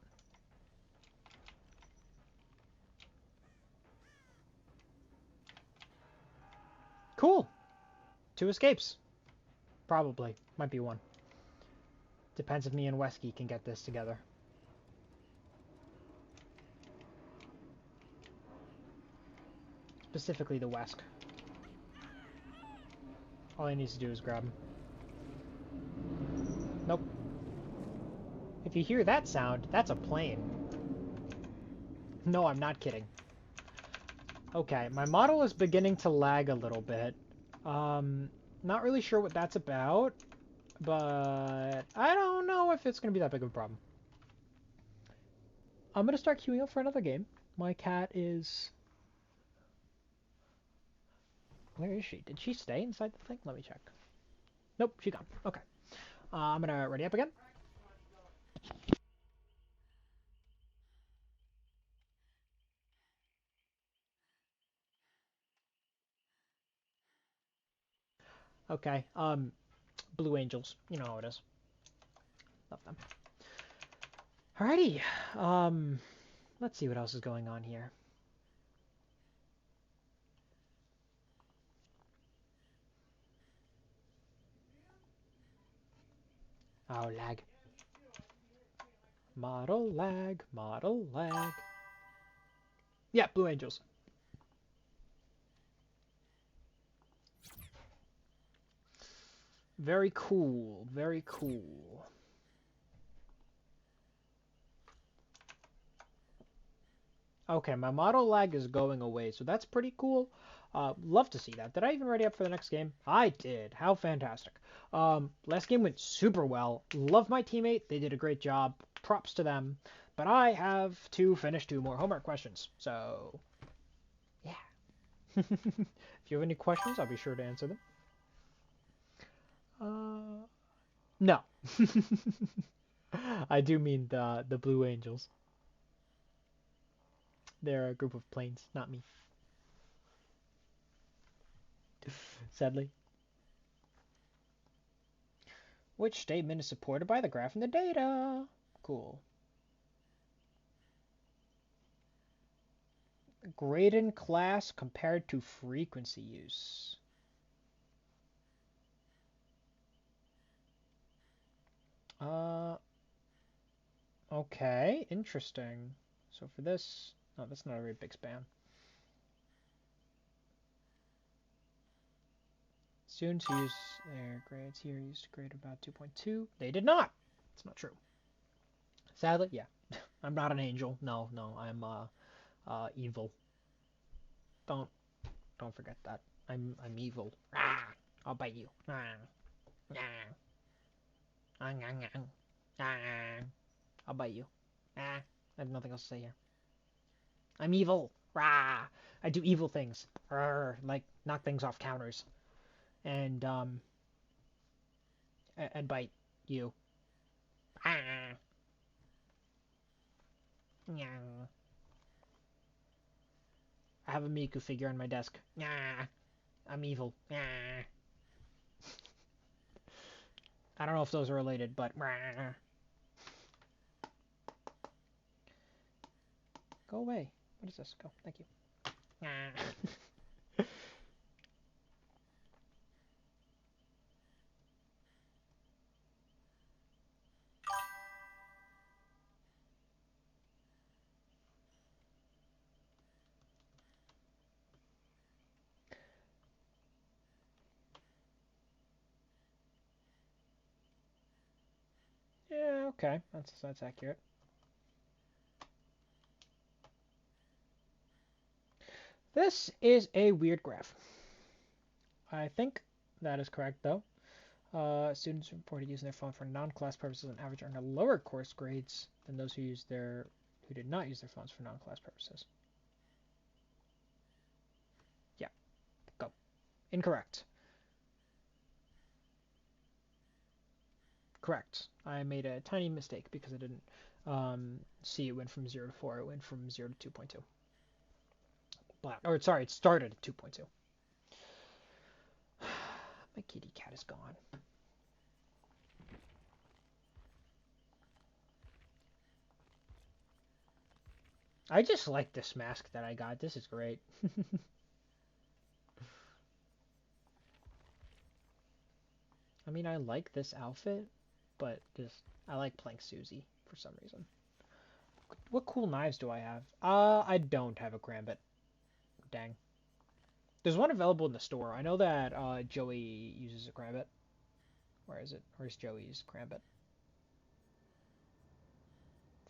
Cool. 2 escapes. Probably. Might be 1. Depends if me and Wesky can get this together. Specifically the Wesk. All he needs to do is grab him. Nope. If you hear that sound, that's a plane. No, I'm not kidding. Okay, my model is beginning to lag a little bit. Not really sure what that's about, but I don't know if it's going to be that big of a problem. I'm going to start queuing up for another game. My cat is... Where is she? Did she stay inside the thing? Let me check. Nope, she gone. Okay. I'm going to ready up again. Okay, Blue Angels. You know how it is. Love them. Alrighty, let's see what else is going on here. Oh, lag. Model lag, model lag. Yeah, Blue Angels. Very cool, very cool. Okay, my model lag is going away, so that's pretty cool. Love to see that. Did I even ready up for the next game? I did. How fantastic. Last game went super well. Love my teammate. They did a great job. Props to them. But I have to finish 2 more homework questions. So, yeah. If you have any questions, I'll be sure to answer them. No. I do mean the Blue Angels. They're a group of planes, not me. Sadly. Which statement is supported by the graph and the data? Cool. Grade in class compared to frequency use. Okay, interesting. So for this, no, that's not a very big span. Students who use their grades here used to grade about 2.2. They did not. It's not true. Sadly, yeah. I'm not an angel. No, I'm evil. Don't forget that. I'm evil. Ah, I'll bite you. I'll bite you. I have nothing else to say here. I'm evil. Rah! I do evil things. Like knock things off counters. And bite you. I have a Miku figure on my desk. I'm evil. I don't know if those are related, but Go away. What is this? Go. Thank you. Yeah, okay. That's accurate. This is a weird graph. I think that is correct, though. Students reported using their phone for non-class purposes on average earned lower course grades than those who did not use their phones for non-class purposes. Yeah, go. Incorrect. Correct. I made a tiny mistake because I didn't see it went from 0 to 4. It went from 0 to 2.2. Or sorry, it started at 2.2. My kitty cat is gone. I just like this mask that I got. This is great. I mean, I like this outfit, but I like playing Susie for some reason. What cool knives do I have? I don't have a Gambit. Dang. There's one available in the store. I know that Joey uses a Gambit. Where is it? Where's Joey's Gambit?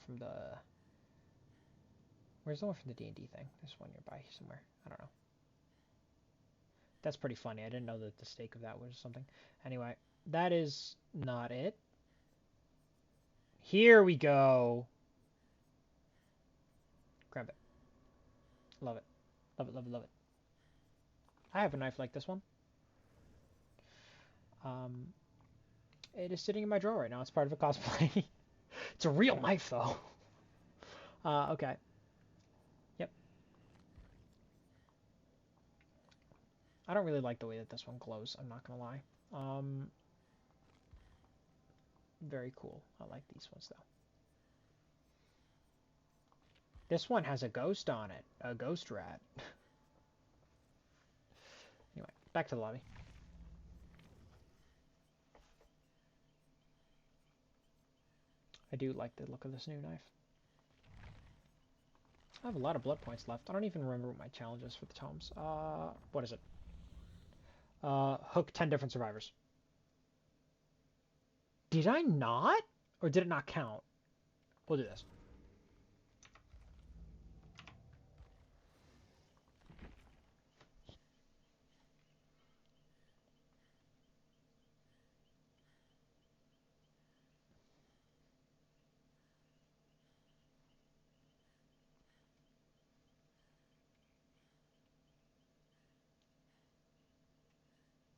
From the... Where's the one from the D&D thing? There's one nearby somewhere. I don't know. That's pretty funny. I didn't know that the stake of that was something. Anyway, that is not it. Here we go. Grab it. Love it. Love it, love it, love it. I have a knife like this one. It is sitting in my drawer right now. It's part of a cosplay. It's a real knife, though. Okay. Yep. I don't really like the way that this one glows. I'm not gonna lie. Very cool. I like these ones, though. This one has a ghost on it. A ghost rat. Anyway, back to the lobby. I do like the look of this new knife. I have a lot of blood points left. I don't even remember what my challenge is for the tomes. What is it? Hook 10 different survivors. Did I not? Or did it not count? We'll do this.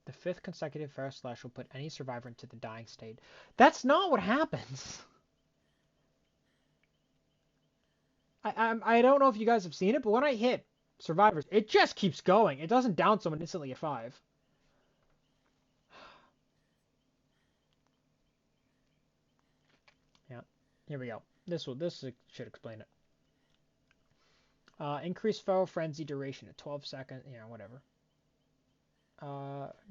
The 5th consecutive Fair Slash will put any survivor into the dying state. That's not what happens! I don't know if you guys have seen it, but when I hit survivors, it just keeps going. It doesn't down someone instantly at 5. Yeah, here we go. This should explain it. Increase Feral Frenzy duration to 12 seconds. Yeah, whatever.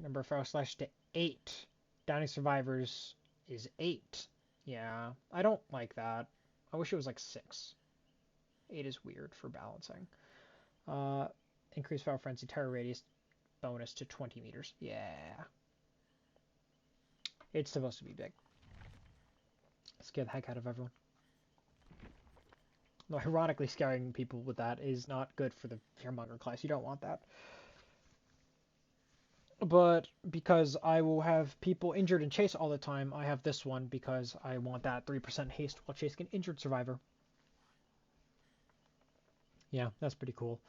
Number of Feral Slash to 8. Downing survivors is 8. Yeah, I don't like that. I wish it was like 6. 8 is weird for balancing. Increase Feral Frenzy terror radius bonus to 20 meters. Yeah. It's supposed to be big. Scare the heck out of everyone. No, ironically, scaring people with that is not good for the Fearmonger class. You don't want that. But because I will have people injured in chase all the time, I have this one because I want that 3% haste while chasing an injured survivor. Yeah, that's pretty cool.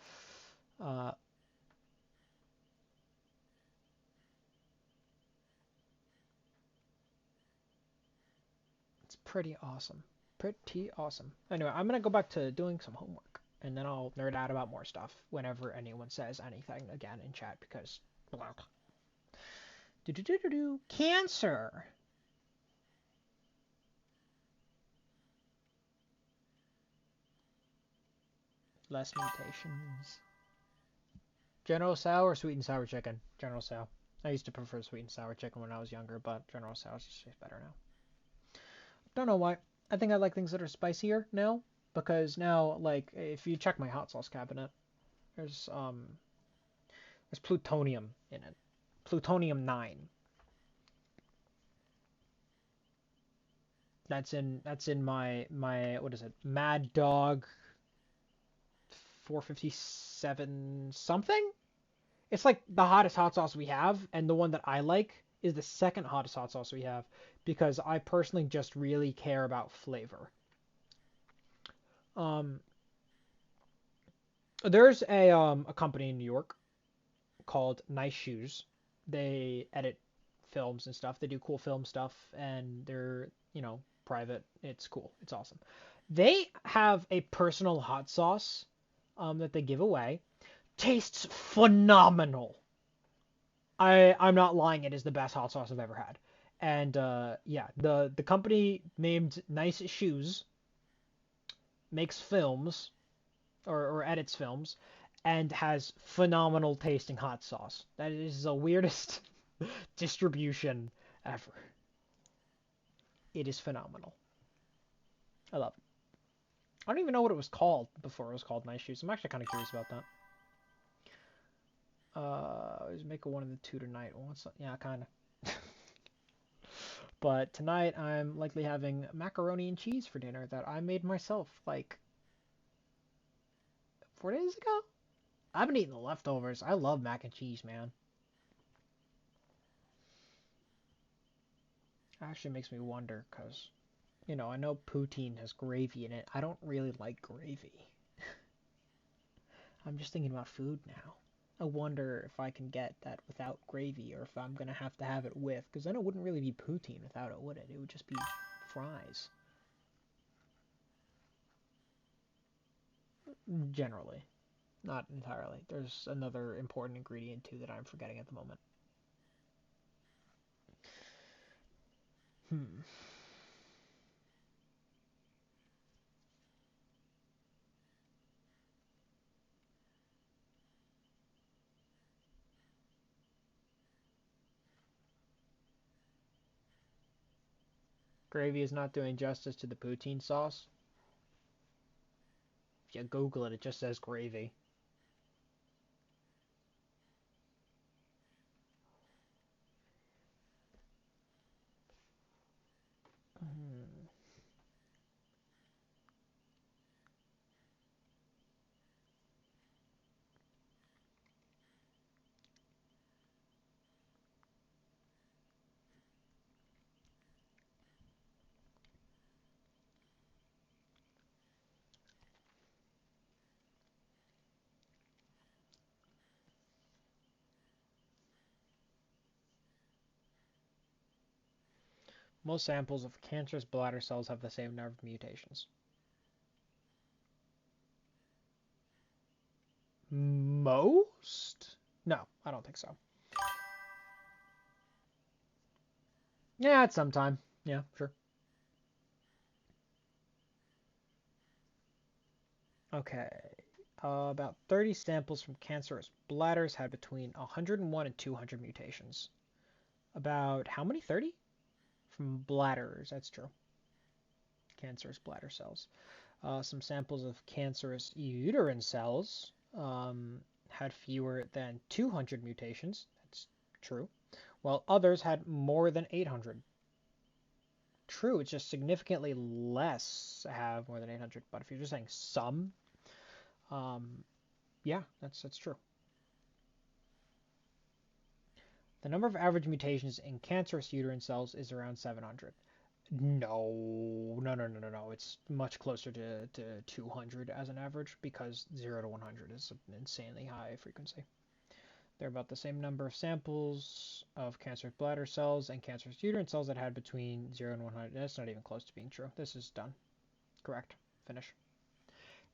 It's pretty awesome. Pretty awesome. Anyway, I'm going to go back to doing some homework, and then I'll nerd out about more stuff whenever anyone says anything again in chat, because... Blah. Cancer! Less mutations. General Tso or sweet and sour chicken? General Tso. I used to prefer sweet and sour chicken when I was younger, but General Tso just tastes better now. Don't know why. I think I like things that are spicier now, because now, like, if you check my hot sauce cabinet, there's plutonium in it. Plutonium-9. That's in my what is it? Mad Dog 457 something? It's like the hottest hot sauce we have, and the one that I like is the second hottest hot sauce we have, because I personally just really care about flavor. There's a company in New York called Nice Shoes. They edit films and stuff. They do cool film stuff, and they're, private. It's cool. It's awesome. They have a personal hot sauce that they give away. Tastes phenomenal. I'm not lying. It is the best hot sauce I've ever had. And yeah, the company named Nice Shoes makes films or edits films and has phenomenal tasting hot sauce. That is the weirdest distribution ever. It is phenomenal. I love it. I don't even know what it was called before it was called Nice Shoes. I'm actually kind of curious about that. Let's make a 1 and a 2 tonight. Well, yeah, kind of. But tonight I'm likely having macaroni and cheese for dinner that I made myself like 4 days ago. I've been eating the leftovers. I love mac and cheese, man. It actually makes me wonder, because, I know poutine has gravy in it. I don't really like gravy. I'm just thinking about food now. I wonder if I can get that without gravy, or if I'm going to have it with, because then it wouldn't really be poutine without it, would it? It would just be fries. Generally. Not entirely. There's another important ingredient, too, that I'm forgetting at the moment. Gravy is not doing justice to the poutine sauce. If you Google it, it just says gravy. Most samples of cancerous bladder cells have the same number of mutations. Most? No, I don't think so. Yeah, at some time. Yeah, sure. Okay. About 30 samples from cancerous bladders had between 101 and 200 mutations. About how many? 30? From bladders, that's true. Cancerous bladder cells. Some samples of cancerous uterine cells had fewer than 200 mutations. That's true. While others had more than 800. True, it's just significantly less have more than 800. But if you're just saying some, yeah, that's true. The number of average mutations in cancerous uterine cells is around 700. No. It's much closer to 200 as an average, because 0 to 100 is an insanely high frequency. They're about the same number of samples of cancerous bladder cells and cancerous uterine cells that had between 0 and 100. That's not even close to being true. This is done. Correct. Finish.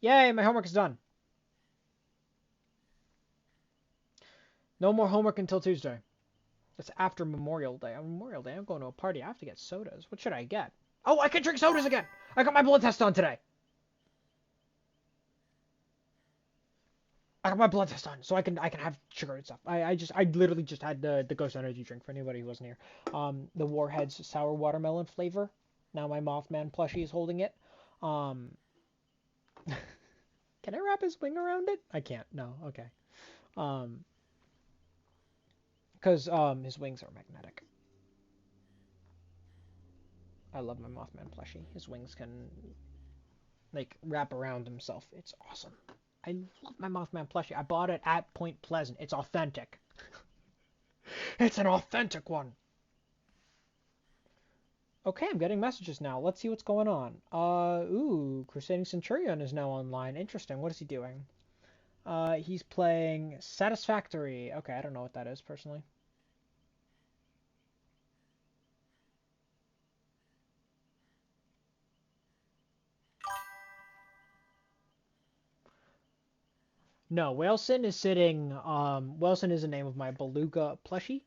Yay, my homework is done. No more homework until Tuesday. It's after Memorial Day. On Memorial Day, I'm going to a party. I have to get sodas. What should I get? Oh, I can drink sodas again! I got my blood test done today! I got my blood test done, so I can have sugar and stuff. I literally just had the Ghost Energy drink for anybody who wasn't here. The Warhead's sour watermelon flavor. Now my Mothman plushie is holding it. Can I wrap his wing around it? I can't. No. Okay. Because his wings are magnetic. I love my Mothman plushie. His wings can like wrap around himself. It's awesome. I love my Mothman plushie. I bought it at Point Pleasant. It's authentic. It's an authentic one. Okay, I'm getting messages now. Let's see what's going on. Ooh, Crusading Centurion is now online. Interesting. What is he doing? He's playing Satisfactory. Okay, I don't know what that is, personally. No, Whalson is sitting, Whalson is the name of my Beluga plushie,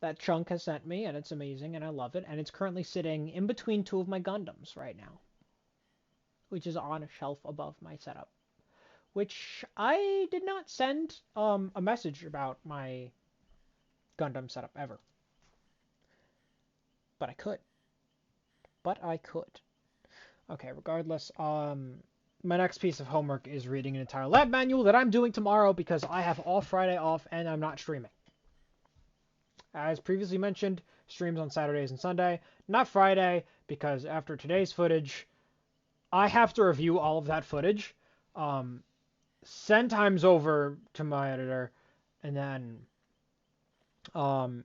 that Chunk has sent me, and it's amazing, and I love it, and it's currently sitting in between two of my Gundams right now, which is on a shelf above my setup, which I did not send, a message about my Gundam setup ever, but I could, Okay, regardless, my next piece of homework is reading an entire lab manual that I'm doing tomorrow because I have all Friday off and I'm not streaming. As previously mentioned, streams on Saturdays and Sunday, not Friday, because after today's footage, I have to review all of that footage, send times over to my editor, and then I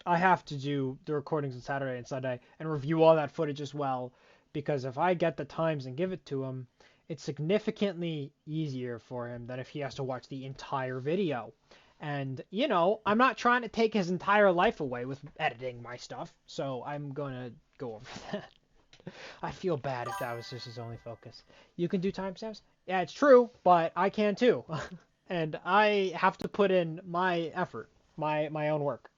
have to do the recordings on Saturday and Sunday and review all that footage as well, because if I get the times and give it to him, it's significantly easier for him than if he has to watch the entire video. And, you know, I'm not trying to take his entire life away with editing my stuff, so I'm going to go over that. I feel bad if that was just his only focus. You can do timestamps? Yeah, it's true, but I can too. And I have to put in my effort, my own work.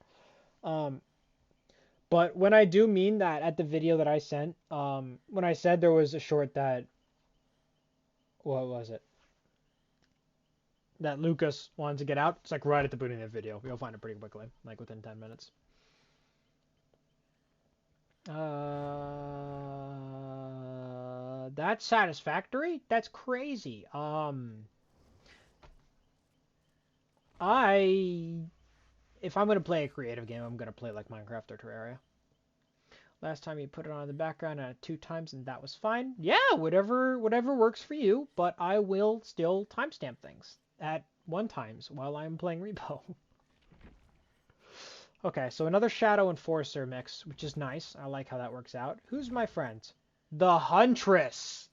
But when I do mean that at the video that I sent, when I said there was a short that, what was it? That Lucas wanted to get out, it's like right at the beginning of the video. You'll find it pretty quickly, like within 10 minutes. That's Satisfactory? That's crazy. If I'm gonna play a creative game, I'm gonna play like Minecraft or Terraria. Last time you put it on in the background 2 times and that was fine. Yeah, whatever works for you, but I will still timestamp things at 1 times while I'm playing Repo. Okay, so another Shadow Enforcer mix, which is nice. I like how that works out. Who's my friend? The Huntress.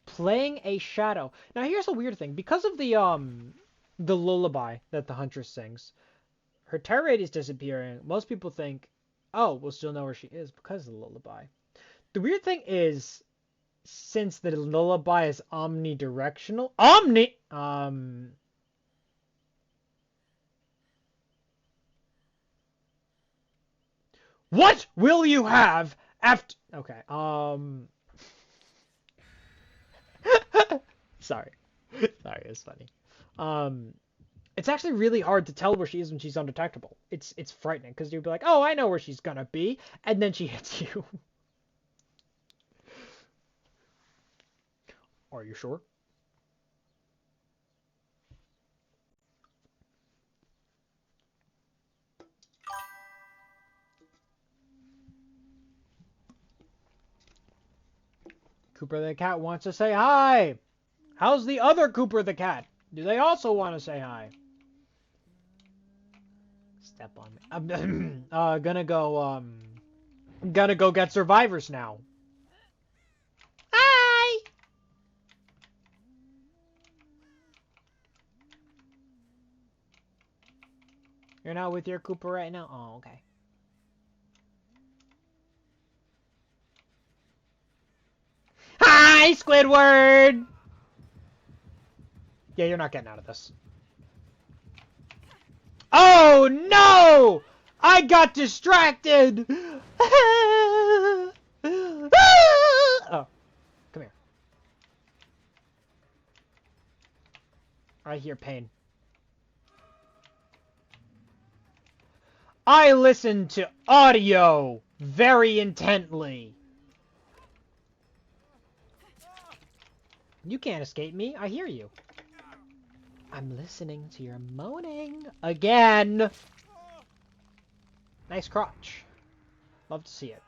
Playing a Shadow. Now here's a weird thing. Because of the lullaby that the Huntress sings, her terror rate is disappearing. Most people think, oh, we'll still know where she is because of the lullaby. The weird thing is, since the lullaby is omnidirectional, what will you have after? Okay. Sorry, it's funny. It's actually really hard to tell where she is when she's undetectable. It's frightening because you'd be like, oh, I know where she's gonna be, and then she hits you. Are you sure? Cooper the Cat wants to say hi. How's the other Cooper the Cat? Do they also want to say hi? Step on me. I'm gonna go get survivors now. Hi! You're not with your Cooper right now? Oh, okay. Hi, Squidward! Yeah, you're not getting out of this. Oh, no! I got distracted! Oh, come here. I hear pain. I listen to audio very intently. You can't escape me. I hear you. I'm listening to your moaning again. Nice crotch. Love to see it.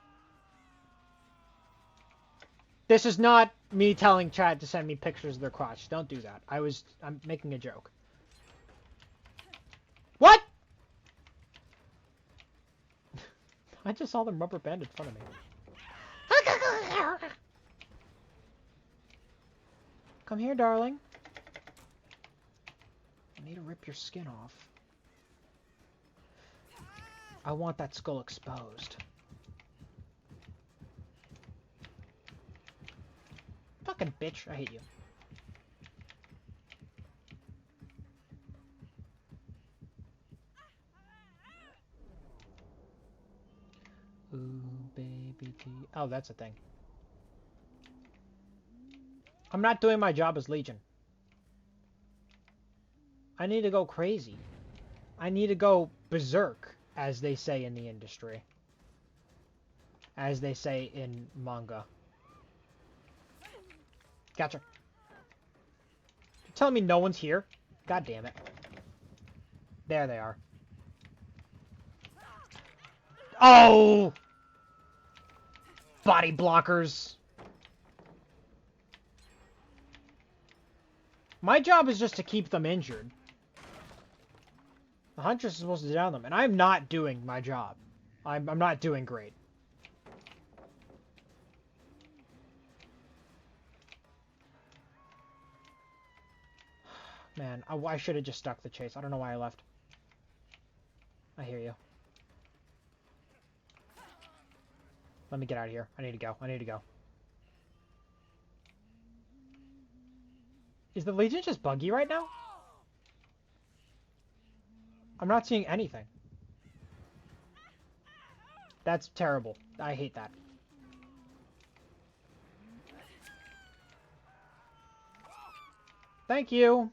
This is not me telling Chad to send me pictures of their crotch. Don't do that. I'm making a joke. What? I just saw them rubber band in front of me. Come here, darling. I need to rip your skin off. I want that skull exposed. Fucking bitch, I hate you. Ooh, baby T. Oh, that's a thing. I'm not doing my job as Legion. I need to go crazy. I need to go berserk, as they say in the industry. As they say in manga. Gotcha. You're telling me no one's here? God damn it. There they are. Oh! Body blockers. My job is just to keep them injured. The Huntress is supposed to down them, and I'm not doing my job. I'm not doing great. Man, I should have just stuck the chase. I don't know why I left. I hear you. Let me get out of here. I need to go. I need to go. Is the Legion just buggy right now? I'm not seeing anything. That's terrible. I hate that. Thank you.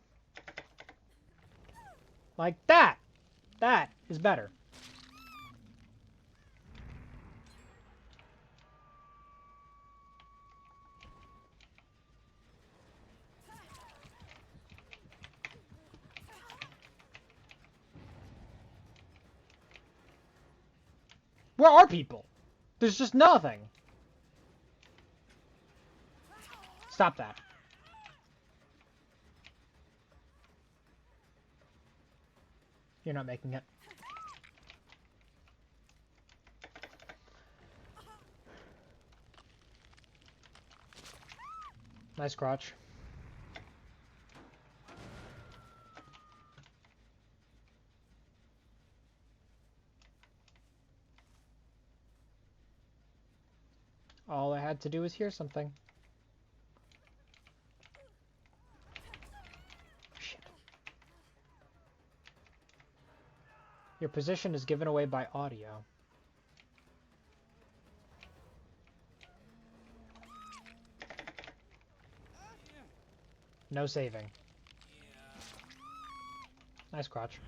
Like that. That is better. Where are people? There's just nothing. Stop that. You're not making it. Nice crotch. All I had to do was hear something. Shit. Your position is given away by audio. No saving. Nice crotch.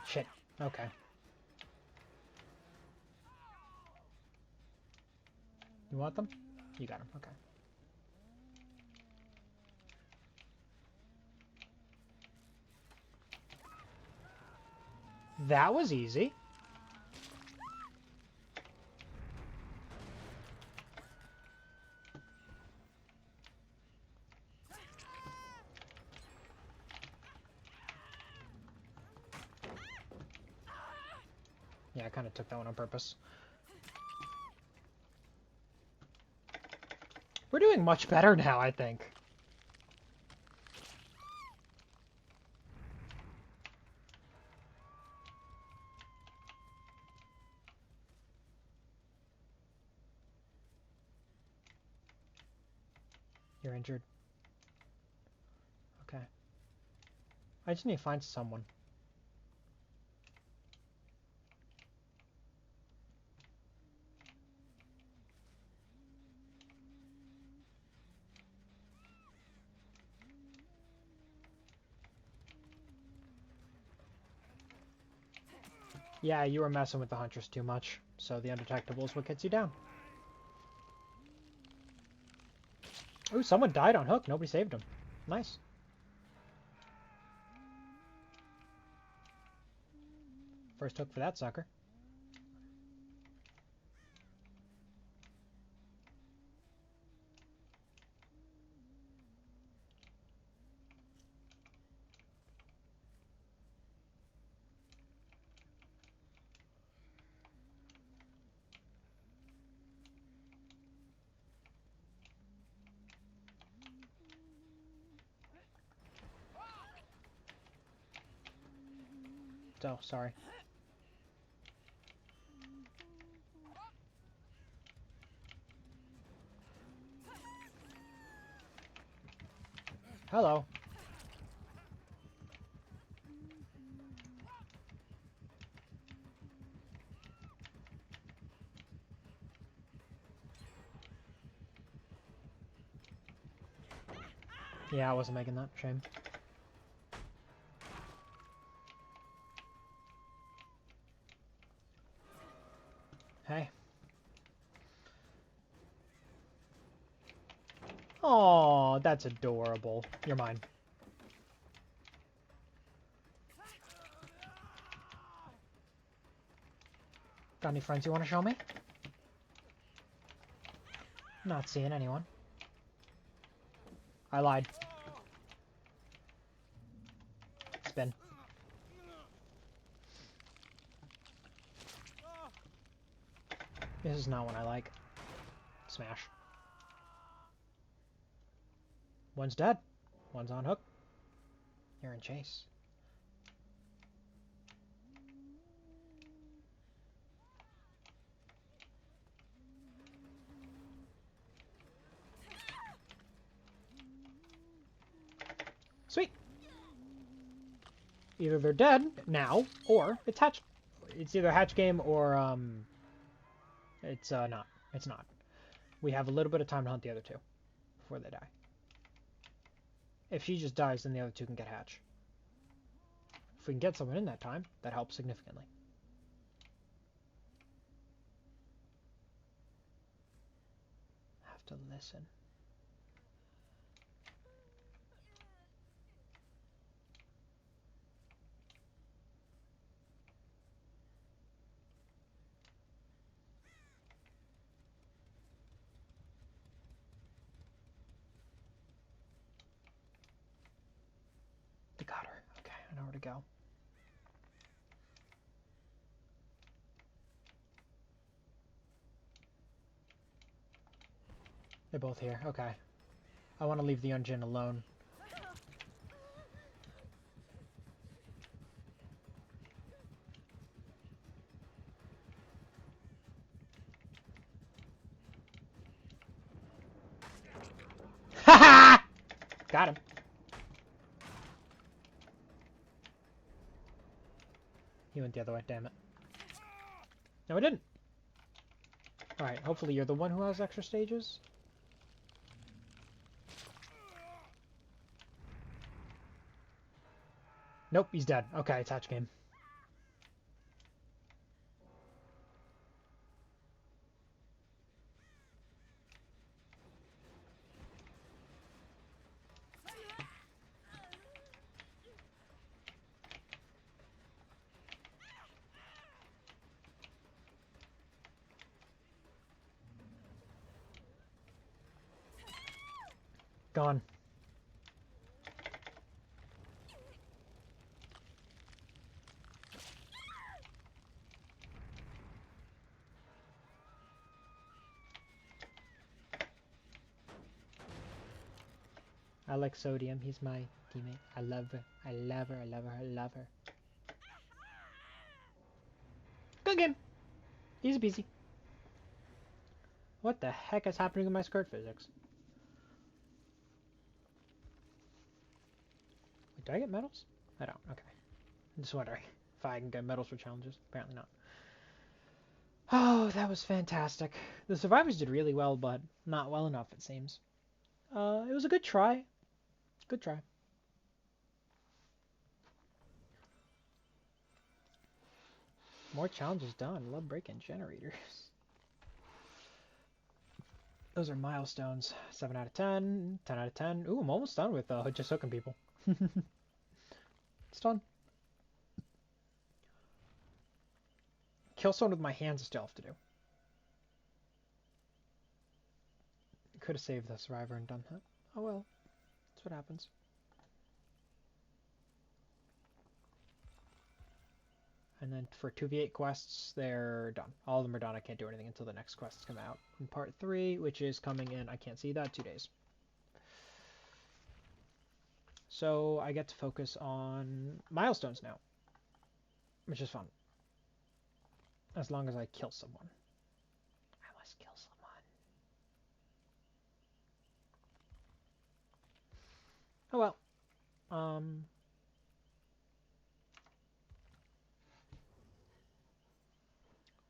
Shit. Okay. You want them? You got them. Okay. That was easy. Yeah, I kind of took that one on purpose. We're doing much better now, I think. You're injured. Okay. I just need to find someone. Yeah, you were messing with the Huntress too much, so the undetectable is what gets you down. Ooh, someone died on hook. Nobody saved him. Nice. First hook for that sucker. Oh, sorry. Hello. Yeah, I wasn't making that. Shame. Hey. Oh, that's adorable. You're mine. Got any friends you want to show me? Not seeing anyone. I lied. Spin. This is not what I like. Smash. One's dead. One's on hook. You're in chase. Sweet. Either they're dead now, or it's hatch. It's either hatch game or it's not. It's not. We have a little bit of time to hunt the other two before they die. If she just dies, then the other two can get hatch. If we can get someone in that time, that helps significantly. Have to listen. They got her. Okay, I know where to go. They're both here. Okay. I want to leave the Unjin alone. Ha! Got him. He went the other way, damn it. No, I didn't. Alright, hopefully you're the one who has extra stages. Nope, he's dead. Okay, it's hatch game. Gone. I like Sodium. He's my teammate. I love her. I love her. I love her. I love her. Good game. Easy peasy. What the heck is happening with my skirt physics? Did I get medals? I don't. Okay. I'm just wondering if I can get medals for challenges. Apparently not. Oh, that was fantastic. The survivors did really well, but not well enough, it seems. It was a good try. Good try. More challenges done. Love break-in generators. Those are milestones. 7 out of 10. 10 out of 10. Ooh, I'm almost done with just hooking people. It's done. Kill someone with my hands I still have to do. Could have saved the survivor and done that. Oh well. That's what happens. And then for 2v8 quests, they're done. All of them are done. I can't do anything until the next quests come out. In part 3, which is coming in, I can't see that, 2 days. So I get to focus on milestones now, which is fun. As long as I kill someone. I must kill someone. Oh well.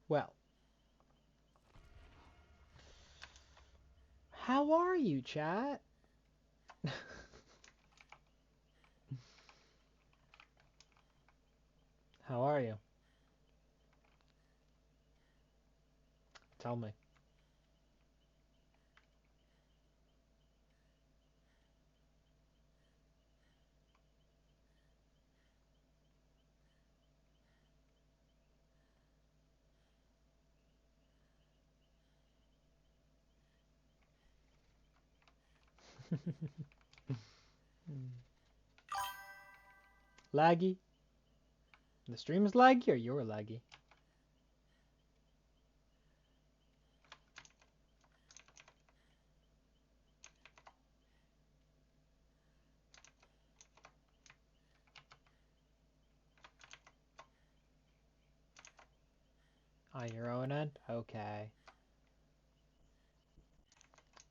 Well. How are you, chat? How are you? Tell me. Laggy? The stream is laggy or you're laggy? On your own end? Okay.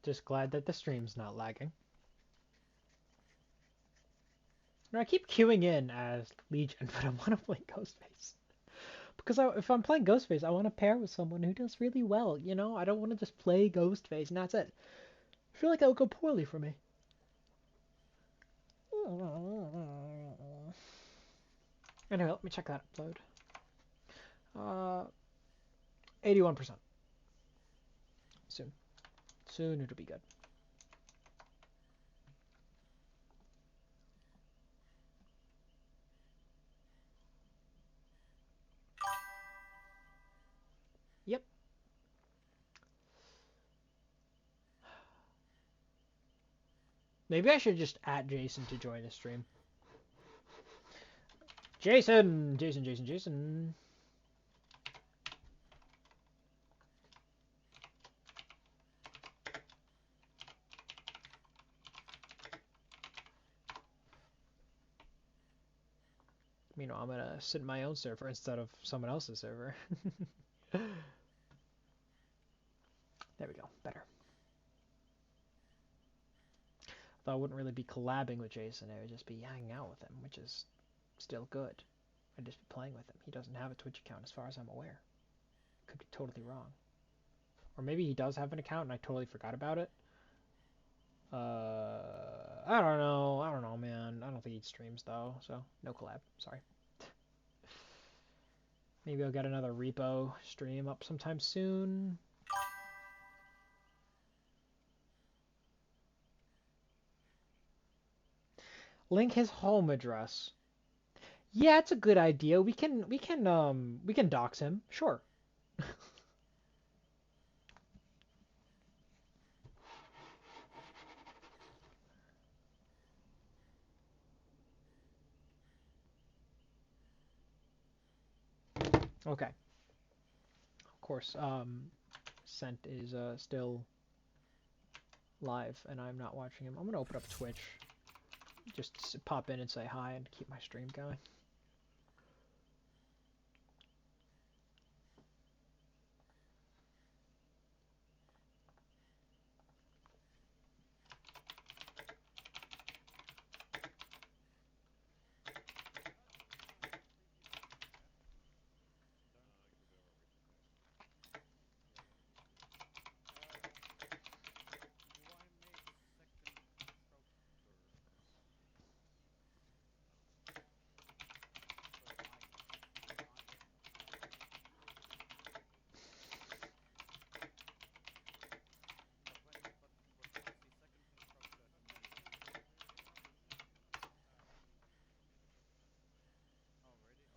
Just glad that the stream's not lagging. No, I keep queuing in as Legion, but I want to play Ghostface. Because if I'm playing Ghostface, I want to pair with someone who does really well, you know? I don't want to just play Ghostface and that's it. I feel like that would go poorly for me. Anyway, let me check that upload. 81%. Soon. Soon it'll be good. Yep. Maybe I should just add Jason to join the stream. Jason! Jason, Jason, Jason. You know, I'm gonna sit in my own server instead of someone else's server. There we go. Better. Though I wouldn't really be collabing with Jason, I would just be hanging out with him, which is still good. I'd just be playing with him. He doesn't have a Twitch account as far as I'm aware. Could be totally wrong. Or maybe he does have an account and I totally forgot about it. I don't know. I don't know, man. I don't think he streams, though, so no collab. Sorry. Maybe I'll get another repo stream up sometime soon. Link his home address. Yeah, it's a good idea. We can dox him. Sure. Okay. Of course, Scent is still live and I'm not watching him. I'm gonna open up Twitch. Just pop in and say hi and keep my stream going.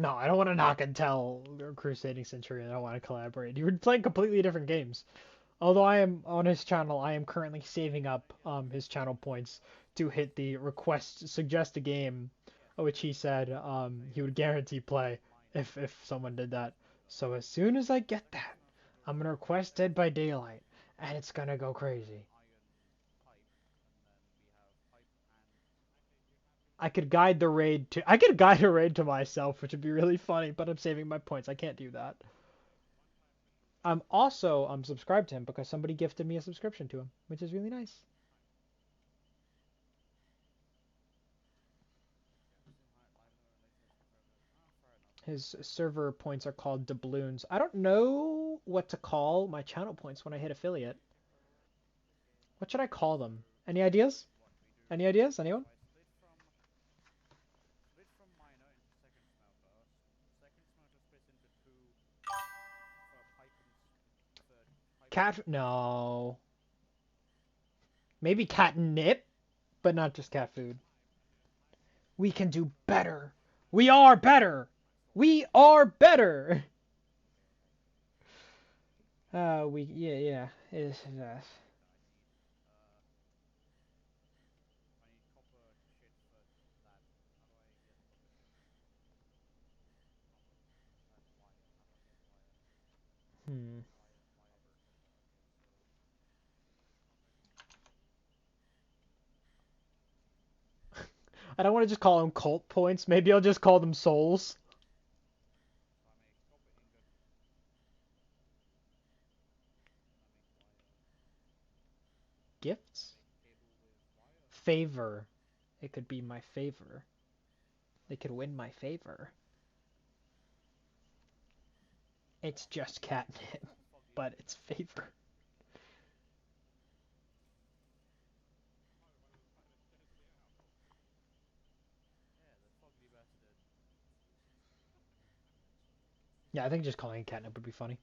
No, I don't want to knock and tell Crusading Centurion. I don't want to collaborate. You were playing completely different games. Although I am on his channel, I am currently saving up his channel points to hit the suggest a game, which he said he would guarantee play if someone did that. So as soon as I get that, I'm gonna request Dead by Daylight, and it's gonna go crazy. I could guide a raid to myself, which would be really funny, but I'm saving my points. I can't do that. I'm also subscribed to him because somebody gifted me a subscription to him, which is really nice. His server points are called doubloons. I don't know what to call my channel points when I hit affiliate. What should I call them? Any ideas? Any ideas? Anyone? Cat? No. Maybe catnip, but not just cat food. We can do better. We are better. We are better. Yeah. It is. Hmm. I don't want to just call them cult points. Maybe I'll just call them souls. Gifts? Favor. It could be my favor. They could win my favor. It's just catnip, but it's favor. Yeah, I think just calling it catnip would be funny.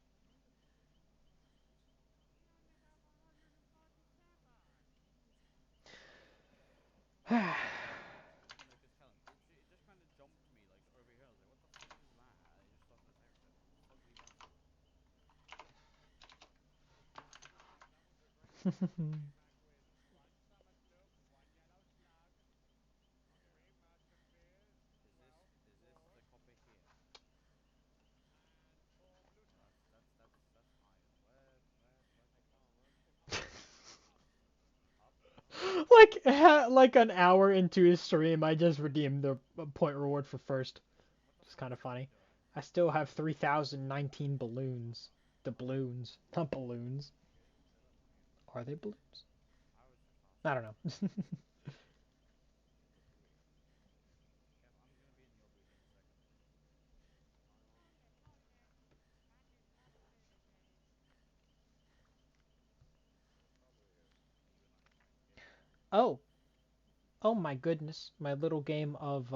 like an hour into his stream, I just redeemed the point reward for first. It's kind of funny. I still have 3,019 balloons. Doubloons, not balloons. Are they balloons? I don't know. Oh, oh my goodness! My little game of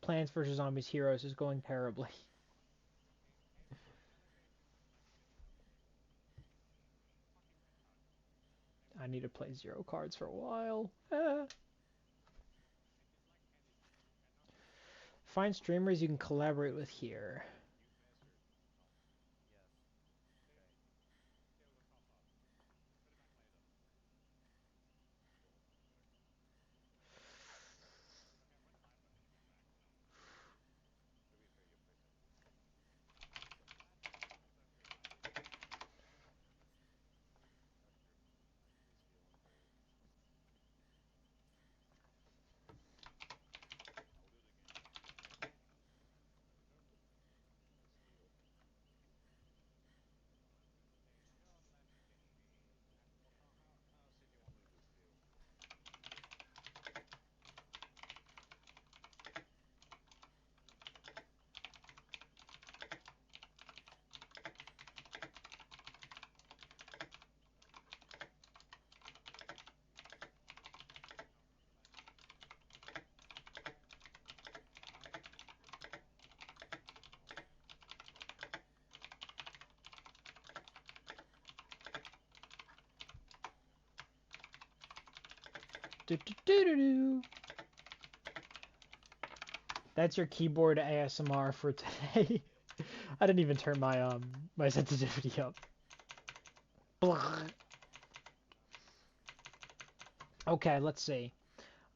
Plants vs Zombies Heroes is going terribly. I need to play zero cards for a while. Find streamers you can collaborate with here. Do, do, do, do, do. That's your keyboard ASMR for today. I didn't even turn my my sensitivity up. Blah. Okay, let's see.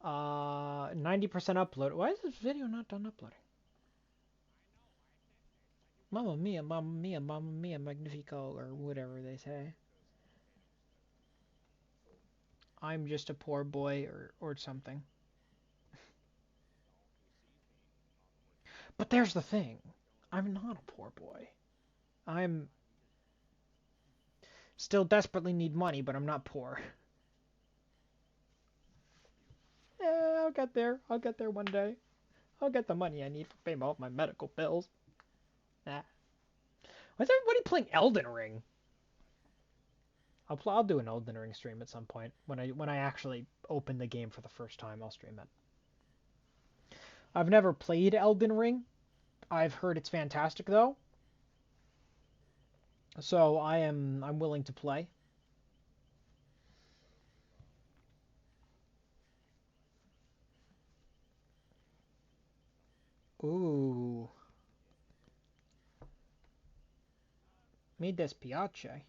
90% upload. Why is this video not done uploading? Mamma mia, magnifico, or whatever they say. I'm just a poor boy, or something. But there's the thing. I'm not a poor boy. I'm still desperately need money, but I'm not poor. Yeah, I'll get there. I'll get there one day. I'll get the money I need to pay all my medical bills. Nah. Why is everybody playing Elden Ring? I'll do an Elden Ring stream at some point when I actually open the game for the first time. I'll stream it. I've never played Elden Ring. I've heard it's fantastic though. So I'm willing to play. Ooh. Me despiace.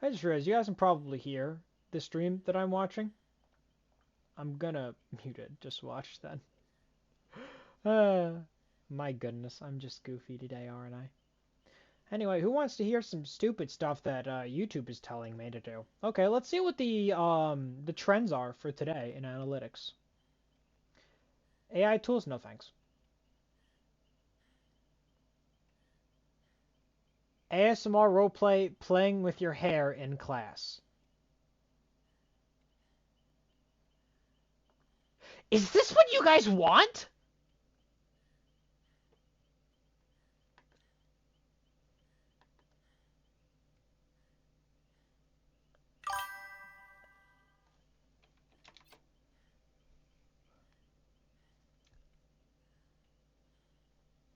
I just realized you guys can probably hear the stream that I'm watching. I'm gonna mute it. Just watch then. My goodness, I'm just goofy today, aren't I? Anyway, who wants to hear some stupid stuff that YouTube is telling me to do? Okay, let's see what the trends are for today in analytics. AI tools, no thanks. ASMR roleplay playing with your hair in class. Is this what you guys want?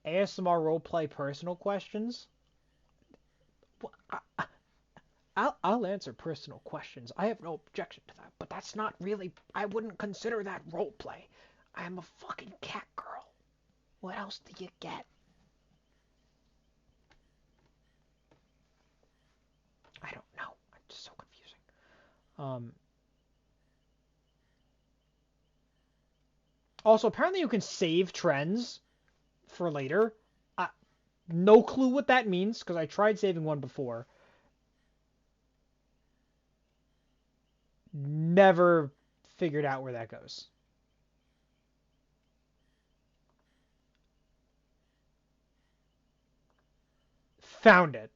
ASMR roleplay personal questions? I'll answer personal questions. I have no objection to that. But that's not really... I wouldn't consider that roleplay. I am a fucking cat girl. What else do you get? I don't know. It's just so confusing. Also, apparently you can save trends for later. No clue what that means, because I tried saving one before. Never figured out where that goes. Found it.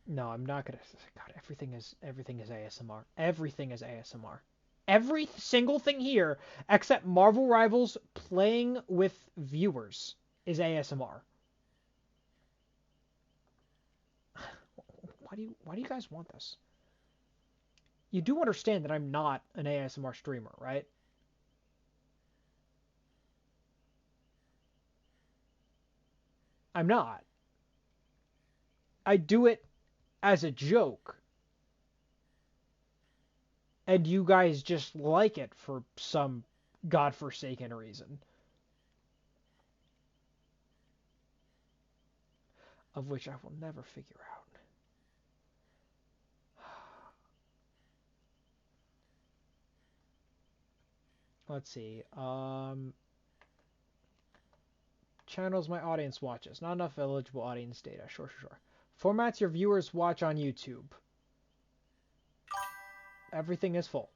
No, I'm not gonna. God, everything is ASMR. Everything is ASMR. Every single thing here, except Marvel Rivals playing with viewers, is ASMR. Why do you guys want this? You do understand that I'm not an ASMR streamer, right? I'm not. I do it as a joke. And you guys just like it for some godforsaken reason. Of which I will never figure out. Let's see. Channels my audience watches. Not enough eligible audience data. Sure. Formats your viewers watch on YouTube. Everything is full.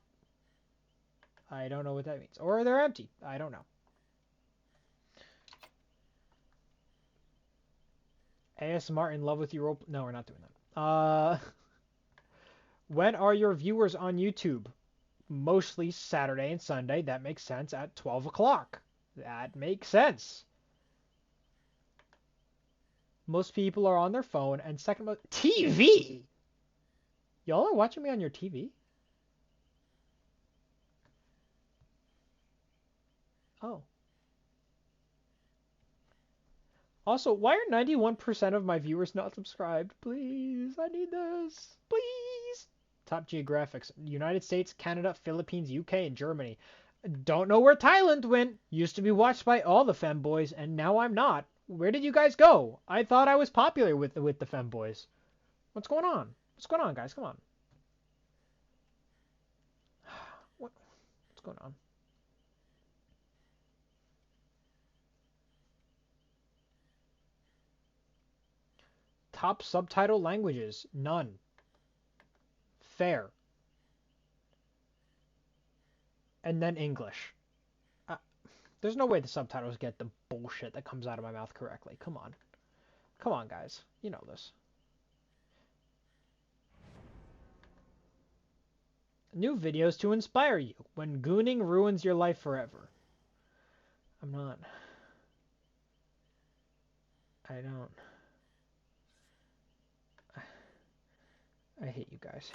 I don't know what that means. Or they're empty. I don't know. ASMR in love with your role... No, we're not doing that. When are your viewers on YouTube? Mostly Saturday and Sunday. That makes sense. At 12 o'clock. That makes sense. Most people are on their phone. And second most... TV! Y'all are watching me on your TV? Oh. Also, why are 91% of my viewers not subscribed? Please, I need this. Please. Top geographics. United States, Canada, Philippines, UK, and Germany. Don't know where Thailand went. Used to be watched by all the femboys, and now I'm not. Where did you guys go? I thought I was popular with the femboys. What's going on? What's going on, guys? Come on. What's going on? Top subtitle languages. None. Fair. And then English. There's no way the subtitles get the bullshit that comes out of my mouth correctly. Come on. Come on, guys. You know this. New videos to inspire you when gooning ruins your life forever. I'm not. I don't. I hate you guys.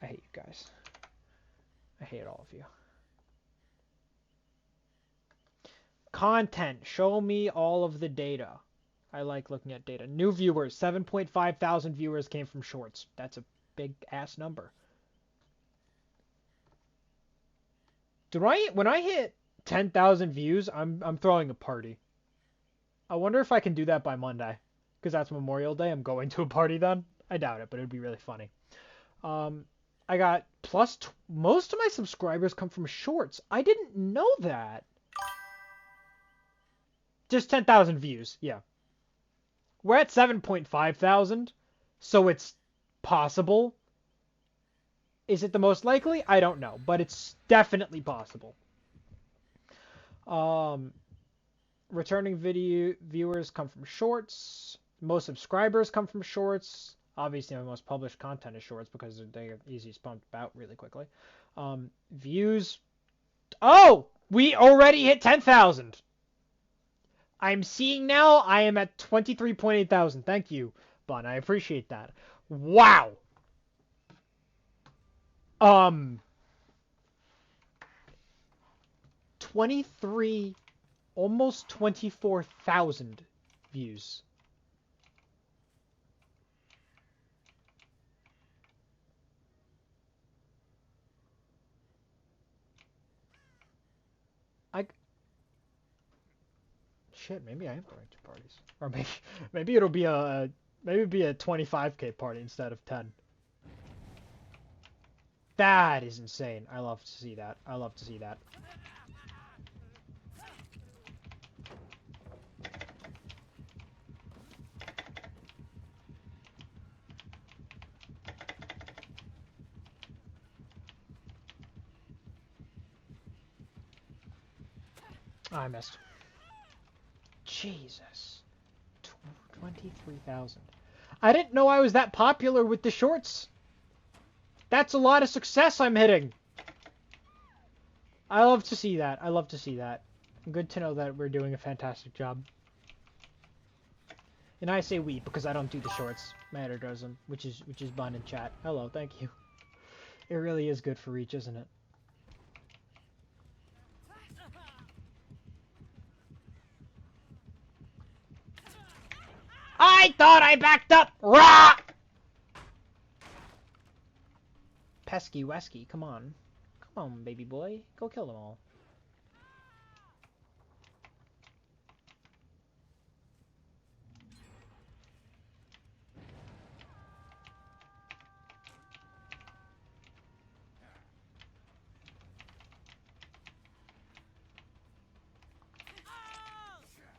I hate you guys. I hate all of you. Content. Show me all of the data. I like looking at data. New viewers. 7.5 thousand viewers came from shorts. That's a big ass number. When I hit 10,000 views, I'm throwing a party. I wonder if I can do that by Monday, because that's Memorial Day. I'm going to a party then. I doubt it, but it'd be really funny. I got most of my subscribers come from shorts. I didn't know that. Just 10,000 views, yeah. We're at 7.5 thousand, so it's possible. Is it the most likely? I don't know, but it's definitely possible. Returning video viewers come from shorts. Most subscribers come from shorts. Obviously, my most published content is shorts because they're easy to pump out really quickly. Views. Oh! We already hit 10,000! I'm seeing now I am at 23.8 thousand. Thank you, Bun. I appreciate that. Wow! 23, almost 24,000 views. Shit, maybe I am going to parties. Or maybe it'll be a 25k party instead of 10. That is insane. I love to see that. I love to see that. Oh, I missed. Jesus. 23,000. I didn't know I was that popular with the shorts. That's a lot of success I'm hitting. I love to see that. I love to see that. Good to know that we're doing a fantastic job. And I say we because I don't do the shorts. My editor does them, which is Bun in chat. Hello, thank you. It really is good for reach, isn't it? I thought I backed up! Rah! Pesky Wesky, come on. Come on, baby boy. Go kill them all.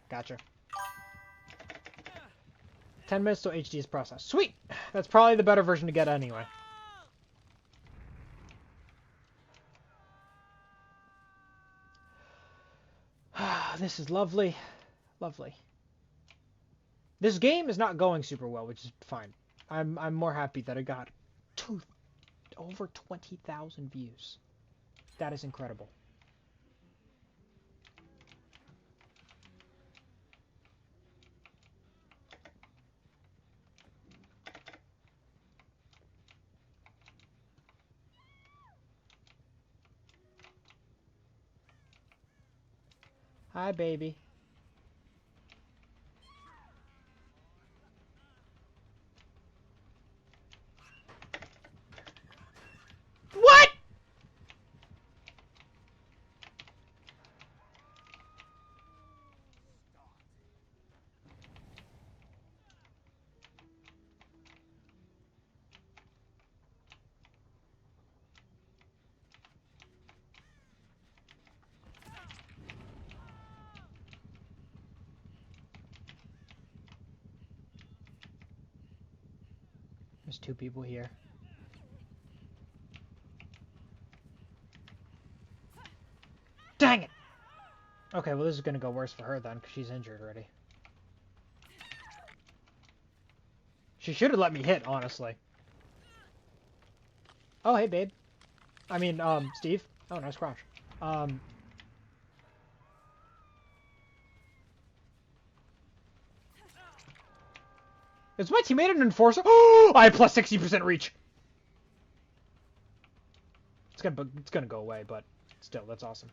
Gotcha. 10 minutes till HD is processed. Sweet! That's probably the better version to get anyway. This is lovely. Lovely. This game is not going super well, which is fine. I'm more happy that I got over 20,000 views. That is incredible. Hi, baby. What? There's two people here. Dang it! Okay, well this is gonna go worse for her then, because she's injured already. She should have let me hit, honestly. Oh, hey, babe. I mean, Steve. Oh, nice crouch. Is my teammate an enforcer? Oh, I have plus 60% reach. It's gonna go away, but still, that's awesome.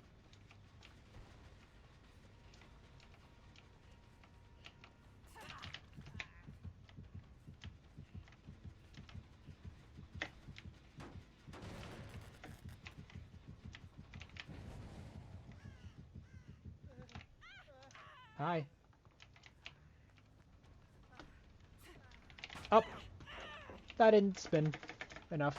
Hi. Up. Oh, that didn't spin enough.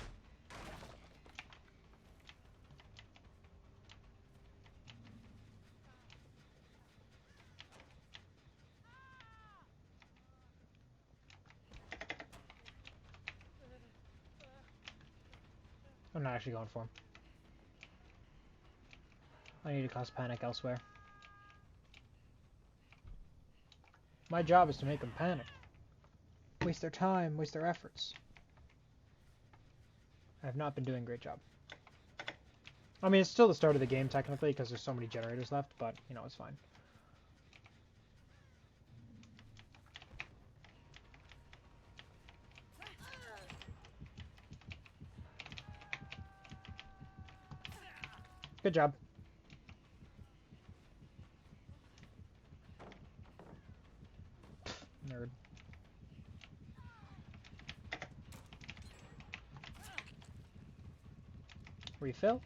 I'm not actually going for him. I need to cause panic elsewhere. My job is to make them panic. Waste their time, waste their efforts. I have not been doing a great job. I mean, it's still the start of the game, technically, because there's so many generators left, but, you know, it's fine. Good job. Nerd. Refill?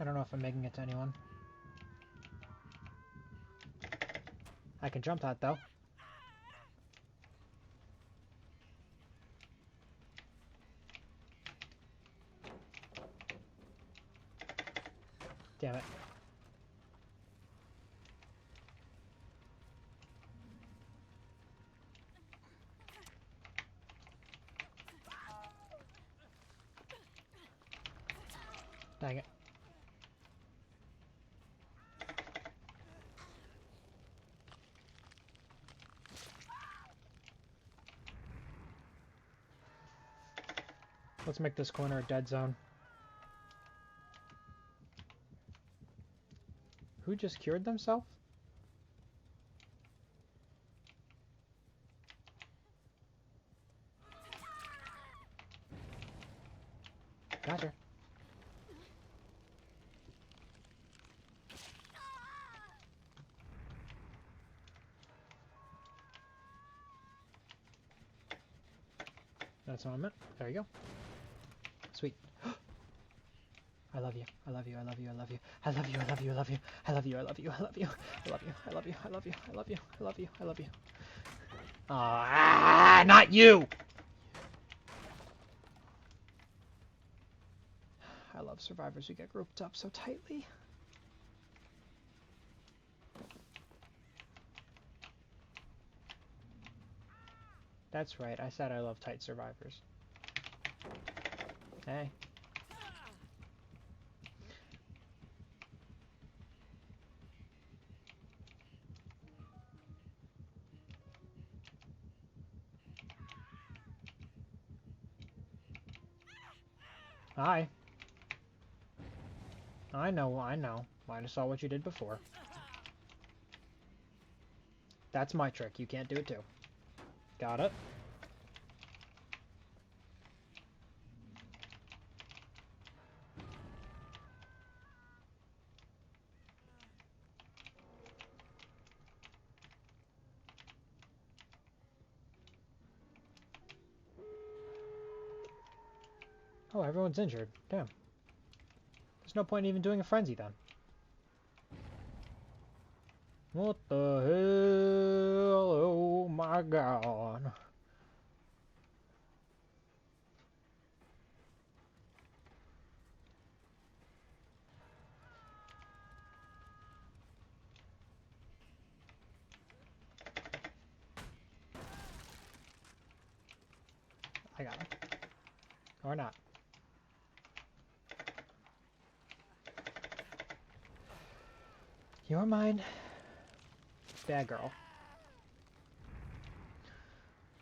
I don't know if I'm making it to anyone. I can jump that, though. Damn it. Dang it. Let's make this corner a dead zone. Who just cured themselves? Gotcha. That's what I meant. There you go. Sweet. I love you. I love you. I love you. I love you. I love you. I love you. I love you. I love you. I love you. I love you. I love you. I love you. I love you. I love you. I love you. I love you. Ah, not you. I love survivors who get grouped up so tightly. That's right. I said I love tight survivors. Hey. Hi. I know. I just saw what you did before. That's my trick. You can't do it too. Got it. Oh, everyone's injured. Damn. There's no point in even doing a frenzy then. What the hell? Oh my god. I got him. Or not. You're mine. Bad girl.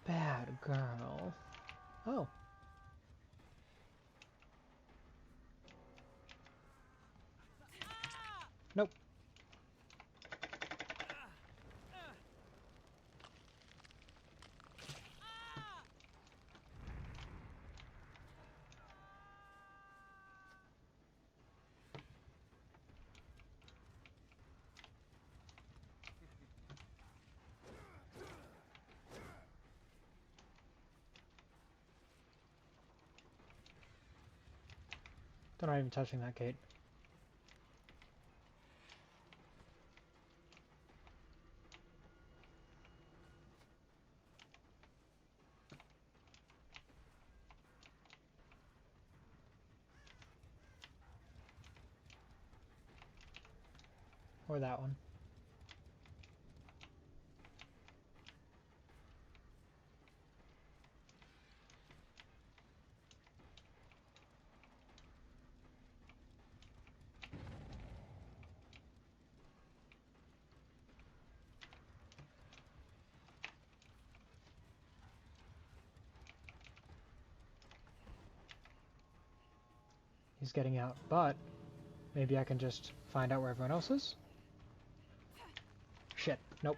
Bad girl. Oh. Nope. They're not even touching that gate. Or that one. He's getting out, but maybe I can just find out where everyone else is? Shit. Nope.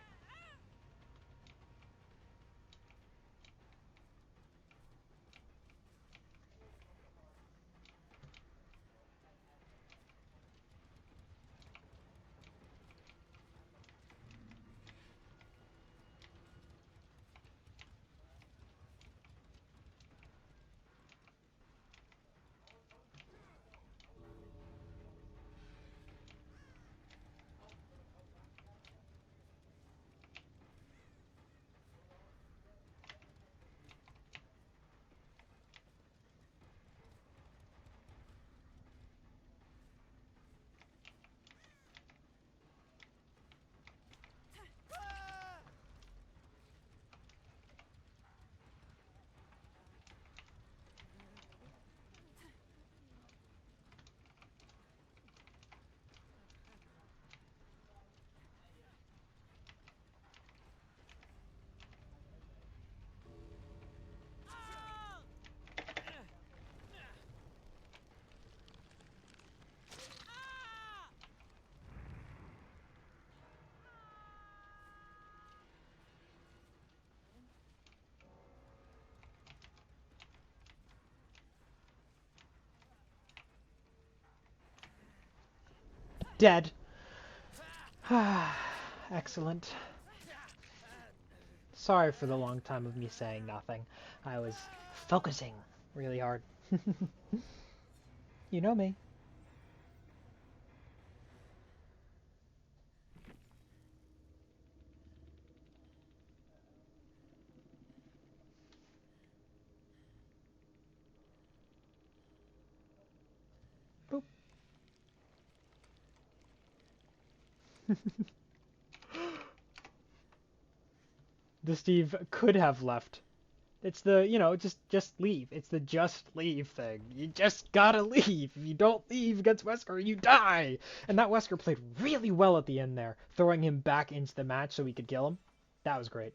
Dead. Excellent. Sorry for the long time of me saying nothing. I was focusing really hard. You know me. Boop. The Steve could have left. It's the, you know, just leave. It's the just leave thing. You just gotta leave. If you don't leave against Wesker, you die. And that Wesker played really well at the end there, throwing him back into the match so we could kill him. That was great.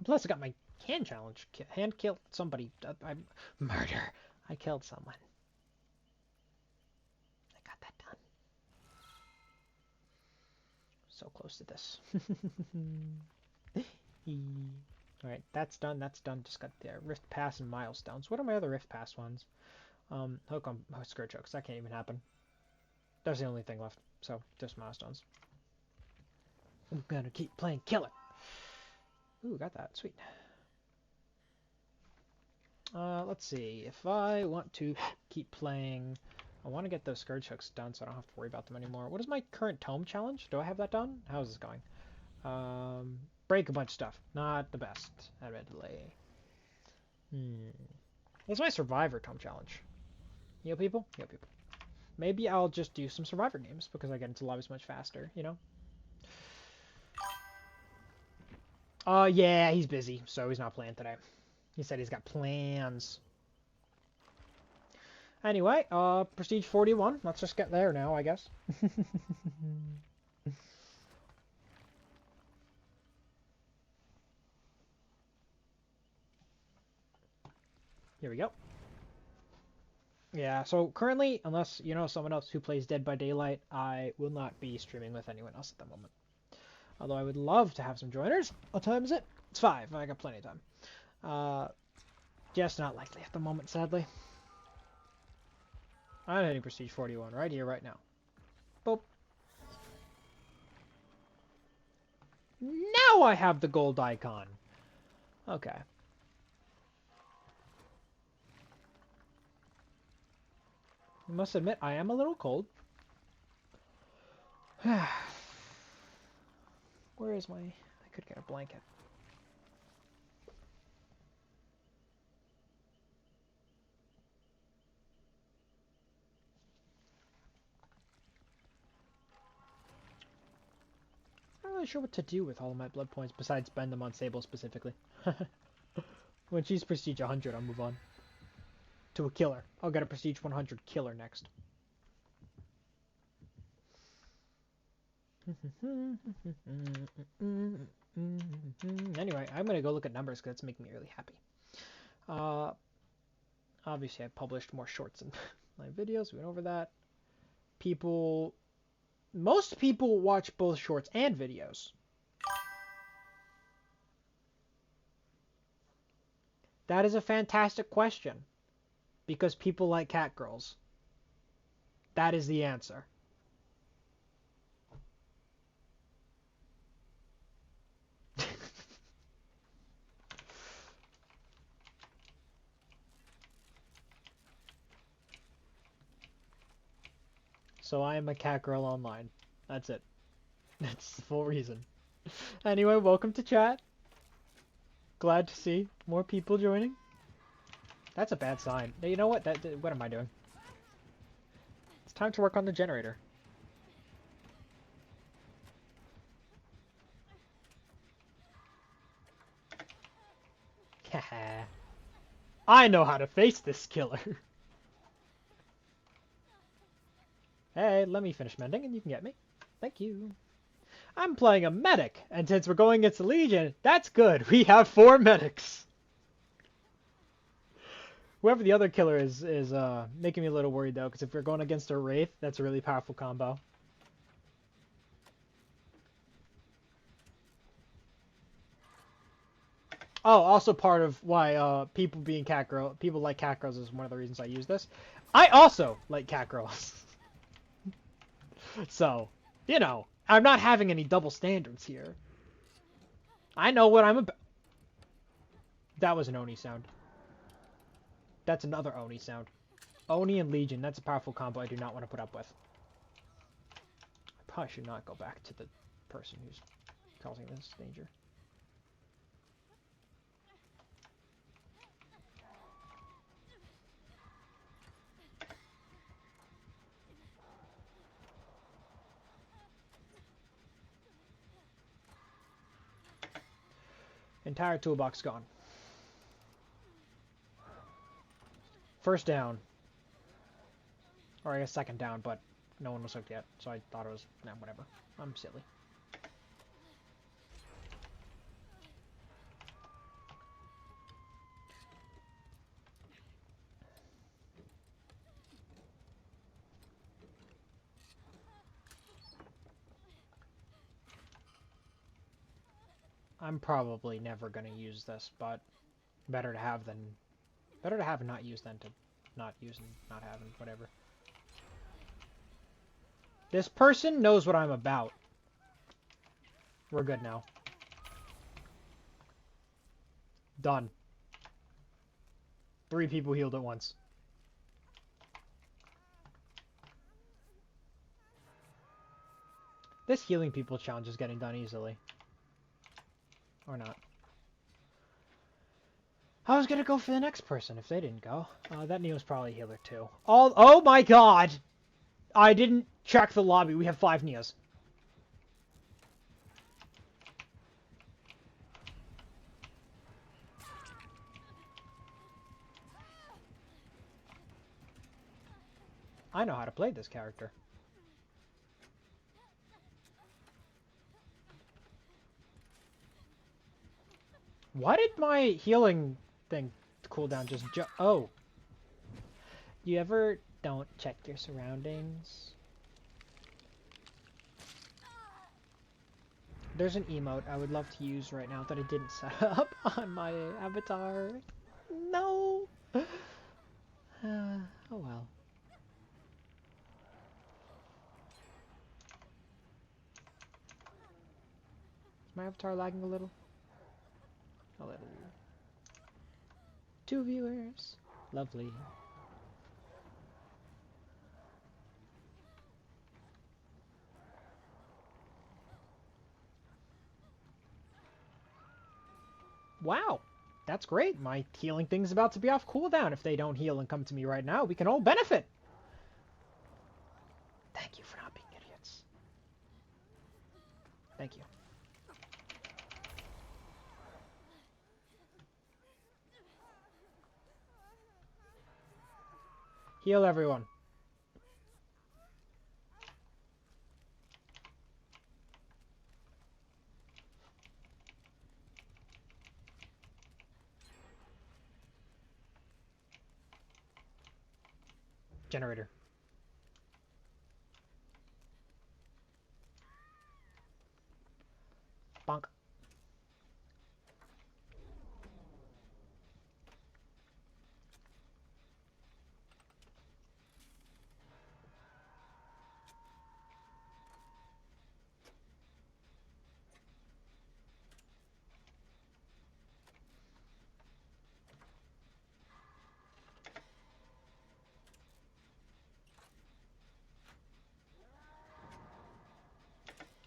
Plus, I got my hand challenge. Hand kill somebody. Murder. I killed someone. I got that done. So close to this. Alright, that's done, that's done. Just got the Rift Pass and Milestones. What are my other Rift Pass ones? Hook on Scourge Hooks. That can't even happen. That's the only thing left. So, just Milestones. I'm gonna keep playing Killer. Ooh, got that. Sweet. Let's see. If I want to keep playing... I want to get those Scourge Hooks done so I don't have to worry about them anymore. What is my current Tome challenge? Do I have that done? How is this going? Break a bunch of stuff. Not the best, admittedly. What's my Survivor Tome challenge? Heal people? Heal people. Maybe I'll just do some Survivor games because I get into lobbies much faster, you know? Yeah, he's busy, so he's not playing today. He said he's got plans. Anyway, Prestige 41. Let's just get there now, I guess. Here we go. Yeah, so currently, unless you know someone else who plays Dead by Daylight, I will not be streaming with anyone else at the moment. Although I would love to have some joiners. What time is it? It's 5. I got plenty of time. Just not likely at the moment, sadly. I'm hitting Prestige 41 right here, right now. Boop. Now I have the gold icon. Okay. I must admit, I am a little cold. Where is my... I could get a blanket. I'm not really sure what to do with all of my blood points besides spend them on Sable specifically. When she's Prestige 100, I'll move on to a killer. I'll get a Prestige 100 killer next. Anyway, I'm gonna go look at numbers because it's making me really happy. Obviously, I published more shorts in my videos. We went over that. Most people watch both shorts and videos. That is a fantastic question. Because people like catgirls. That is the answer. So I am a catgirl online. That's it. That's the full reason. Anyway, welcome to chat. Glad to see more people joining. That's a bad sign. You know what? What am I doing? It's time to work on the generator. Haha. I know how to face this killer. Hey, let me finish mending and you can get me. Thank you. I'm playing a medic, and since we're going against the Legion, that's good. We have 4 medics. Whoever the other killer is making me a little worried, though, because if we're going against a Wraith, that's a really powerful combo. Oh, also part of why people like catgirls is one of the reasons I use this. I also like catgirls. So, you know, I'm not having any double standards here. I know what I'm about. That was an Oni sound. That's another Oni sound. Oni and Legion, that's a powerful combo I do not want to put up with. I probably should not go back to the person who's causing this danger. Entire toolbox gone. First down. Or I guess second down, but no one was hooked yet, so I thought it was... Nah, whatever. I'm silly. I'm probably never gonna use this, but better to have than and not use than to not use and not have and whatever. This person knows what I'm about. We're good now. Done. 3 people healed at once. This healing people challenge is getting done easily. Or not. I was gonna go for the next person if they didn't go. That Neo's probably a healer too. Oh my god! I didn't check the lobby. We have 5 Neos. I know how to play this character. Why did my healing thing cooldown just oh. You ever don't check your surroundings? There's an emote I would love to use right now that I didn't set up on my avatar. No! Oh well. Is my avatar lagging a little? A little. 2 viewers. Lovely. Wow. That's great. My healing thing's about to be off cooldown. If they don't heal and come to me right now, we can all benefit. Thank you for not being idiots. Thank you. Heal everyone. Generator. Bonk.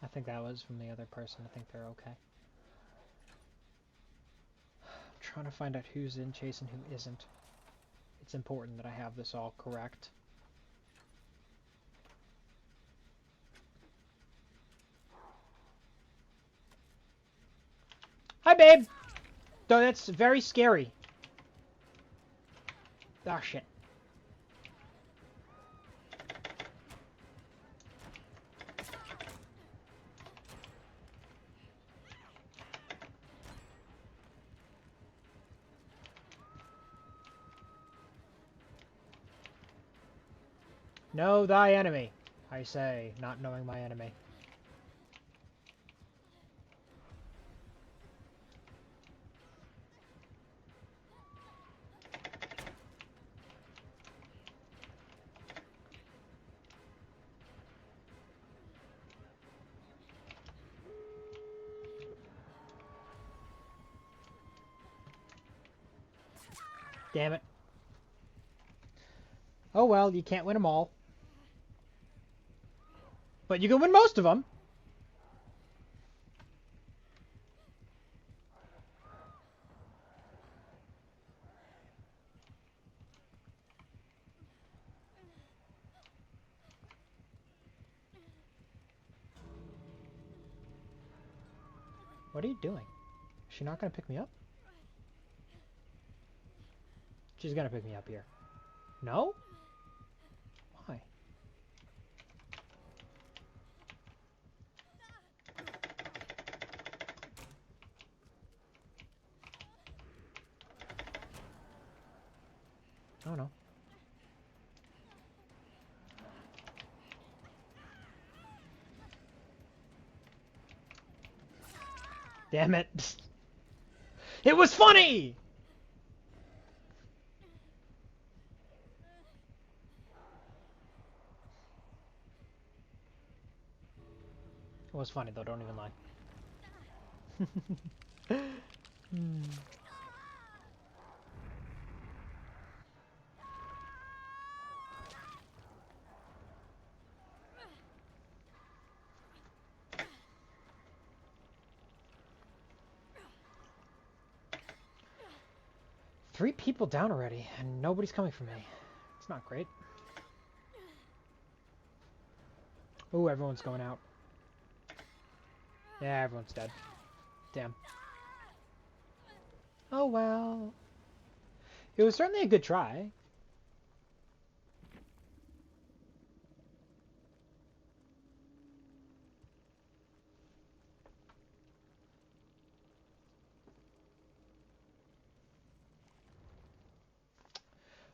I think that was from the other person. I think they're okay. I'm trying to find out who's in chase and who isn't. It's important that I have this all correct. Hi, babe! Though that's very scary. Ah, shit. Know thy enemy, I say, not knowing my enemy. Damn it. Oh well, you can't win them all. But you can win most of them. What are you doing? Is she not gonna pick me up? She's gonna pick me up here. No? Why? Oh no. Damn it. It was funny! It was funny though, don't even lie. Hmm. 3 people down already, and nobody's coming for me. It's not great. Ooh, everyone's going out. Yeah, everyone's dead. Damn. Oh well. It was certainly a good try.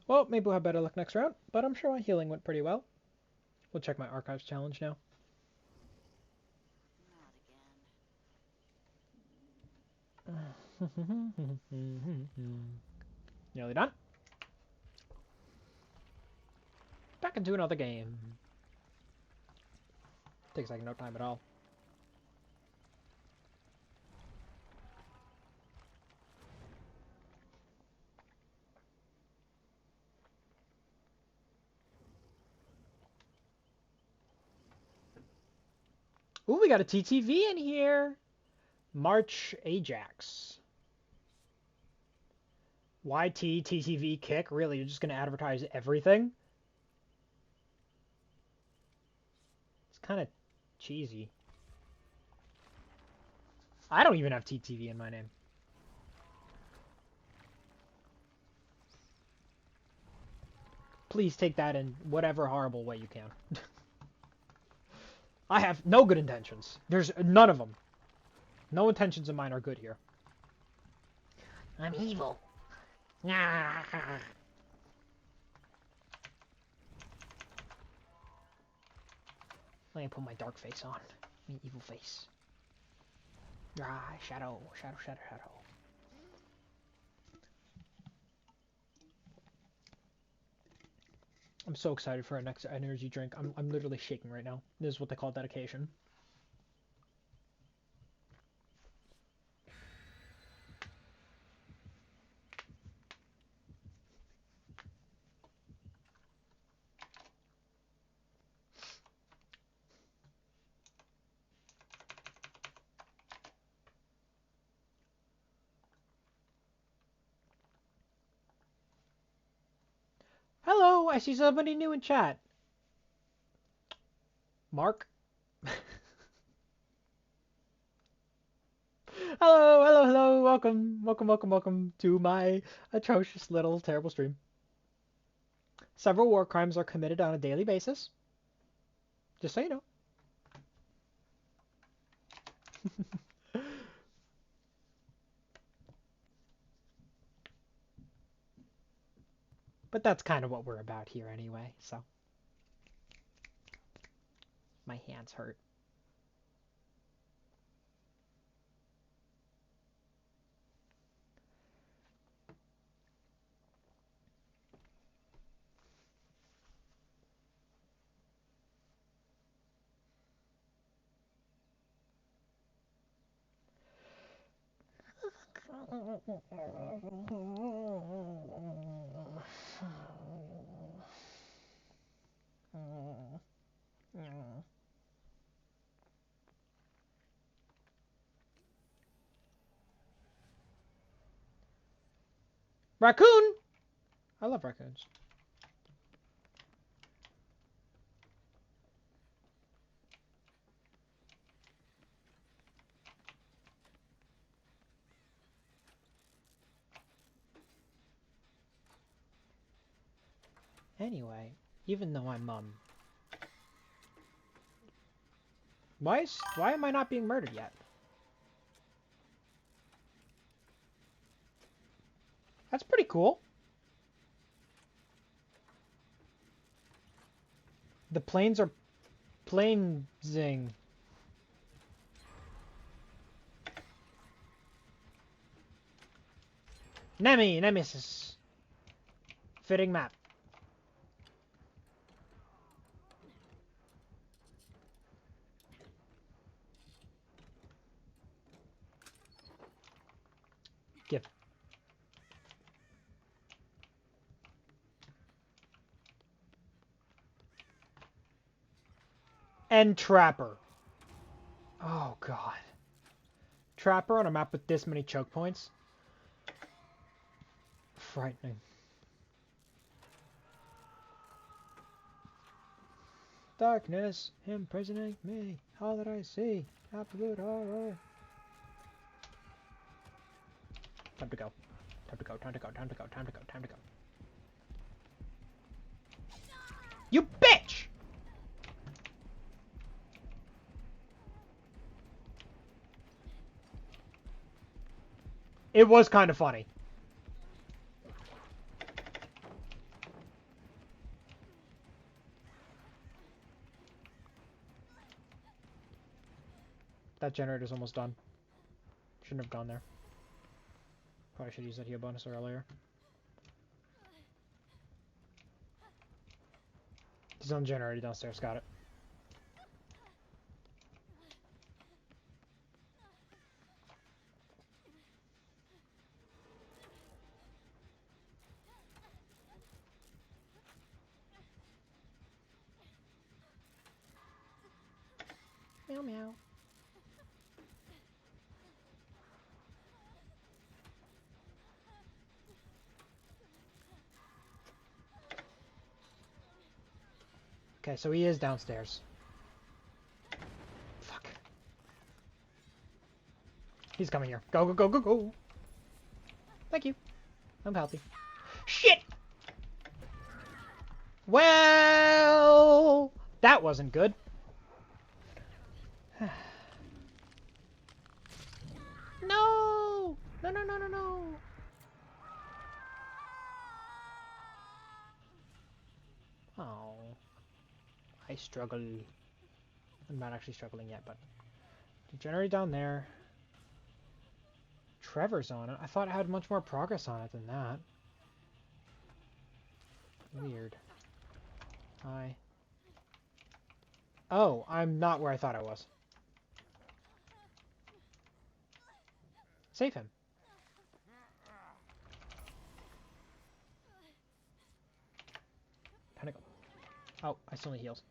Well, maybe we'll have better luck next round, but I'm sure my healing went pretty well. We'll check my archives challenge now. Nearly done. Back into another game. Takes like no time at all. Ooh, we got a TTV in here. March Ajax. YT TTV kick? Really? You're just going to advertise everything? It's kind of cheesy. I don't even have TTV in my name. Please take that in whatever horrible way you can. I have no good intentions. There's none of them. No intentions of mine are good here. I'm evil. Let me put my dark face on. My evil face. Shadow. Shadow, shadow, shadow. I'm so excited for our next energy drink. I'm literally shaking right now. This is what they call dedication. Hello, I see somebody new in chat. Mark? Hello, hello, hello. Welcome, welcome, welcome, welcome to my atrocious little terrible stream. Several war crimes are committed on a daily basis. Just so you know. But that's kind of what we're about here anyway, so. My hands hurt. Raccoon! I love raccoons. Anyway, even though I'm why am I not being murdered yet? That's pretty cool. The planes are plane-zing. Nemesis. Fitting map. Give. And Trapper. Oh, God. Trapper on a map with this many choke points? Frightening. Darkness imprisoning me. All that I see. Absolute horror. Time to go. Time to go. Time to go. Time to go. Time to go. Time to go. You bitch! It was kind of funny. That generator's almost done. Shouldn't have gone there. Probably should use that heal bonus earlier. There's no generator downstairs, got it. Meow meow. Okay, so he is downstairs. Fuck. He's coming here. Go, go, go, go, go. Thank you. I'm healthy. Shit! Well, that wasn't good. No! No, no, no, no, no! Oh. I struggle. I'm not actually struggling yet, but... Generate down there. Trevor's on it. I thought it had much more progress on it than that. Weird. Hi. Oh, I'm not where I thought I was. Save him. Panic. Oh, I still need heals.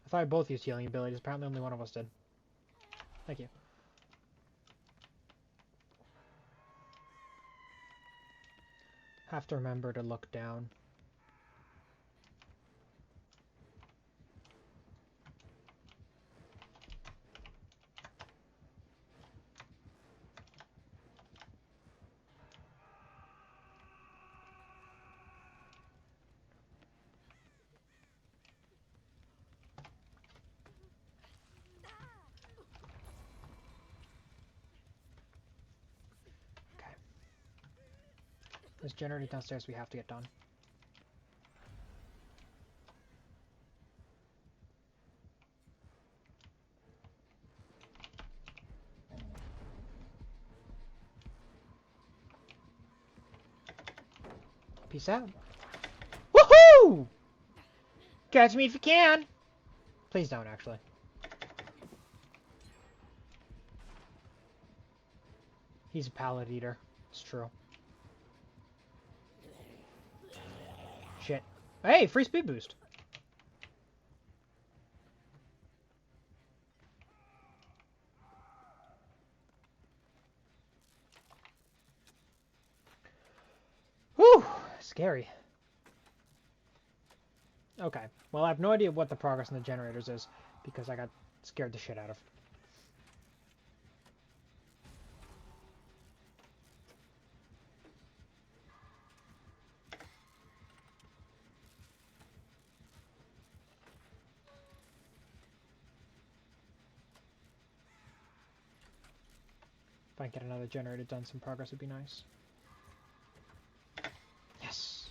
I thought I both used healing abilities. Apparently only one of us did. Thank you. Have to remember to look down. This generator downstairs we have to get done. Peace out. Woohoo! Catch me if you can! Please don't, actually. He's a pallet eater. It's true. Shit. Hey, free speed boost. Whew, scary. Okay, well I have no idea what the progress in the generators is, because I got scared the shit out of. If I can get another generator done, some progress would be nice. Yes!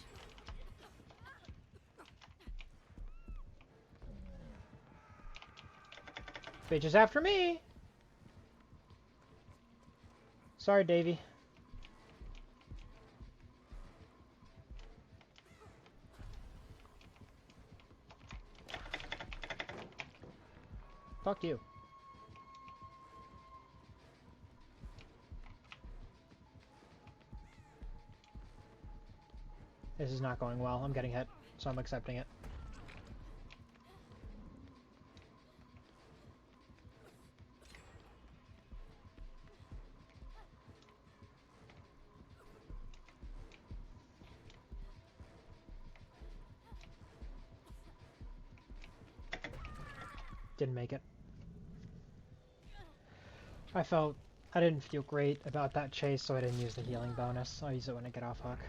Bitch is after me! Sorry, Davey. Fuck you. This is not going well. I'm getting hit, so I'm accepting it. Didn't make it. I didn't feel great about that chase, so I didn't use the healing bonus. I'll use it when I get off hook.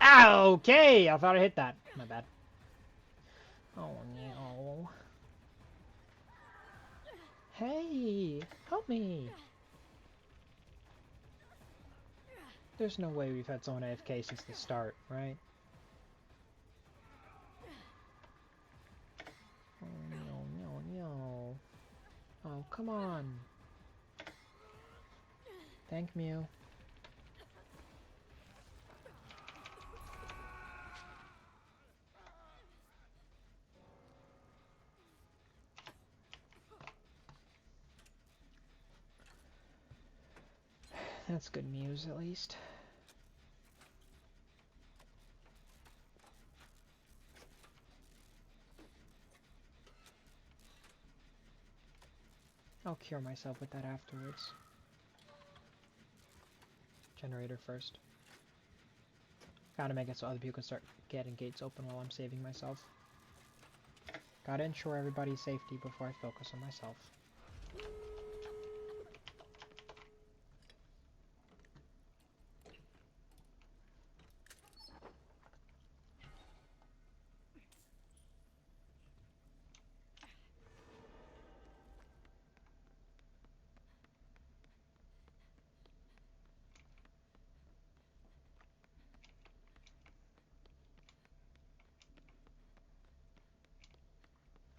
Okay, I thought I hit that. My bad. Oh no. Hey, help me. There's no way we've had someone AFK since the start, right? Oh no. Oh, come on. Thank Mew. That's good news, at least. I'll cure myself with that afterwards. Generator first. Gotta make it so other people can start getting gates open while I'm saving myself. Gotta ensure everybody's safety before I focus on myself.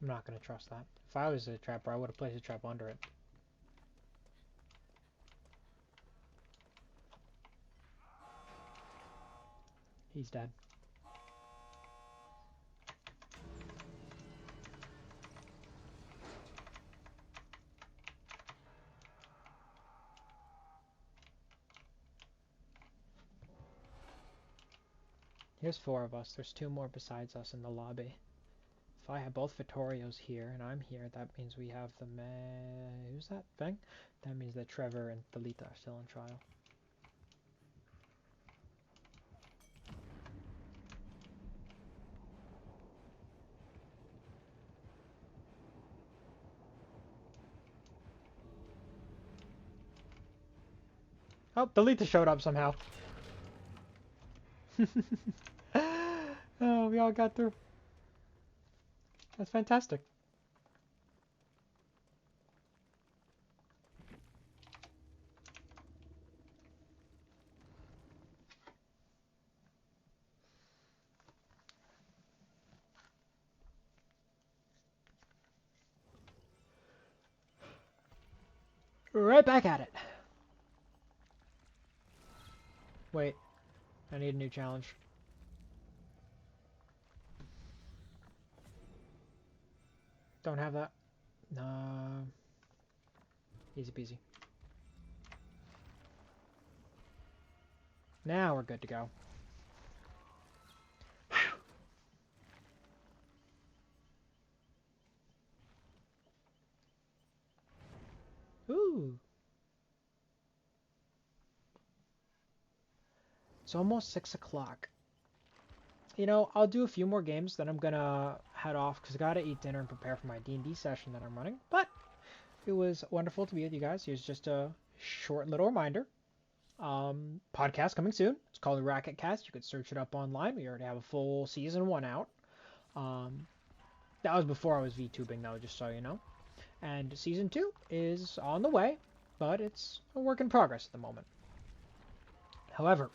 I'm not gonna trust that. If I was a trapper, I would have placed a trap under it. He's dead. Here's 4 of us. There's 2 more besides us in the lobby. If I have both Vittorios here and I'm here, that means we have the who's that thing? That means that Trevor and Thalita are still on trial. Oh, Thalita showed up somehow. Oh, we all got through. That's fantastic. Right back at it. Wait, I need a new challenge. Don't have that. No. Easy peasy. Now we're good to go. Ooh. It's almost 6 o'clock. You know, I'll do a few more games, then I'm gonna head off because I gotta eat dinner and prepare for my D&D session that I'm running. But it was wonderful to be with you guys. Here's just a short little reminder. Podcast coming soon. It's called the Racket Cast. You could search it up online. We already have a full season 1 out. That was before I was VTubing though, just so you know. And season 2 is on the way, but it's a work in progress at the moment. However,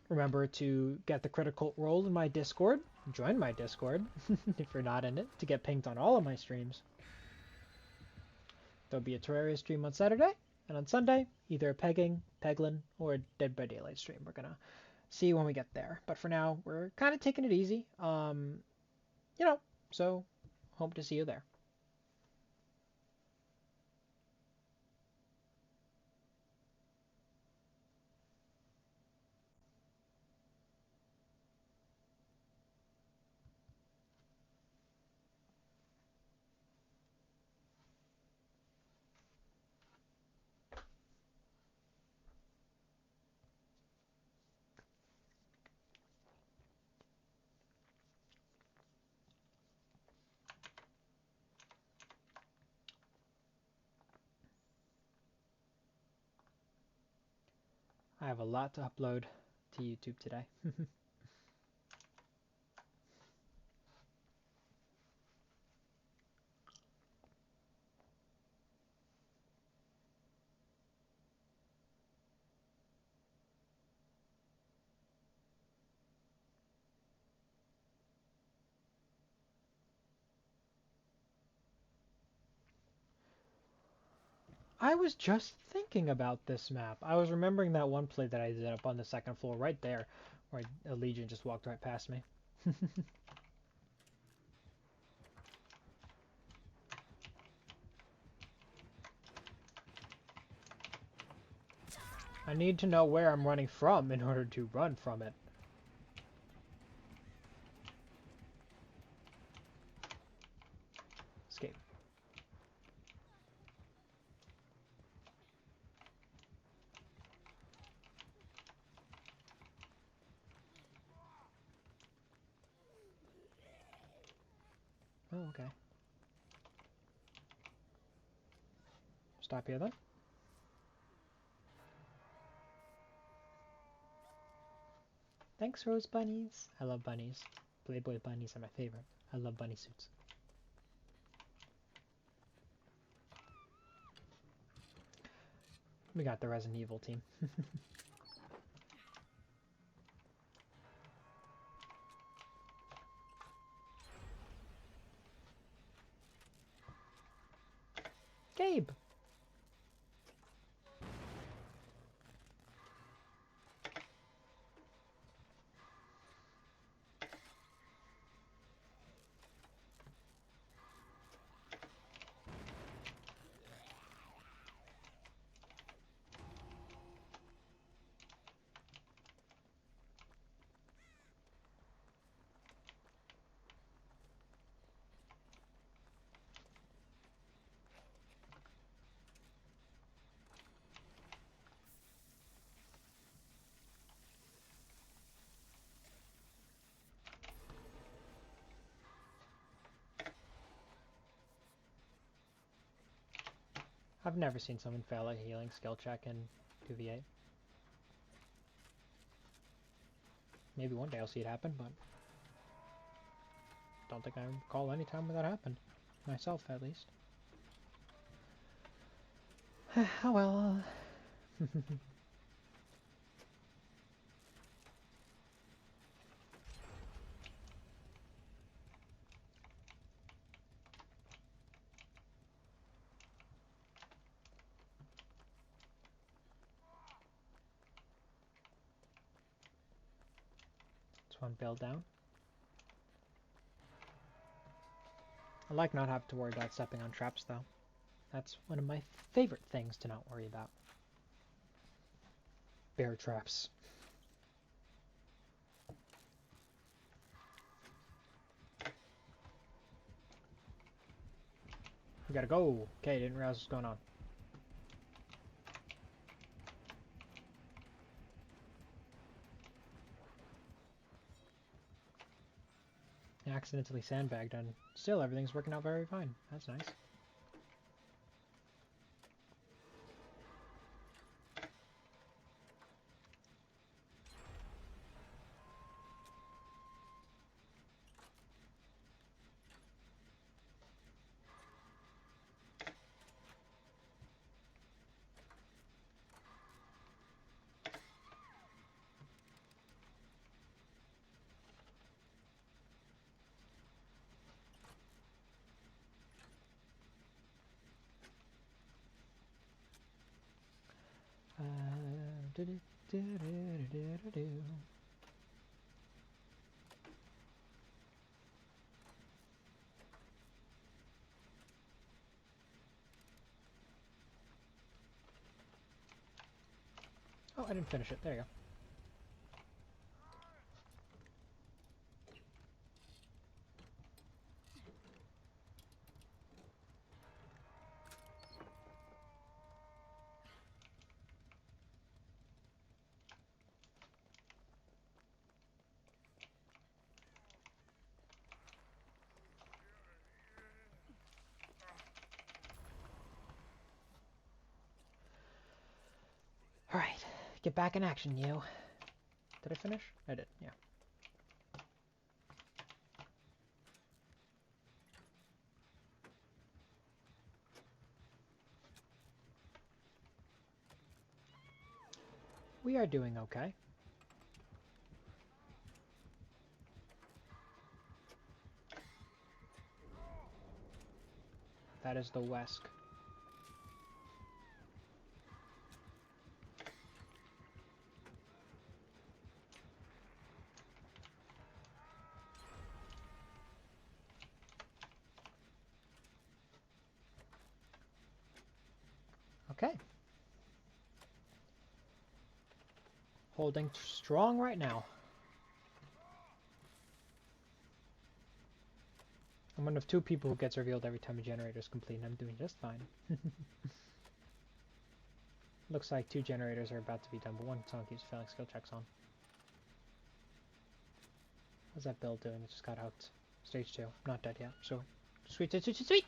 Remember to get the critical role in my Discord. Join my Discord if you're not in it to get pinged on all of my streams. There'll be a Terraria stream on Saturday, and on Sunday, either a Pegging, Peglin, or a Dead by Daylight stream. We're gonna see when we get there. But for now, we're kind of taking it easy. So hope to see you there. I have a lot to upload to YouTube today. I was just thinking about this map. I was remembering that one play that I did up on the second floor right there, where a Legion just walked right past me. I need to know where I'm running from in order to run from it. Escape. Oh, okay. Stop here then. Thanks, Rose Bunnies. I love bunnies. Playboy bunnies are my favorite. I love bunny suits. We got the Resident Evil team. Gabe! I've never seen someone fail a healing skill check in 2v8. Maybe one day I'll see it happen, but don't think I recall any time where that happened. Myself, at least. Oh well. It's one build down. I like not having to worry about stepping on traps, though. That's one of my favorite things to not worry about. Bear traps. We gotta go. Okay, didn't realize what's going on. I accidentally sandbagged, and still everything's working out very fine. That's nice. Oh, I didn't finish it. There you go. Alright, get back in action, you. Did I finish? I did, yeah. We are doing okay. That is the Wesk. Okay. Holding strong right now. I'm one of 2 people who gets revealed every time a generator is complete, and I'm doing just fine. Looks like 2 generators are about to be done, but one song keeps failing skill checks on. How's that build doing? It just got hooked. Stage 2. Not dead yet, so... Sweet, sweet, sweet, sweet, sweet!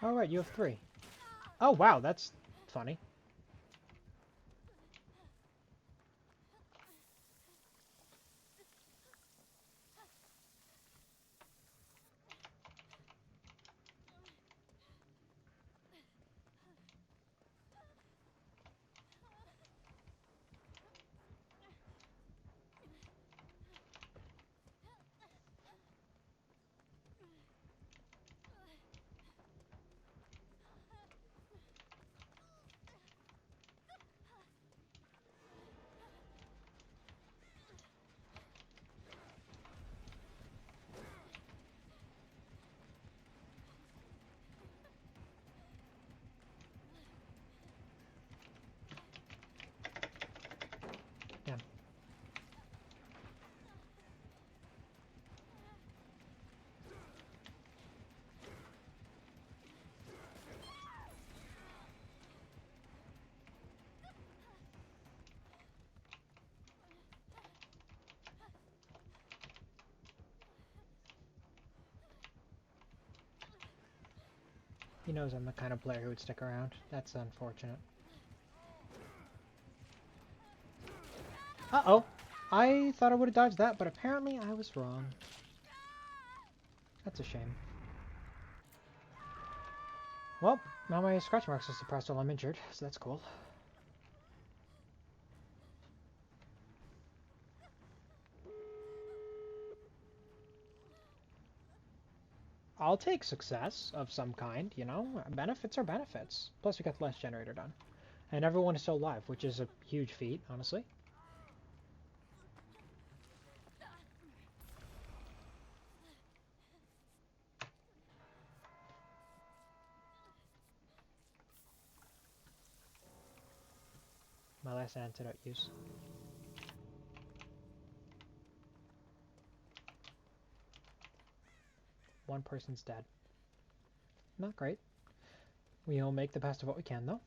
Alright, you have 3. Oh wow, that's funny. Damn. He knows I'm the kind of player who would stick around. That's unfortunate. Uh-oh. I thought I would have dodged that, but apparently I was wrong. That's a shame. Well, now my scratch marks are suppressed while I'm injured, so that's cool. I'll take success of some kind, you know? Benefits are benefits. Plus we got the last generator done. And everyone is still alive, which is a huge feat, honestly. My last antidote use. One person's dead. Not great. We'll make the best of what we can, though.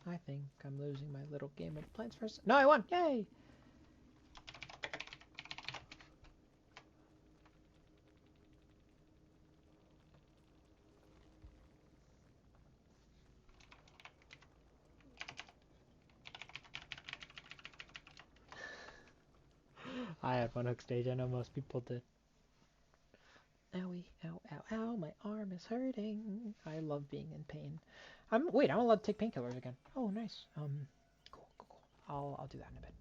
I think I'm losing my little game of Plants vs. No, I won! Yay! I had one hook stage. I know most people did. Owie, ow, ow, ow, my arm is hurting. I love being in pain. Wait, I'm allowed to take painkillers again. Oh, nice. Cool, cool, cool. I'll do that in a bit.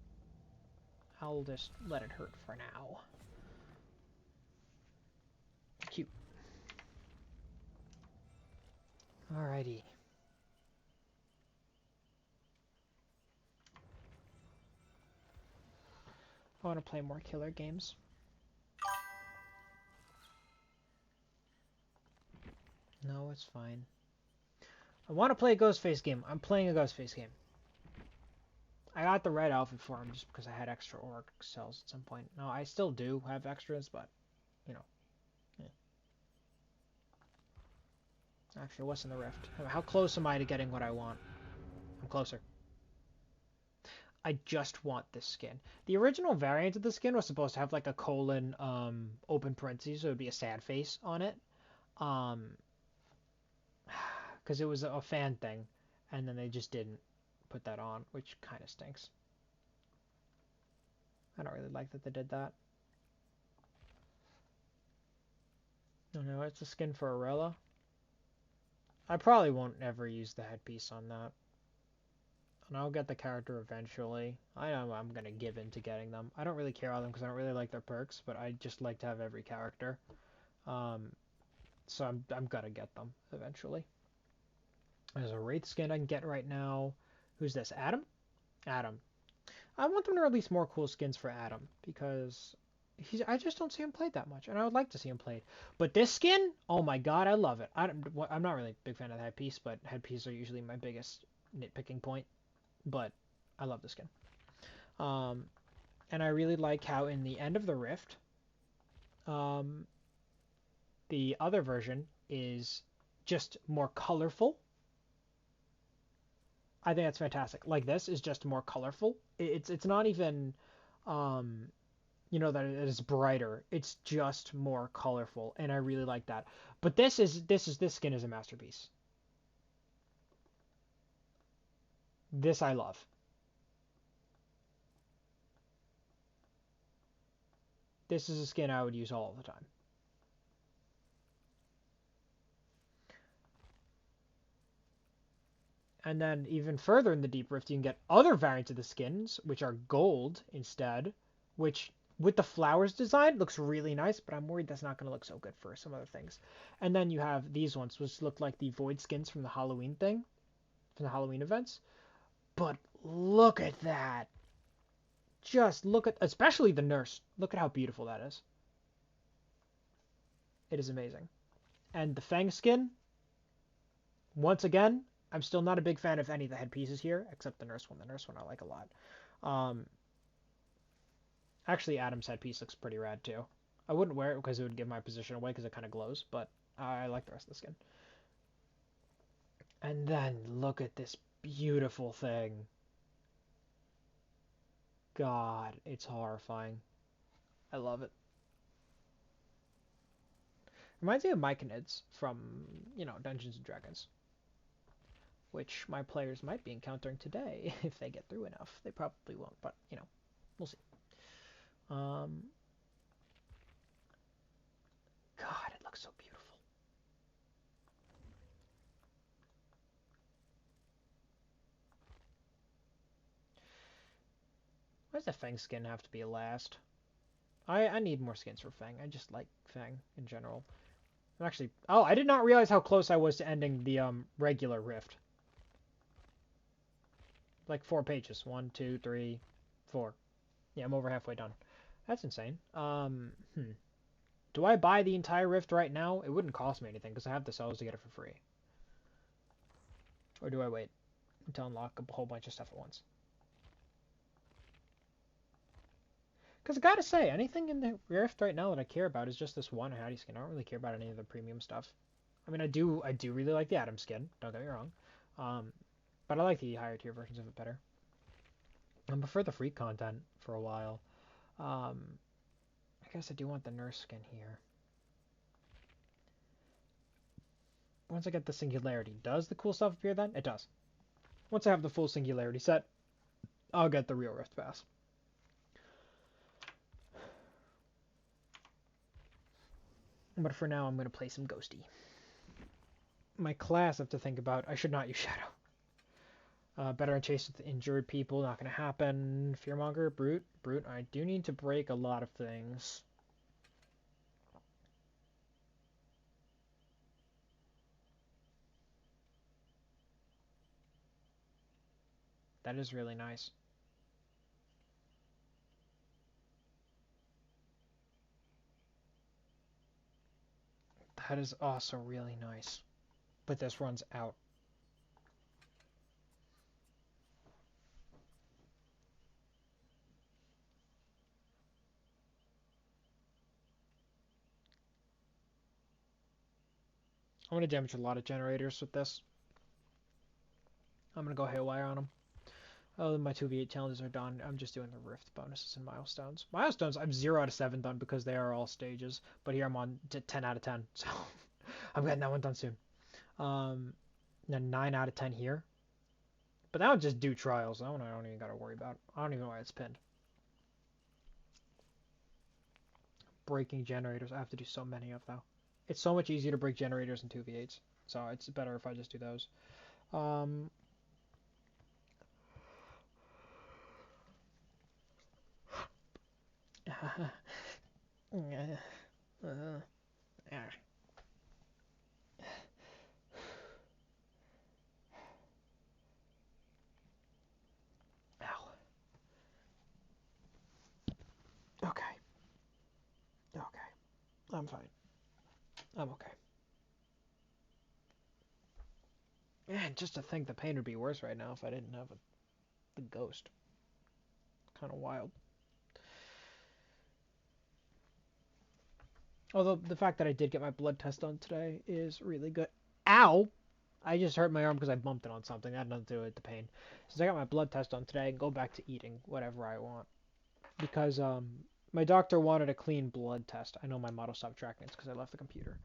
I'll just let it hurt for now. Cute. Alrighty. I want to play more killer games. No, it's fine. I want to play a Ghostface game. I'm playing a Ghostface game. I got the red outfit for him just because I had extra orc cells at some point. No, I still do have extras, but, you know. Yeah. Actually, what's in the rift? How close am I to getting what I want? I'm closer. I just want this skin. The original variant of the skin was supposed to have like a colon, open parentheses, so it would be a sad face on it. Because it was a fan thing, and then they just didn't put that on, which kind of stinks. I don't really like that they did that. Oh no, it's a skin for Arella. I probably won't ever use the headpiece on that. And I'll get the character eventually. I know I'm going to give in to getting them. I don't really care about them because I don't really like their perks, but I just like to have every character. So I'm going to get them eventually. There's a Wraith skin I can get right now. Who's this? Adam? Adam. I want them to release more cool skins for Adam because I just don't see him played that much, and I would like to see him played. But this skin, oh my god, I love it. I'm not really a big fan of the headpiece, but headpieces are usually my biggest nitpicking point. But I love the skin. And I really like how in the end of the Rift, the other version is just more colorful. I think that's fantastic. Like this is just more colorful. It's not even, you know, that it is brighter. It's just more colorful, and I really like that. But this skin is a masterpiece. This I love. This is a skin I would use all the time. And then even further in the Deep Rift, you can get other variants of the skins, which are gold instead, which with the flowers design looks really nice, but I'm worried that's not going to look so good for some other things. And then you have these ones, which look like the void skins from the Halloween thing, from the Halloween events. But look at that. Just look at, especially the nurse. Look at how beautiful that is. It is amazing. And the Fang skin, once again, I'm still not a big fan of any of the headpieces here, except the nurse one. The nurse one I like a lot. Actually, Adam's headpiece looks pretty rad too. I wouldn't wear it because it would give my position away because it kind of glows, but I like the rest of the skin. And then look at this beautiful thing. God, it's horrifying. I love it. Reminds me of Myconids from, you know, Dungeons & Dragons. Which my players might be encountering today if they get through enough. They probably won't, but, you know, we'll see. God, it looks so beautiful. Why does the Fang skin have to be last? I need more skins for Fang. I just like Fang in general. Actually, oh, I did not realize how close I was to ending the regular Rift. Like 4 pages. 1, 2, 3, 4. Yeah, I'm over halfway done. That's insane. Do I buy the entire Rift right now? It wouldn't cost me anything because I have the cells to get it for free. Or do I wait to unlock a whole bunch of stuff at once? Because I gotta say, anything in the Rift right now that I care about is just this one Hattie skin. I don't really care about any of the premium stuff. I mean, I do really like the Atom skin. Don't get me wrong. But I like the higher tier versions of it better. I prefer the free content for a while. I guess I do want the nurse skin here. Once I get the singularity, does the cool stuff appear then? It does. Once I have the full singularity set, I'll get the real Rift Pass. But for now, I'm going to play some Ghosty. My class I have to think about. I should not use Shadow. Better on chase with injured people. Not going to happen. Fearmonger. Brute. Brute. I do need to break a lot of things. That is really nice. That is also really nice. But this runs out. I'm going to damage a lot of generators with this. I'm going to go haywire on them. Oh, my 2v8 challenges are done. I'm just doing the Rift bonuses and milestones. Milestones, I'm 0 out of 7 done because they are all stages. But here I'm on 10 out of 10. So I'm getting that one done soon. Then 9 out of 10 here. But that would just do trials. That one I don't even got to worry about. I don't even know why it's pinned. Breaking generators. I have to do so many of, though. It's so much easier to break generators in 2v8s. So it's better if I just do those. Okay. Okay. I'm fine. I'm okay. Man, just to think the pain would be worse right now if I didn't have the ghost. Kind of wild. Although the fact that I did get my blood test done today is really good. Ow! I just hurt my arm because I bumped it on something. That had nothing to do with the pain. Since I got my blood test done today, I can go back to eating whatever I want. Because my doctor wanted a clean blood test. I know my model stopped tracking it because I left the computer.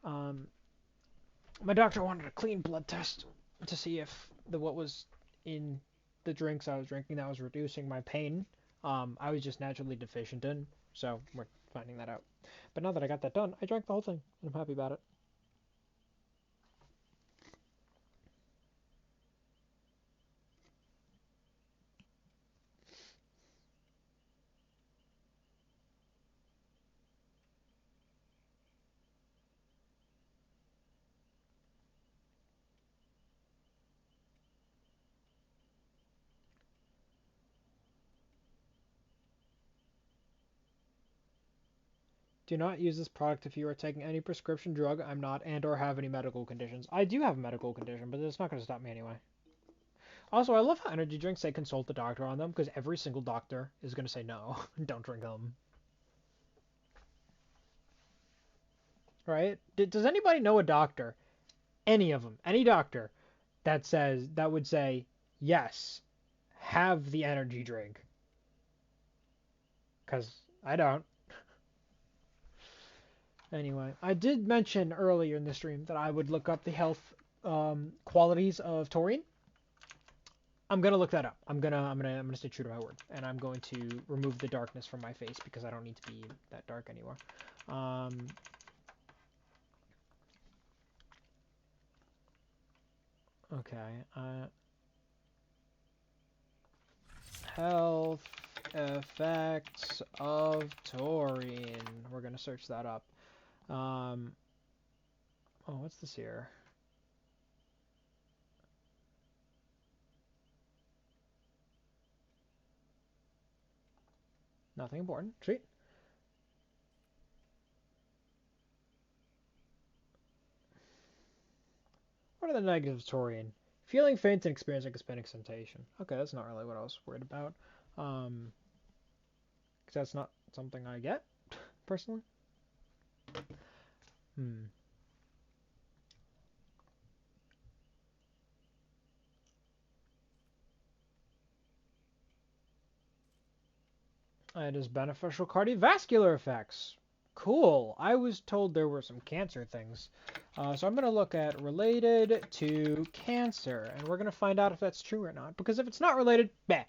My doctor wanted a clean blood test to see if what was in the drinks I was drinking that was reducing my pain, I was just naturally deficient in. So we're finding that out. But now that I got that done, I drank the whole thing, and I'm happy about it. Do not use this product if you are taking any prescription drug. I'm not, and or have any medical conditions. I do have a medical condition, but it's not going to stop me anyway. Also, I love how energy drinks say consult the doctor on them, because every single doctor is going to say no, don't drink them. Right? Does anybody know a doctor, any of them, any doctor, that would say, yes, have the energy drink? Because I don't. Anyway, I did mention earlier in the stream that I would look up the health qualities of taurine. I'm gonna look that up. I'm gonna stay true to my word, and I'm going to remove the darkness from my face because I don't need to be that dark anymore. Okay. Health effects of taurine. We're gonna search that up. Oh, what's this here? Nothing important. Sweet. What are the negatives, Torian? Feeling faint and experiencing a spinning sensation. Okay, that's not really what I was worried about. 'Cause that's not something I get, personally. It has beneficial cardiovascular effects. Cool. I was told there were some cancer things. So I'm going to look at related to cancer, and we're going to find out if that's true or not. Because if it's not related, bad.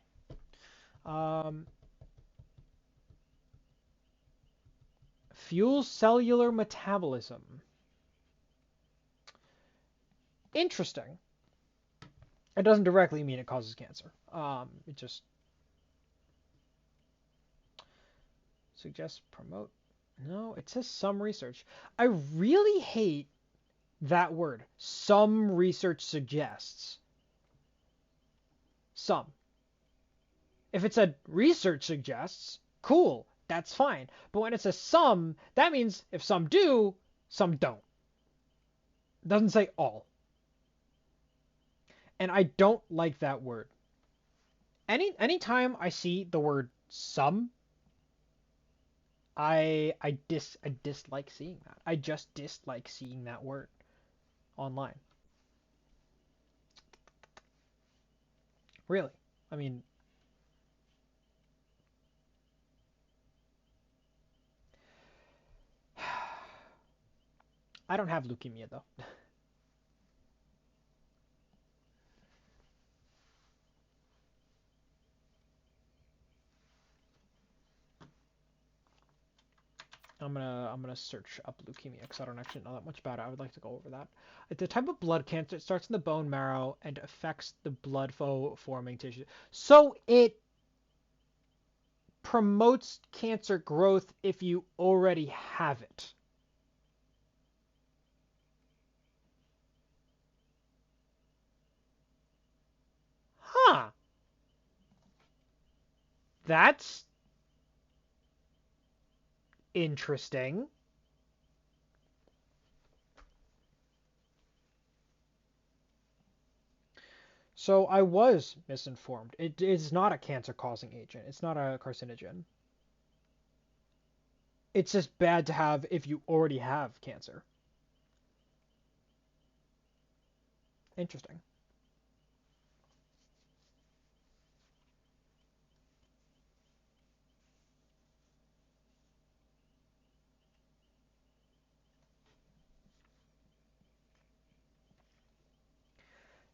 Fuels cellular metabolism. Interesting. It doesn't directly mean it causes cancer. It just suggests promote. No, it says some research. I really hate that word. Some research suggests. Some. If it said research suggests, cool, that's fine. But when it says some, that means if some do, some don't. It doesn't say all. And I don't like that word. Anytime I see the word some, I dislike seeing that. I just dislike seeing that word online. Really. I mean, I don't have leukemia though. I'm gonna search up leukemia because I don't actually know that much about it. I would like to go over that. It's a type of blood cancer. It starts in the bone marrow and affects the blood flow forming tissue. So it promotes cancer growth if you already have it. Huh. That's interesting. So I was misinformed. It is not a cancer-causing agent. It's not a carcinogen. It's just bad to have if you already have cancer. Interesting.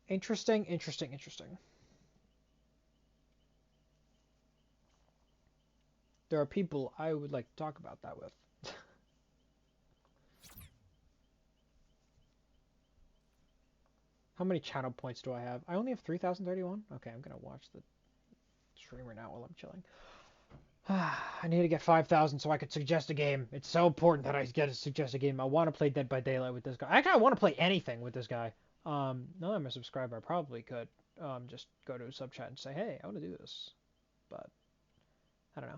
Interesting, interesting, interesting. There are people I would like to talk about that with. How many channel points do I have? I only have 3,031? Okay, I'm gonna watch the streamer now while I'm chilling. I need to get 5,000 so I could suggest a game. It's so important that I get to suggest a game. I want to play Dead by Daylight with this guy. Actually, I want to play anything with this guy. Now that I'm a subscriber, I probably could just go to a sub chat and say, hey, I want to do this. But, I don't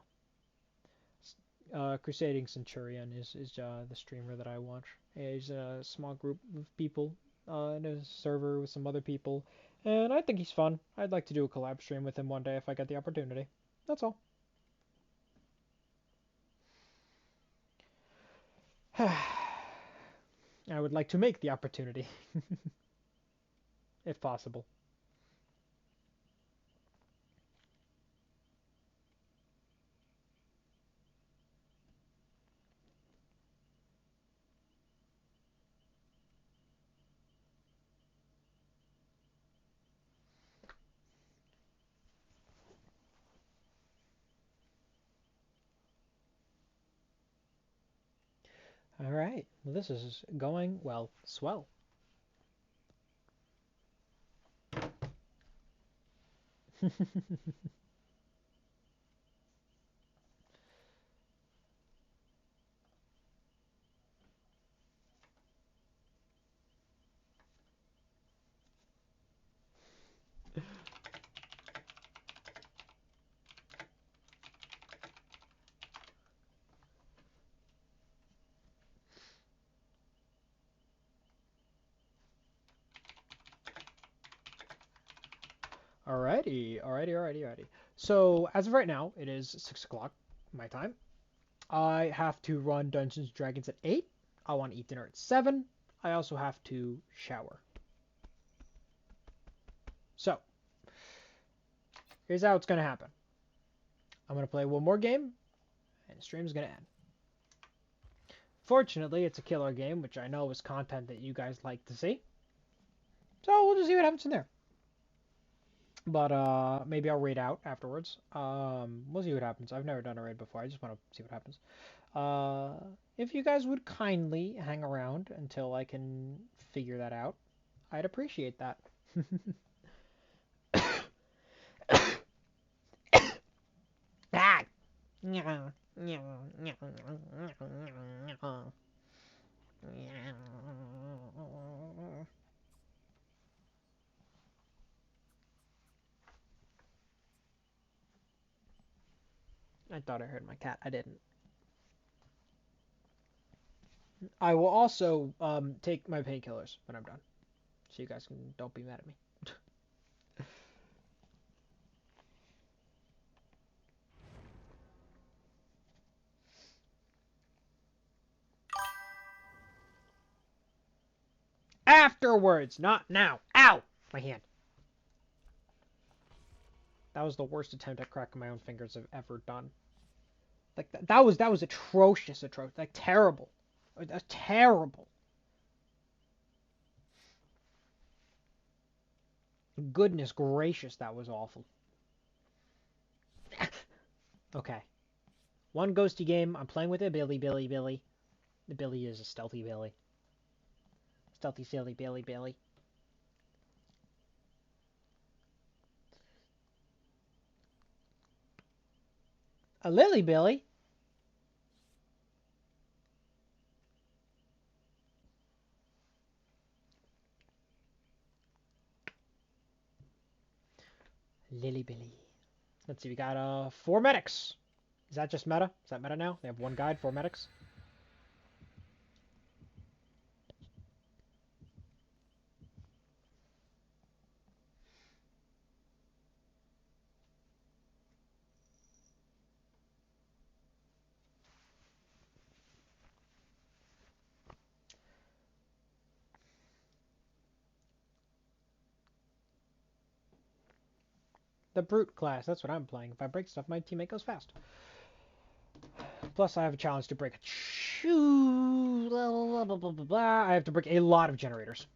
know. Crusading Centurion is the streamer that I watch. He's a small group of people in a server with some other people. And I think he's fun. I'd like to do a collab stream with him one day if I get the opportunity. That's all. I would like to make the opportunity, if possible. All right. Well, this is going well. Swell. Alrighty. So, as of right now, it is 6 o'clock, my time. I have to run Dungeons & Dragons at 8. I want to eat dinner at 7. I also have to shower. So, here's how it's going to happen. I'm going to play one more game, and the stream's going to end. Fortunately, it's a killer game, which I know is content that you guys like to see. So, we'll just see what happens in there. But, maybe I'll raid out afterwards. We'll see what happens. I've never done a raid before. I just want to see what happens. If you guys would kindly hang around until I can figure that out, I'd appreciate that. Ah! I thought I heard my cat. I didn't. I will also take my painkillers when I'm done, so you guys don't be mad at me. Afterwards, not now. Ow! My hand. That was the worst attempt at cracking my own fingers I've ever done. Like that was atrocious, like terrible. That's terrible. Goodness gracious, that was awful. Okay. One ghosty game. I'm playing with a Billy. The Billy is a stealthy Billy. Stealthy, silly Billy. A Lily Billy? Lily Billy. Let's see, we got 4 medics. Is that just meta? Is that meta now? They have 1 guide, 4 medics? The Brute class, that's what I'm playing. If I break stuff, my teammate goes fast. Plus, I have a challenge to break I have to break a lot of generators.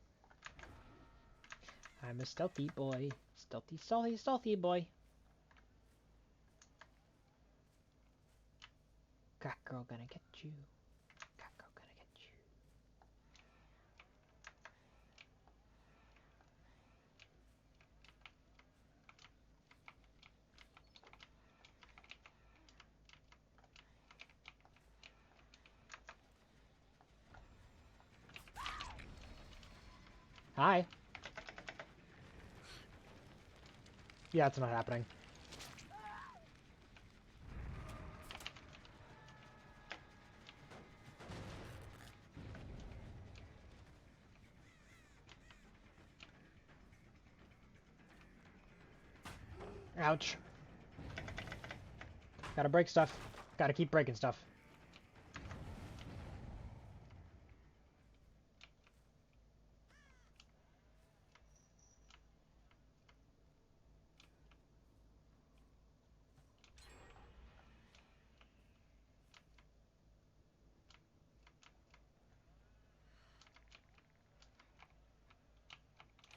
I'm a stealthy boy. Stealthy boy. Catgirl gonna get you. Catgirl gonna get you. Hi. Yeah, it's not happening. Ouch. Gotta break stuff. Gotta keep breaking stuff.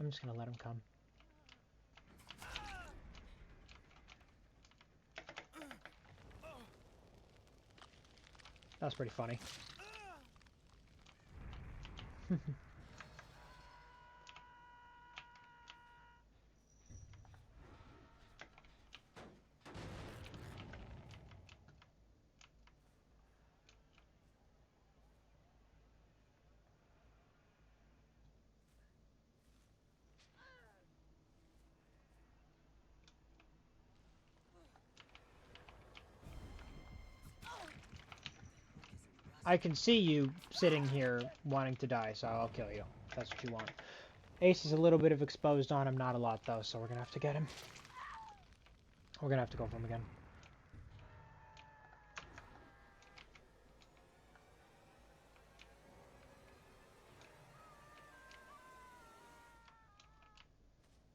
I'm just gonna let him come. That was pretty funny. I can see you sitting here wanting to die, so I'll kill you. If that's what you want. Ace is a little bit of exposed on him, not a lot though, so we're gonna have to get him. We're gonna have to go for him again.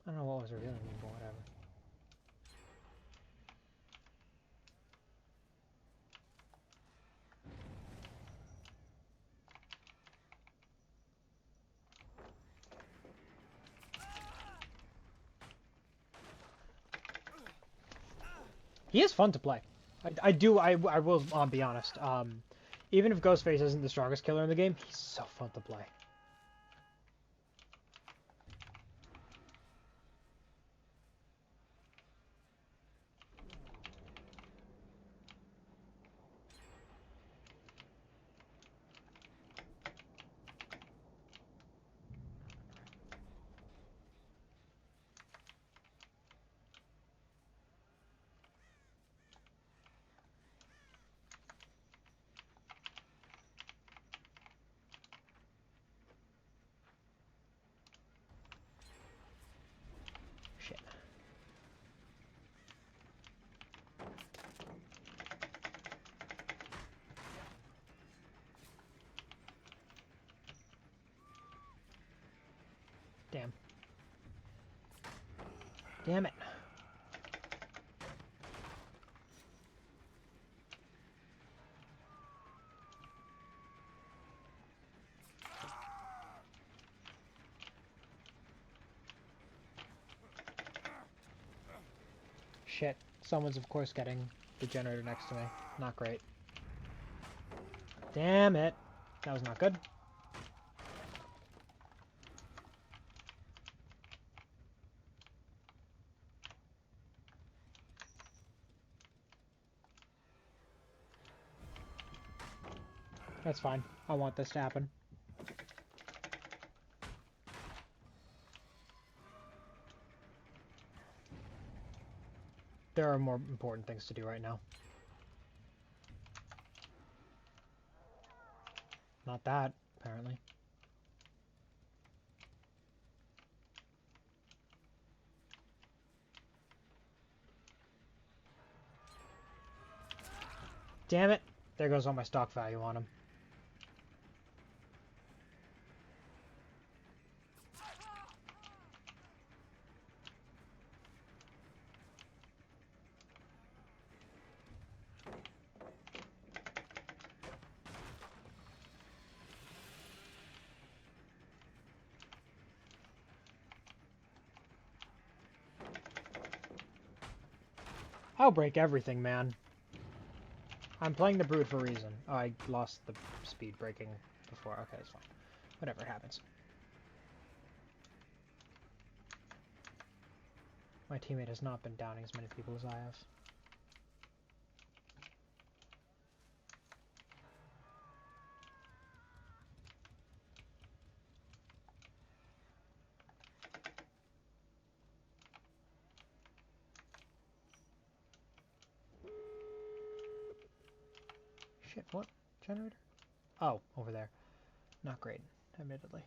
I don't know what was revealing me, but whatever. He is fun to play. I will be honest. Even if Ghostface isn't the strongest killer in the game, he's so fun to play. Shit. Damn. Damn it. Shit. Someone's of course getting the generator next to me. Not great. Damn it. That was not good. That's fine. I want this to happen. There are more important things to do right now. Not that, apparently. Damn it! There goes all my stock value on him. I'll break everything, man. I'm playing the Brood for a reason. Oh, I lost the speed breaking before. Okay, it's fine. Whatever happens. My teammate has not been downing as many people as I have. Shit, what? Generator? Oh, over there. Not great, admittedly.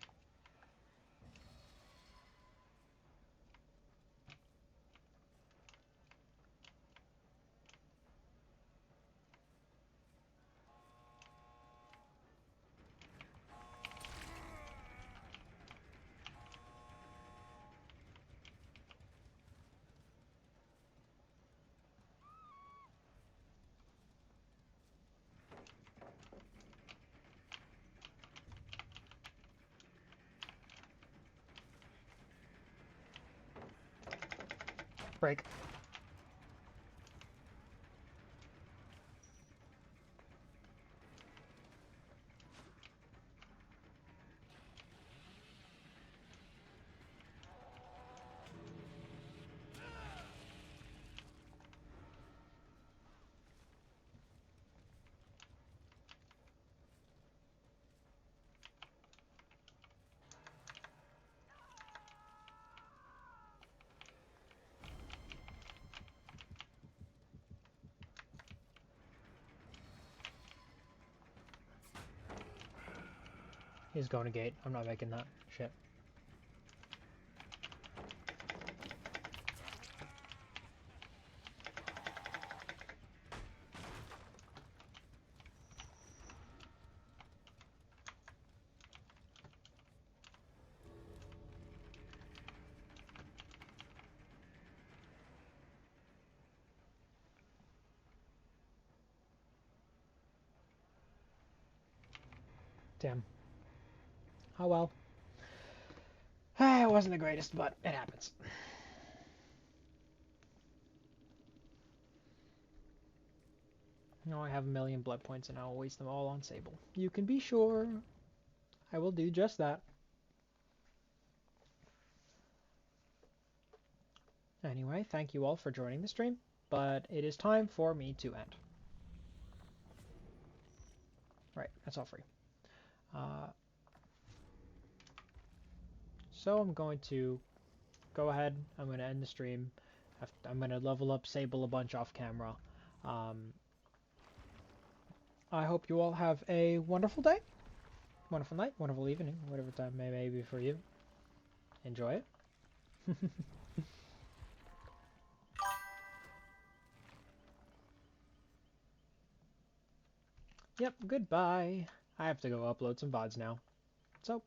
Break. He's going to gate. I'm not making that. Shit. Damn. Oh well. It wasn't the greatest, but it happens. Now I have a million blood points and I will waste them all on Sable. You can be sure I will do just that. Anyway, thank you all for joining the stream, but it is time for me to end. Right, that's all free. So I'm going to go ahead, I'm going to end the stream. I'm going to level up Sable a bunch off camera. I hope you all have a wonderful day, wonderful night, wonderful evening, whatever time it may be for you. Enjoy it. Yep, goodbye. I have to go upload some VODs now. So,